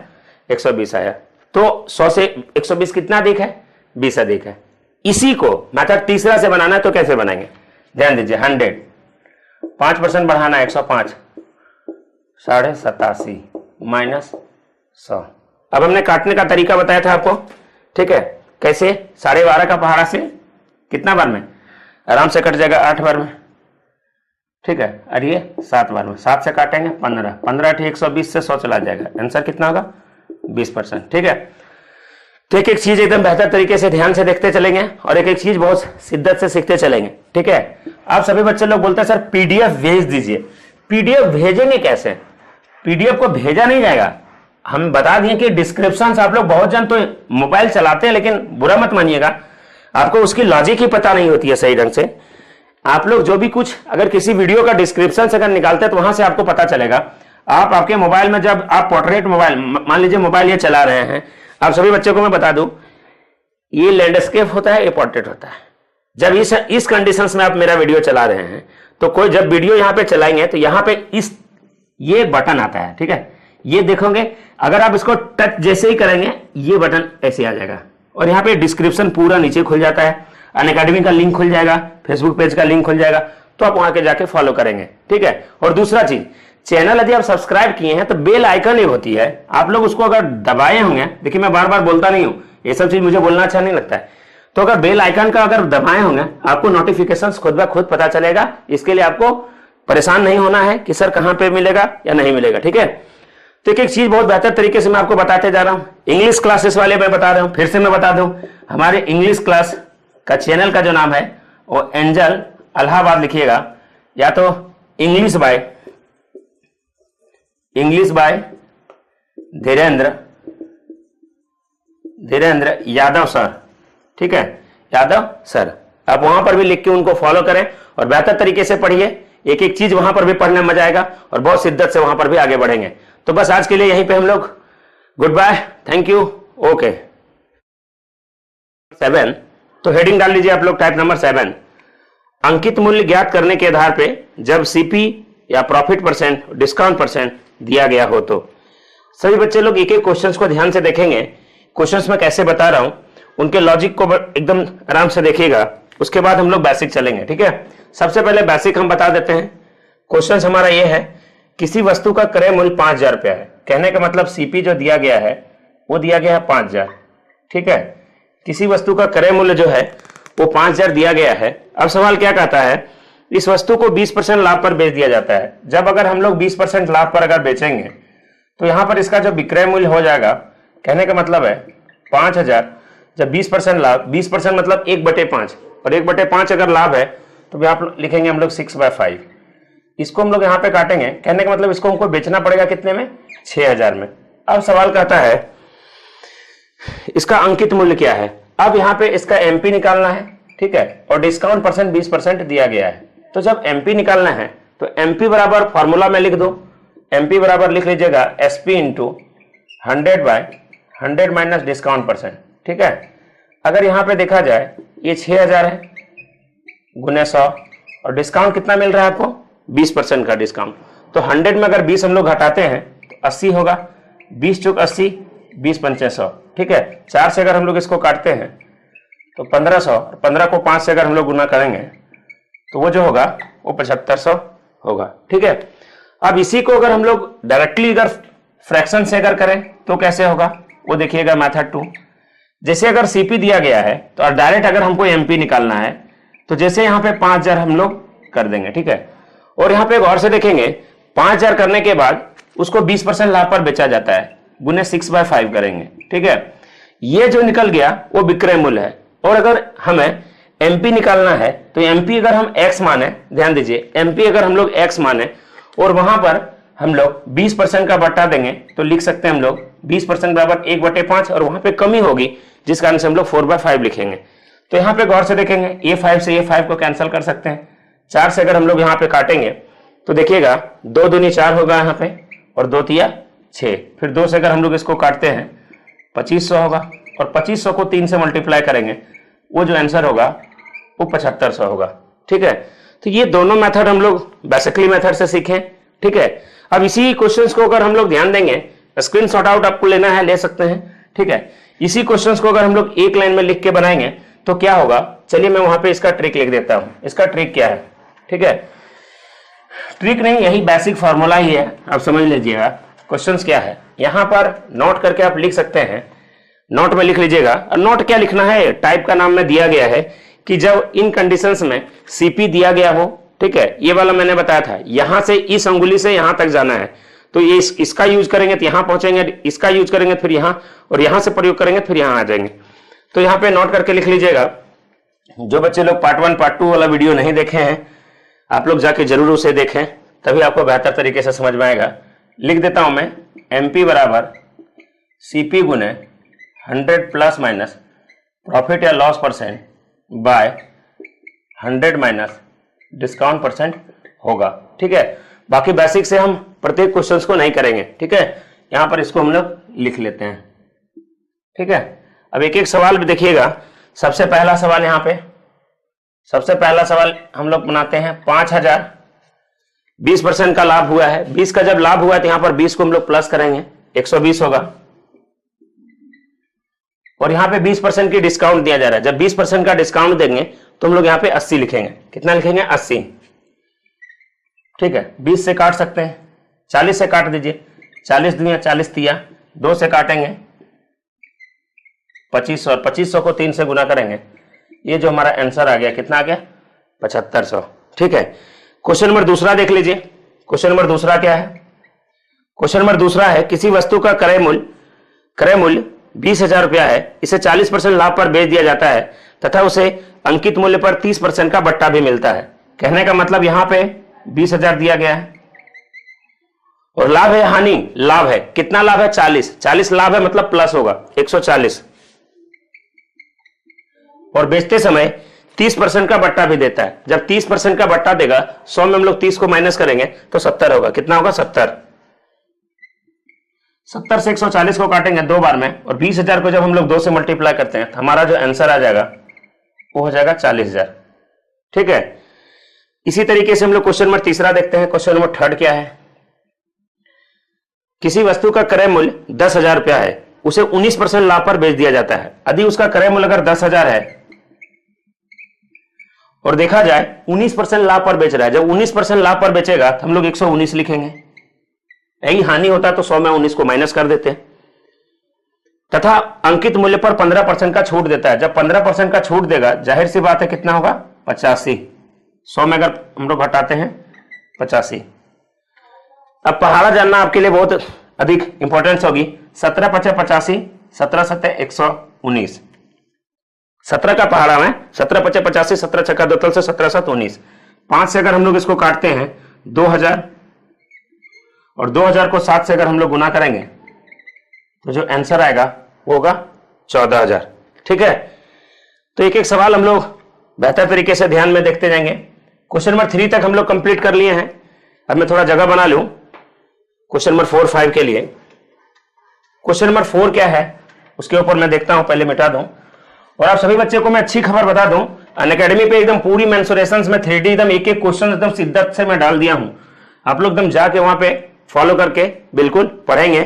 120 आया। तो 100 से 120 कितना अधिक है, 20 अधिक है। इसी को मेथड तीसरा से बनाना है तो कैसे बनाएंगे, ध्यान दीजिए। 100 5% बढ़ाना है 105, 87.5 माइनस 100। अब हमने काटने का तरीका बताया था आपको। ठीक है, कैसे 12.5 का पहाड़ा से कितना बार में, आराम से कट जाएगा 8 बार में। ठीक है, और ये 7 बार में, 7 से काटेंगे 15, 15 8 120 से 100 चला जाएगा, आंसर कितना होगा 20%। ठीक है, तो एक एक चीज एकदम बेहतर तरीके से ध्यान से देखते चलेंगे और एक एक चीज बहुत शिद्दत से सीखते चलेंगे। ठीक है, आप सभी बच्चे लोग बोलते हैं सर पीडीएफ भेज दीजिए। पीडीएफ भेजेंगे कैसे, पीडीएफ को भेजा नहीं जाएगा। हम बता दिए कि डिस्क्रिप्शन से आप लोग बहुत जन तो मोबाइल चलाते हैं, लेकिन बुरा मत मानिएगा, आपको उसकी लॉजिक ही पता नहीं होती है सही ढंग से। आप लोग जो भी कुछ अगर किसी वीडियो का डिस्क्रिप्शन से अगर निकालते हैं तो वहां से आपको पता चलेगा। आप आपके मोबाइल में जब आप पोर्ट्रेट मोबाइल, मान लीजिए मोबाइल ये चला रहे हैं, आप सभी बच्चों को मैं बता दूं ये लैंडस्केप होता है, ये पोर्ट्रेट होता है। जब इस कंडीशंस में आप मेरा वीडियो चला रहे हैं तो कोई जब वीडियो यहां पे चलाएंगे तो यहां पे ये बटन आता है। ठीक है, ये देखोगे, अगर आप इसको टच जैसे ही करेंगे ये बटन ऐसे आ जाएगा और यहाँ पे डिस्क्रिप्शन पूरा नीचे खुल जाता है, अनअकैडमी का लिंक खुल जाएगा, फेसबुक पेज का लिंक खुल जाएगा, तो आप वहां के जाके फॉलो करेंगे। ठीक है, और दूसरा चीज, चैनल यदि आप सब्सक्राइब किए हैं तो बेल आइकन एक होती है, आप लोग उसको अगर दबाए होंगे, देखिए मैं बार बार बोलता नहीं हूं, ये सब चीज मुझे बोलना अच्छा नहीं लगता है, तो अगर बेल आइकन का अगर दबाए होंगे आपको नोटिफिकेशंस खुद ब खुद पता चलेगा। इसके लिए आपको परेशान नहीं होना है कि सर कहां पे मिलेगा या नहीं मिलेगा। ठीक है, तो एक चीज बहुत बेहतर तरीके से मैं आपको बताते जा रहा हूं। इंग्लिश क्लासेस वाले मैं बता रहा हूं, फिर से मैं बता दूं, हमारे इंग्लिश क्लास का चैनल का जो नाम है वो एंजल इलाहाबाद लिखिएगा, या तो English by Dhirendra Yadav sir. ठीक है, यादव सर, आप वहां पर भी लिख के उनको फॉलो करें और बेहतर तरीके से पढ़िए। एक एक चीज वहां पर भी पढ़ने में मजा आएगा और बहुत शिद्दत से वहां पर भी आगे बढ़ेंगे। तो बस आज के लिए यहीं पे हम लोग goodbye, thank you, okay. 7, तो हेडिंग डाल लीजिए आप लोग, टाइप नंबर 7, अंकित मूल्य ज्ञात करने के आधार पे जब सीपी या प्रॉफिट परसेंट, डिस्काउंट परसेंट दिया गया हो तो। सभी बच्चे लोग एक एक क्वेश्चंस को ध्यान से देखेंगे। क्वेश्चंस में कैसे बता रहा हूं, उनके लॉजिक को एकदम आराम से देखिएगा, उसके बाद हम लोग बेसिक चलेंगे, ठीक है। सबसे पहले बेसिक हम बता देते हैं। क्वेश्चन हमारा ये है, किसी वस्तु का क्रय मूल्य 5,000 रुपया है। कहने का मतलब सीपी जो दिया गया है वो दिया गया है 5,000, ठीक है। किसी वस्तु का क्रय मूल्य जो है वो 5,000 दिया गया है। अब सवाल क्या कहता है, इस वस्तु को 20% लाभ पर बेच दिया जाता है। जब अगर हम लोग 20% लाभ पर अगर बेचेंगे तो यहां पर इसका जो विक्रय मूल्य हो जाएगा, कहने का मतलब है 5,000 जब 20% लाभ, 20% मतलब 1/5, और 1/5 अगर लाभ है तो आप लिखेंगे हम लोग 6/5। इसको हम लोग यहाँ पे काटेंगे, कहने का मतलब इसको हमको बेचना पड़ेगा कितने में, 6,000 में। अब सवाल कहता है इसका अंकित मूल्य क्या है। अब यहाँ पे इसका एमपी निकालना है, ठीक है, और डिस्काउंट परसेंट 20% दिया गया है। तो जब एमपी निकालना है तो एमपी बराबर फॉर्मूला में लिख दो, एमपी बराबर लिख लीजिएगा SP into 100/100 minus discount percent, ठीक है। अगर यहाँ पे देखा जाए ये 6,000 है गुने 100, और डिस्काउंट कितना मिल रहा है आपको, 20% का डिस्काउंट। तो 100 में अगर 20 हम लोग घटाते हैं तो 80 होगा, 20 चौक 80, 20×5 100, ठीक है। 4 से अगर हम लोग इसको काटते हैं तो 1500, 15 को 5 से अगर हम लोग गुना करेंगे तो वो जो होगा वो 7500 होगा, ठीक है। अब इसी को अगर हम लोग डायरेक्टली अगर फ्रैक्शन से अगर करें तो कैसे होगा, वो देखिएगा मेथड 2। जैसे अगर सीपी दिया गया है तो डायरेक्ट अगर हमको एमपी निकालना है तो जैसे यहाँ पे 5,000 हम लोग कर देंगे, ठीक है। और यहाँ पे गौर से देखेंगे 5,000 करने के बाद उसको 20% लाभ पर बेचा जाता है, गुने 6/5 करेंगे, ठीक है। ये जो निकल गया वो विक्रय मूल्य है। और अगर हमें एमपी निकालना है तो एमपी अगर हम एक्स माने, ध्यान दीजिए, एमपी अगर हम लोग एक्स माने और वहां पर हम लोग 20% का बट्टा देंगे तो लिख सकते हैं हम लोग 20% बराबर 1/5, और वहां पे कमी होगी जिस कारण से हम लोग 4/5 लिखेंगे। तो यहाँ पे गौर से देखेंगे A5 से A5 को कैंसिल कर सकते हैं। 4 से अगर हम लोग यहाँ पे काटेंगे तो देखिएगा 2 दूनी 4 होगा यहाँ पे, और 2 तिया 6, फिर 2 से अगर हम लोग इसको काटते हैं 2500 होगा, और 2500 को 3 से मल्टीप्लाई करेंगे वो जो आंसर होगा वो 7500 होगा, ठीक है। तो ये दोनों मेथड हम लोग बेसिकली मेथड से सीखे, ठीक है। अब इसी क्वेश्चंस को अगर हम लोग ध्यान देंगे, स्क्रीनशॉट आउट आपको लेना है ले सकते हैं, ठीक है। इसी क्वेश्चंस को अगर हम लोग एक लाइन में लिख के बनाएंगे तो क्या होगा, चलिए मैं वहां पे इसका ट्रिक लिख देता हूं। इसका ट्रिक क्या है, ठीक है, ट्रिक नहीं, यही बेसिक फॉर्मूला ही है, आप समझ लीजिएगा। क्वेश्चंस क्या है यहां पर नोट करके आप लिख सकते हैं, नोट में लिख लीजिएगा। और नोट क्या लिखना है, टाइप का नाम में दिया गया है कि जब इन कंडीशंस में सीपी दिया गया हो, ठीक है, ये वाला मैंने बताया था, यहां से इस अंगुली से यहां तक जाना है तो ये इसका यूज करेंगे तो यहां पहुंचेंगे, इसका यूज करेंगे फिर यहां, और यहां से प्रयोग करेंगे फिर यहां आ जाएंगे। तो यहां पे नोट करके लिख लीजिएगा। जो बच्चे लोग पार्ट 1 पार्ट 2 वाला वीडियो नहीं देखे हैं आप लोग जाके जरूर उसे देखें, तभी आपको बेहतर तरीके से समझ में आएगा। लिख देता हूं मैं, एमपी बराबर सीपी गुने 100 प्लस माइनस प्रॉफिट या loss percent by 100 minus discount percent होगा, ठीक है। बाकी बेसिक से हम प्रत्येक क्वेश्चंस को नहीं करेंगे, ठीक है। यहां पर इसको हम लोग लिख लेते हैं, ठीक है। अब एक एक सवाल भी देखिएगा। सबसे पहला सवाल यहाँ पे, सबसे पहला सवाल हम लोग बनाते हैं 5,000, 20% का लाभ हुआ है। 20 का जब लाभ हुआ है तो यहां पर 20 को हम लोग प्लस करेंगे, 120 होगा, और यहां पे 20% की डिस्काउंट दिया जा रहा है। जब 20% का डिस्काउंट देंगे तो हम लोग यहां पे 80 लिखेंगे। कितना लिखेंगे, 80, ठीक है। 20 से काट सकते हैं, 40 से काट दीजिए, 40 दुनिया 40 तिया, 2 से काटेंगे 2500, और 2500 को 3 से गुना करेंगे, ये जो हमारा आंसर आ गया कितना आ गया, 7500, ठीक है। क्वेश्चन नंबर दूसरा देख लीजिए। क्वेश्चन नंबर दूसरा क्या है, क्वेश्चन नंबर दूसरा है किसी वस्तु का क्रय मूल्य 20,000 रुपया है, इसे 40% लाभ पर बेच दिया जाता है तथा उसे अंकित मूल्य पर 30% का बट्टा भी मिलता है। कहने का मतलब यहां पे 20,000 दिया गया है और लाभ है हानि, लाभ है, कितना लाभ है, 40 लाभ है मतलब प्लस होगा 140, और बेचते समय 30% का बट्टा भी देता है। जब 30% का बट्टा देगा, 100 में हम लोग 30 को माइनस करेंगे तो 70 होगा। कितना होगा? 70। 70 से 140 को काटेंगे 2 बार में, और 20,000 को जब हम लोग 2 से मल्टीप्लाई करते हैं तो हमारा जो आंसर आ जाएगा वो हो जाएगा 40,000। ठीक है। इसी तरीके से हम लोग क्वेश्चन नंबर तीसरा देखते हैं। क्वेश्चन नंबर थर्ड क्या है? किसी वस्तु का क्रय मूल्य 10,000 रुपया है, उसे 19% लाभ पर बेच दिया जाता है। यदि उसका क्रय मूल्य अगर 10,000 है और देखा जाए 19% लाभ पर बेच रहा है, जब 19% लाभ पर बेचेगा तो हम लोग 119 लिखेंगे। यही हानि होता तो 100 में 19 को माइनस कर देते। तथा अंकित मूल्य पर 15% का छूट देता है। जब 15% का छूट देगा, जाहिर सी बात है कितना होगा? 85। 100 में अगर हम लोग घटाते हैं 85। अब पहाड़ा जानना आपके लिए बहुत अधिक इंपॉर्टेंस होगी। 17 × 85, 17 × 7 119। 17 का पहाड़ा में 17 × 85, 17 छक्का 2 तल से 17 × 7 19। 5 से अगर हम लोग इसको काटते हैं 2000, और 2000 को 7 से अगर हम लोग गुना करेंगे तो जो आंसर आएगा वो होगा 14,000। ठीक है। तो एक एक सवाल हम लोग बेहतर तरीके से ध्यान में देखते जाएंगे। क्वेश्चन नंबर 3 तक हम लोग कंप्लीट कर लिए हैं। अब मैं थोड़ा जगह बना लूं क्वेश्चन नंबर 4, 5 के लिए। क्वेश्चन नंबर 4 क्या है उसके ऊपर मैं देखता हूं, पहले मिटा दूं। और आप सभी बच्चे को मैं अच्छी खबर बता दूं, अनअकैडमी पे एकदम पूरी मेंसुरेशंस में 3D एकदम एक एक क्वेश्चन एकदम शिद्दत से मैं डाल दिया हूं। आप लोग एकदम जाके वहां पे फॉलो करके बिल्कुल पढ़ेंगे।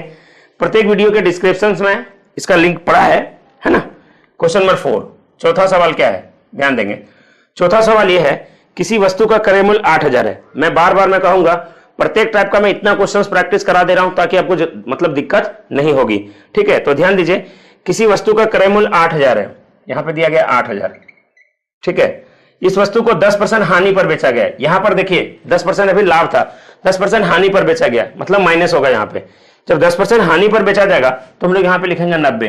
प्रत्येक वीडियो के डिस्क्रिप्शन में इसका लिंक पड़ा है ना। क्वेश्चन नंबर 4, चौथा सवाल क्या है? ध्यान देंगे। चौथा सवाल यह है, किसी वस्तु का क्रय मूल्य 8,000 है। मैं बार बार मैं कहूंगा, प्रत्येक टाइप का मैं इतना क्वेश्चंस प्रैक्टिस करा दे रहा हूं ताकि आपको मतलब दिक्कत नहीं होगी। ठीक है। तो ध्यान दीजिए, किसी वस्तु का क्रय मूल्य 8,000 है, यहां पे दिया गया 8,000। ठीक है। इस वस्तु को 10% हानि पर बेचा गया है। यहां पर देखिए 10% अभी लाभ था, 10% हानि पर बेचा गया, मतलब माइनस होगा यहां पे। जब 10% हानि पर बेचा जाएगा तो हम लोग यहां पे लिखेंगे 90।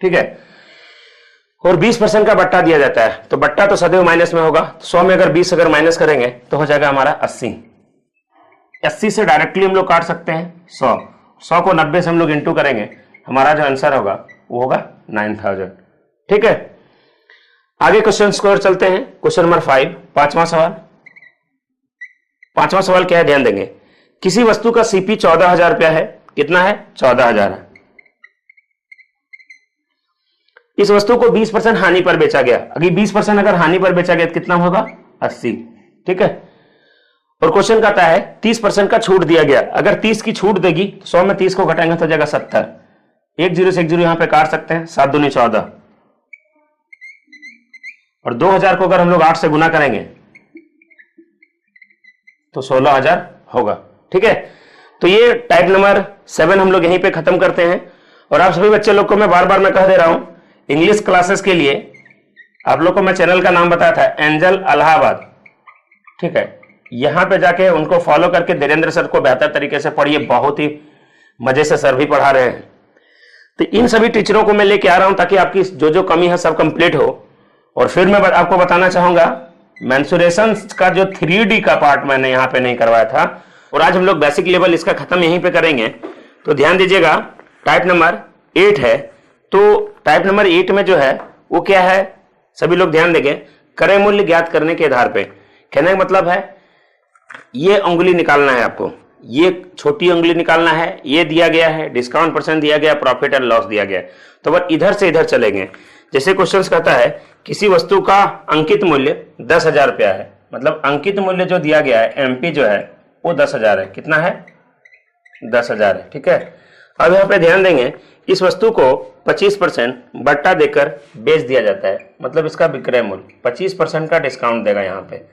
ठीक है। और 20% का बट्टा दिया जाता है, तो बट्टा तो सदैव माइनस में होगा। 100 में अगर 20 अगर माइनस करेंगे तो हो जाएगा हमारा 80। 80 से डायरेक्टली हम लोग काट सकते हैं 100। 100 को 90 से हम लोग इंटू करेंगे, हमारा जो आंसर होगा वो होगा 9,000। ठीक है। आगे क्वेश्चन स्कोर चलते हैं। क्वेश्चन नंबर 5, पांचवा सवाल। पांचवा सवाल क्या है? ध्यान देंगे। किसी वस्तु का सीपी 14,000 रुपया है। कितना है? 14,000 है। इस वस्तु को 20% हानि पर बेचा गया। अगर 20% अगर हानि पर बेचा गया तो कितना होगा? 80। ठीक है। और क्वेश्चन कहता है 30% का छूट दिया गया। अगर 30 की छूट देगी तो 100 में 30 को घटाएंगे तो जाएगा 70। 1 0 से 1 0 यहां पे काट सकते हैं, 7 दूनी 14। और 2000 को अगर हम लोग 8 से गुना करेंगे तो 16,000 होगा। ठीक है। तो ये टाइप नंबर 7 हम लोग यहीं पे खत्म करते हैं। और आप सभी बच्चे लोग को मैं बार बार मैं कह दे रहा हूं, इंग्लिश क्लासेस के लिए आप लोग को मैं चैनल का नाम बताया था, एंजल इलाहाबाद। ठीक है। यहां पे जाके उनको फॉलो करके धीरेन्द्र सर को बेहतर तरीके से पढ़िए, बहुत ही मजे से सर भी पढ़ा रहे हैं। तो इन सभी टीचरों को मैं लेके आ रहा हूं ताकि आपकी जो जो कमी है सब कंप्लीट हो। और फिर मैं आपको बताना चाहूंगा, मेंसुरेशन का जो 3D का पार्ट मैंने यहां पे नहीं करवाया था, और आज हम लोग बेसिक लेवल इसका खत्म यहीं पे करेंगे। तो ध्यान दीजिएगा, टाइप नंबर 8 है। तो टाइप नंबर 8 में जो है वो क्या है, सभी लोग ध्यान देंगे। क्रय मूल्य ज्ञात करने के आधार पे, कहने का मतलब है ये उंगली निकालना है आपको, ये छोटी उंगली निकालना है, ये दिया गया है, डिस्काउंट परसेंट दिया गया, प्रॉफिट एंड लॉस दिया गया। तो बस इधर से इधर चलेंगे। जैसे क्वेश्चन कहता है किसी वस्तु का अंकित मूल्य 10,000 रुपया है, मतलब अंकित मूल्य जो दिया गया है एमपी जो है वो 10,000 है। कितना है? 10,000 है। ठीक है। अब यहाँ पे ध्यान देंगे, इस वस्तु को 25% बट्टा देकर बेच दिया जाता है, मतलब इसका विक्रय मूल्य 25% का डिस्काउंट देगा। यहाँ पे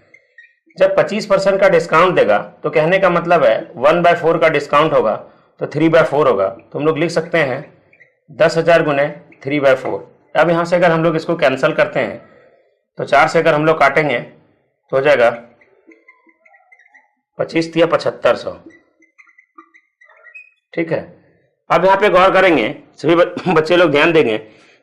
जब 25% का डिस्काउंट देगा तो कहने का मतलब है 1/4 का डिस्काउंट होगा तो 3/4 होगा। तो हम लोग लिख सकते हैं 10,000 गुने 3/4। अब यहां से अगर हम लोग इसको कैंसिल करते हैं तो 4 से अगर हम लोग काटेंगे तो हो जाएगा 25 या 7500। ठीक है। अब यहाँ पे गौर करेंगे, सभी बच्चे लोग ध्यान देंगे।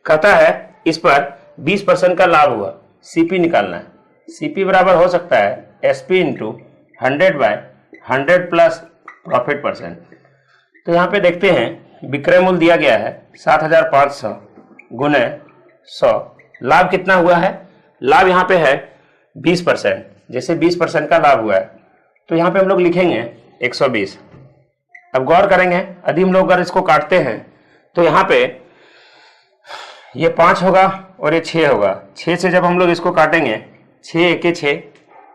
कहता है इस पर 20% का लाभ हुआ, सीपी निकालना है। सीपी बराबर हो सकता है SP into 100/100 plus profit percent. तो यहाँ पे देखते हैं विक्रय मूल्य दिया गया है 7,500 गुने 100। लाभ कितना हुआ है? लाभ यहाँ पे है 20%। जैसे 20% का लाभ हुआ है तो यहाँ पे हम लोग लिखेंगे 120। अब गौर करेंगे, यदि हम लोग अगर इसको काटते हैं तो यहाँ पे ये 5 होगा और ये 6 होगा। 6 से जब हम लोग इसको काटेंगे, 6 1 6,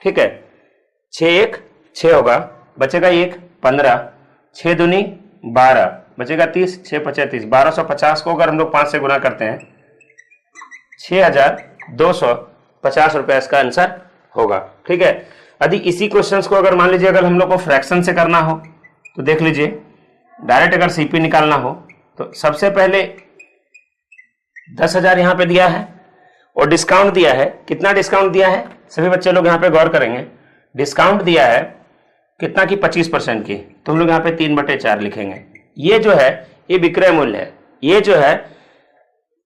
ठीक है, 6 1 6 होगा, बचेगा 1 15, 6 दूनी 12, बचेगा 30, 6 35, 1250 को अगर हम लोग 5 से गुना करते हैं 6250 रुपया इसका आंसर होगा। ठीक है, यदि इसी क्वेश्चंस को अगर मान लीजिए अगर हम लोग को फ्रैक्शन से करना हो तो देख लीजिए, डायरेक्ट अगर सीपी निकालना हो तो सबसे पहले 10,000 यहाँ पे दिया है और डिस्काउंट दिया है। कितना डिस्काउंट दिया है, सभी बच्चे लोग यहाँ पे गौर करेंगे। डिस्काउंट दिया है कितना की 25% की, तो हम लोग यहाँ पे 3/4 लिखेंगे। ये जो है ये विक्रय मूल्य है, ये जो है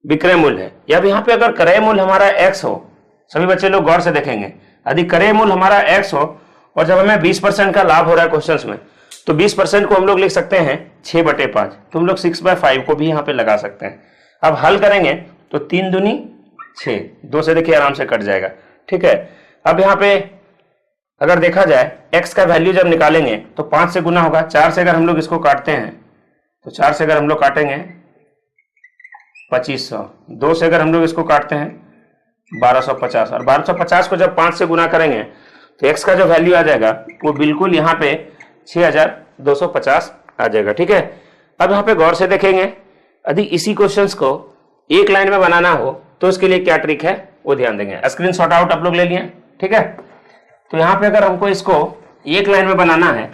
विक्रय मूल्य है। या यहाँ पे अगर क्रय मूल्य हमारा x हो, सभी बच्चे लोग गौर से देखेंगे, यदि क्रय मूल्य हमारा x हो और जब हमें 20% का लाभ हो रहा है क्वेश्चंस में, तो 20% को हम लोग लिख सकते हैं 6/5, तो हम लोग 6/5 को भी यहाँ पे लगा सकते हैं। अब हल करेंगे तो 3 दूनी 6, 2 से देखिए आराम से कट जाएगा। ठीक है, अब यहाँ पे अगर देखा जाए x का वैल्यू जब निकालेंगे तो 5 से गुना होगा। 4 से अगर हम लोग इसको काटते हैं तो 4 से अगर हम लोग काटेंगे 2500, 2 से अगर हम लोग इसको काटते हैं 1250, और 1250 को जब 5 से गुना करेंगे तो x का जो वैल्यू आ जाएगा वो बिल्कुल यहाँ पे 6250 आ जाएगा। ठीक है, अब यहाँ पे गौर से देखेंगे, यदि इसी क्वेश्चंस को एक लाइन में बनाना हो तो उसके लिए क्या ट्रिक है वो ध्यान देंगे। स्क्रीन शॉट आउट आप लोग ले लिए, ठीक है। तो यहाँ पे अगर हमको इसको एक लाइन में बनाना है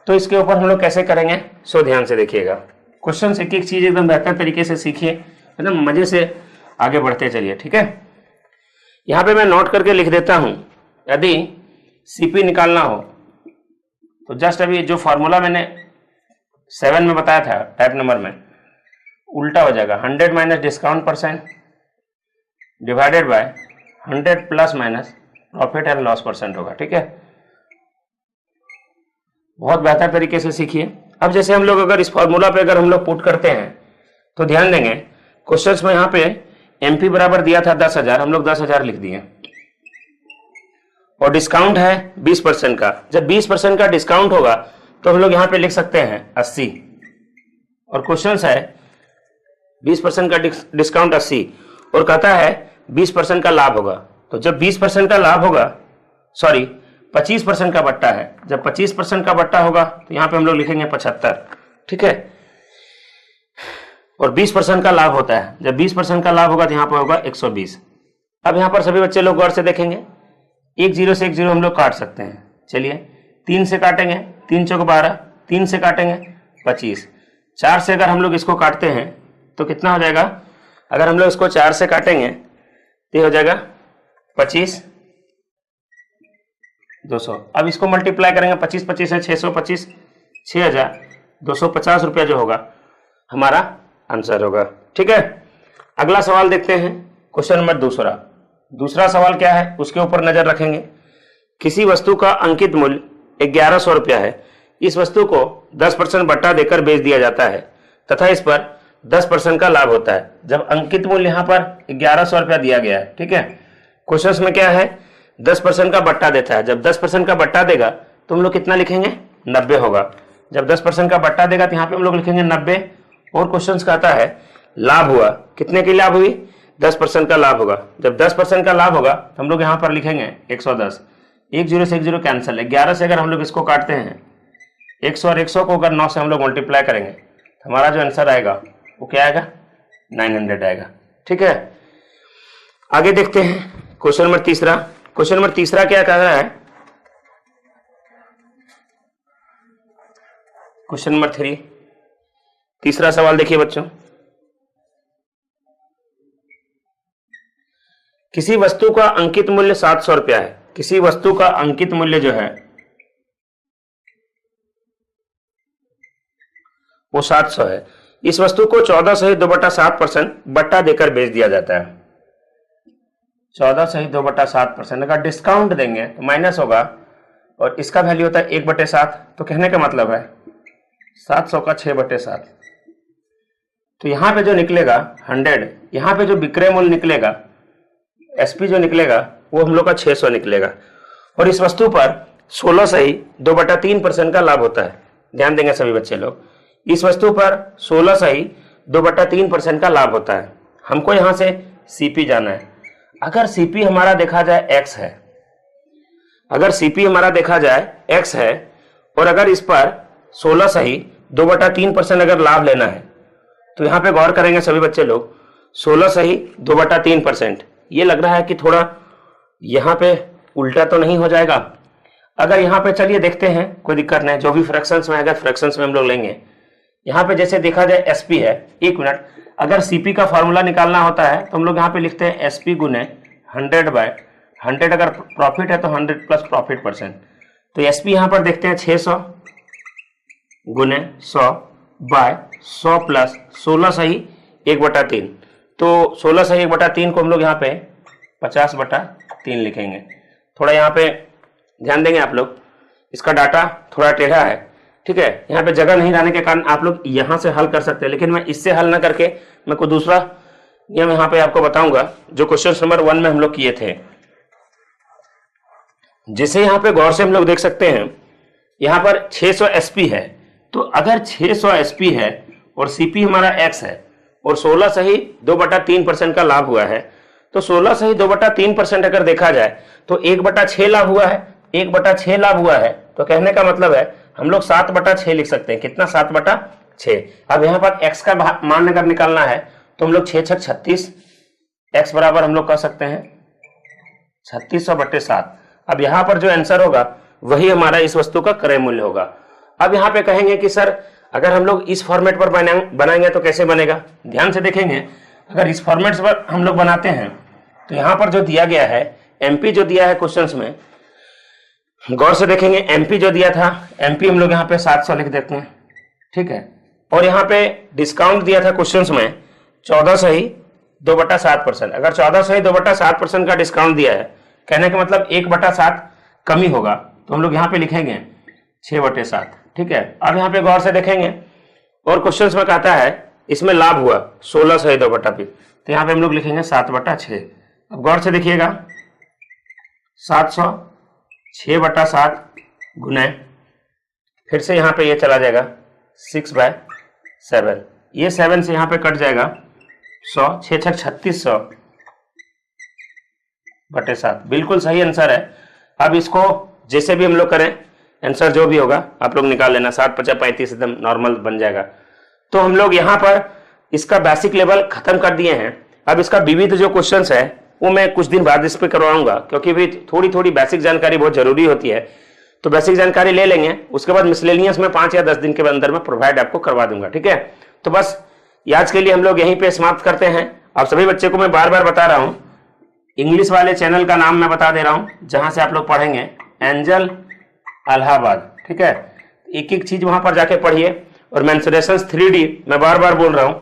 तो इसके ऊपर हम लोग कैसे करेंगे, सो ध्यान से देखिएगा। क्वेश्चन एक एक चीज एकदम बेहतर तरीके से सीखिए, एकदम मजे से आगे बढ़ते चलिए। ठीक है, यहाँ पे मैं नोट करके लिख देता हूं, यदि सीपी निकालना हो तो जस्ट अभी जो फॉर्मूला मैंने 7 में बताया था टाइप नंबर में, उल्टा हो जाएगा। 100 minus discount percent divided by 100 plus minus profit and loss percent होगा। ठीक है, बहुत बेहतर तरीके से सीखिए। अब जैसे हम लोग अगर इस फॉर्मूला पे अगर हम लोग पुट करते हैं तो ध्यान देंगे, क्वेश्चंस में यहाँ पे एमपी बराबर दिया था 10,000, हम लोग 10,000 लिख दिए और डिस्काउंट है 20% का। जब 20% का डिस्काउंट होगा तो हम लोग यहाँ पे लिख सकते हैं 80, और क्वेश्चंस है 20% का डिस्काउंट 80 और कहता है 20% का लाभ होगा। तो जब 20% का लाभ होगा, सॉरी 25% का बट्टा है, जब 25% का बट्टा होगा तो यहाँ पे हम लोग लिखेंगे 75। ठीक है, और 20% का लाभ होता है, जब 20% का लाभ होगा तो यहाँ पर होगा 120। अब यहाँ पर सभी बच्चे लोग गौर से देखेंगे, एक 0 से एक 0 हम लोग काट सकते हैं। चलिए 3 से काटेंगे, 3 चौक 12, 3 से काटेंगे 25, 4 से अगर हम लोग इसको काटते हैं तो कितना हो जाएगा, अगर हम लोग इसको 4 से काटेंगे तो हो जाएगा 25 200। अब इसको मल्टीप्लाई करेंगे, 25 25 है 625, 6250 रुपया जो होगा हमारा आंसर होगा। ठीक है, अगला सवाल देखते हैं, क्वेश्चन नंबर दूसरा सवाल क्या है उसके ऊपर नजर रखेंगे। किसी वस्तु का अंकित मूल्य 1100 रुपया है, इस वस्तु को 10% बट्टा देकर बेच दिया जाता है तथा इस पर 10% का लाभ होता है। जब अंकित मूल्य यहाँ पर 1100 रुपया दिया गया है, ठीक है, क्वेश्चन में क्या है 10% का बट्टा देता है। जब 10% का बट्टा देगा तो हम लोग कितना लिखेंगे, 90 होगा। जब 10% का बट्टा देगा तो यहाँ पे हम लोग लिखेंगे 90, और क्वेश्चन कहता है लाभ हुआ, कितने की लाभ हुई, 10% का लाभ होगा। जब 10% का लाभ होगा तो हम लोग यहाँ पर लिखेंगे 110, 1 0 से 1 0 कैंसिल है। 11 से अगर हम लोग इसको काटते हैं 100 और 100 को अगर 9 से हम लोग मल्टीप्लाई करेंगे तो हमारा जो आंसर आएगा वो क्या आएगा, 900 आएगा। ठीक है, आगे देखते हैं क्वेश्चन नंबर तीसरा। क्वेश्चन नंबर तीसरा क्या कह रहा है, क्वेश्चन नंबर 3, तीसरा सवाल देखिए बच्चों। किसी वस्तु का अंकित मूल्य 700 रुपया है, किसी वस्तु का अंकित मूल्य जो है वो 700 है। इस वस्तु को 14 सही 2/7% बट्टा देकर बेच दिया जाता है। 14 सही 2/7%, अगर डिस्काउंट देंगे तो माइनस होगा और इसका वैल्यू होता है 1/7। तो कहने का मतलब है 700 का 6/7। तो यहां पे जो निकलेगा 100, यहां पे जो विक्रय मूल्य निकलेगा एसपी जो निकलेगा वो हम लोग का 600 निकलेगा। और इस वस्तु पर 16 सही 2/3% का लाभ होता है। ध्यान देंगे सभी बच्चे लोग, इस वस्तु पर 16 सही 2/3% का लाभ होता है। हमको यहां से सीपी जाना है। अगर सीपी हमारा देखा जाए एक्स है, अगर सीपी हमारा देखा जाए एक्स है और अगर इस पर 16 सही 2/3% अगर लाभ लेना है, तो यहां पे गौर करेंगे सभी बच्चे लोग, 16 सही 2/3%, ये लग रहा है कि थोड़ा यहां पे उल्टा तो नहीं हो जाएगा। अगर यहां पे चलिए देखते हैं, कोई दिक्कत नहीं, जो भी फ्रैक्शंस में, अगर फ्रैक्शंस में हम लोग लेंगे, यहां पे जैसे देखा जाए एसपी है, एक मिनट, अगर सीपी का फॉर्मूला निकालना होता है तो हम लोग यहां पे लिखते हैं एसपी गुने 100/100, अगर प्रॉफिट है तो 100 प्लस प्रॉफिट परसेंट। तो एसपी यहां पर देखते हैं 600 गुने 100/100 प्लस 16 सही 1/3, तो 16 सही 1/3 को हम लोग यहाँ पे 50/3 लिखेंगे। थोड़ा यहाँ पे ध्यान देंगे आप लोग, इसका डाटा थोड़ा टेढ़ा है, ठीक है, यहाँ पे जगह नहीं रहने के कारण आप लोग यहाँ से हल कर सकते हैं, लेकिन मैं इससे हल ना करके मैं कोई दूसरा नियम यहाँ पे आपको बताऊंगा जो क्वेश्चन नंबर 1 में हम लोग किए थे। जैसे यहाँ पे गौर से हम लोग देख सकते हैं, यहाँ पर 600 एसपी है, तो अगर 600 एसपी है और सीपी हमारा एक्स है और 16 सही 2/3% का लाभ हुआ है, तो 16 सही 2/3% अगर देखा जाए तो 1/6 लाभ हुआ है, 1/6 लाभ हुआ है, तो कहने का मतलब है हम लोग 7/6 लिख सकते हैं। कितना? 7/6। अब यहाँ पर x का मान अगर निकालना है तो हम लोग 6 छक 36, x बराबर हम लोग कह सकते हैं 3600/7। अब यहाँ पर जो आंसर होगा वही हमारा इस वस्तु का क्रय मूल्य होगा। अब यहाँ पे कहेंगे कि सर अगर हम लोग इस फॉर्मेट पर बनाएंगे तो कैसे बनेगा? ध्यान से देखेंगे, अगर इस फॉर्मेट पर हम लोग बनाते हैं तो यहाँ पर जो दिया गया है, एमपी जो दिया है क्वेश्चंस में, गौर से देखेंगे, एमपी जो दिया था, एमपी हम लोग यहाँ पे 700 लिख देते हैं, ठीक है, और यहाँ पे डिस्काउंट दिया था क्वेश्चंस में 14 सही 2/7%। अगर 14 सही 2/7% का डिस्काउंट दिया है, कहने का मतलब 1/7 कमी होगा, तो हम लोग यहाँ पे लिखेंगे 6/7, ठीक है। अब यहाँ पे गौर से देखेंगे और क्वेश्चंस में कहता है इसमें लाभ हुआ 16 सही 2/3, तो यहाँ पे हम लोग लिखेंगे 7/6। अब गौर से देखिएगा, 700 6/7 गुने, फिर से यहाँ पे ये चला जाएगा 6/7, ये 7 से यहाँ पे कट जाएगा 100, 6 छक 3600/7, बिल्कुल सही आंसर है। अब इसको जैसे भी हम लोग करें, आंसर जो भी होगा आप लोग निकाल लेना, 7×5=35 एकदम नॉर्मल बन जाएगा। तो हम लोग यहाँ पर इसका बेसिक लेवल खत्म कर दिए हैं। अब इसका विविध जो क्वेश्चंस है वो मैं कुछ दिन बाद इस पे करवाऊंगा, क्योंकि भी थोड़ी थोड़ी बेसिक जानकारी बहुत जरूरी होती है, तो बेसिक जानकारी ले लेंगे, उसके बाद मिसलेनियस में 5 या 10 दिन के अंदर में प्रोवाइड आपको करवा दूंगा, ठीक है। तो बस आज के लिए हम लोग यहीं पे समाप्त करते हैं। आप सभी बच्चे को मैं बार बार बता रहा हूँ, इंग्लिश वाले चैनल का नाम मैं बता दे रहा हूँ, जहां से आप लोग पढ़ेंगे, एंजल इलाहाबाद, ठीक है। एक एक चीज वहां पर जाके पढ़िए, और मेंसुरेशंस 3D मैं बार बार बोल रहा हूँ,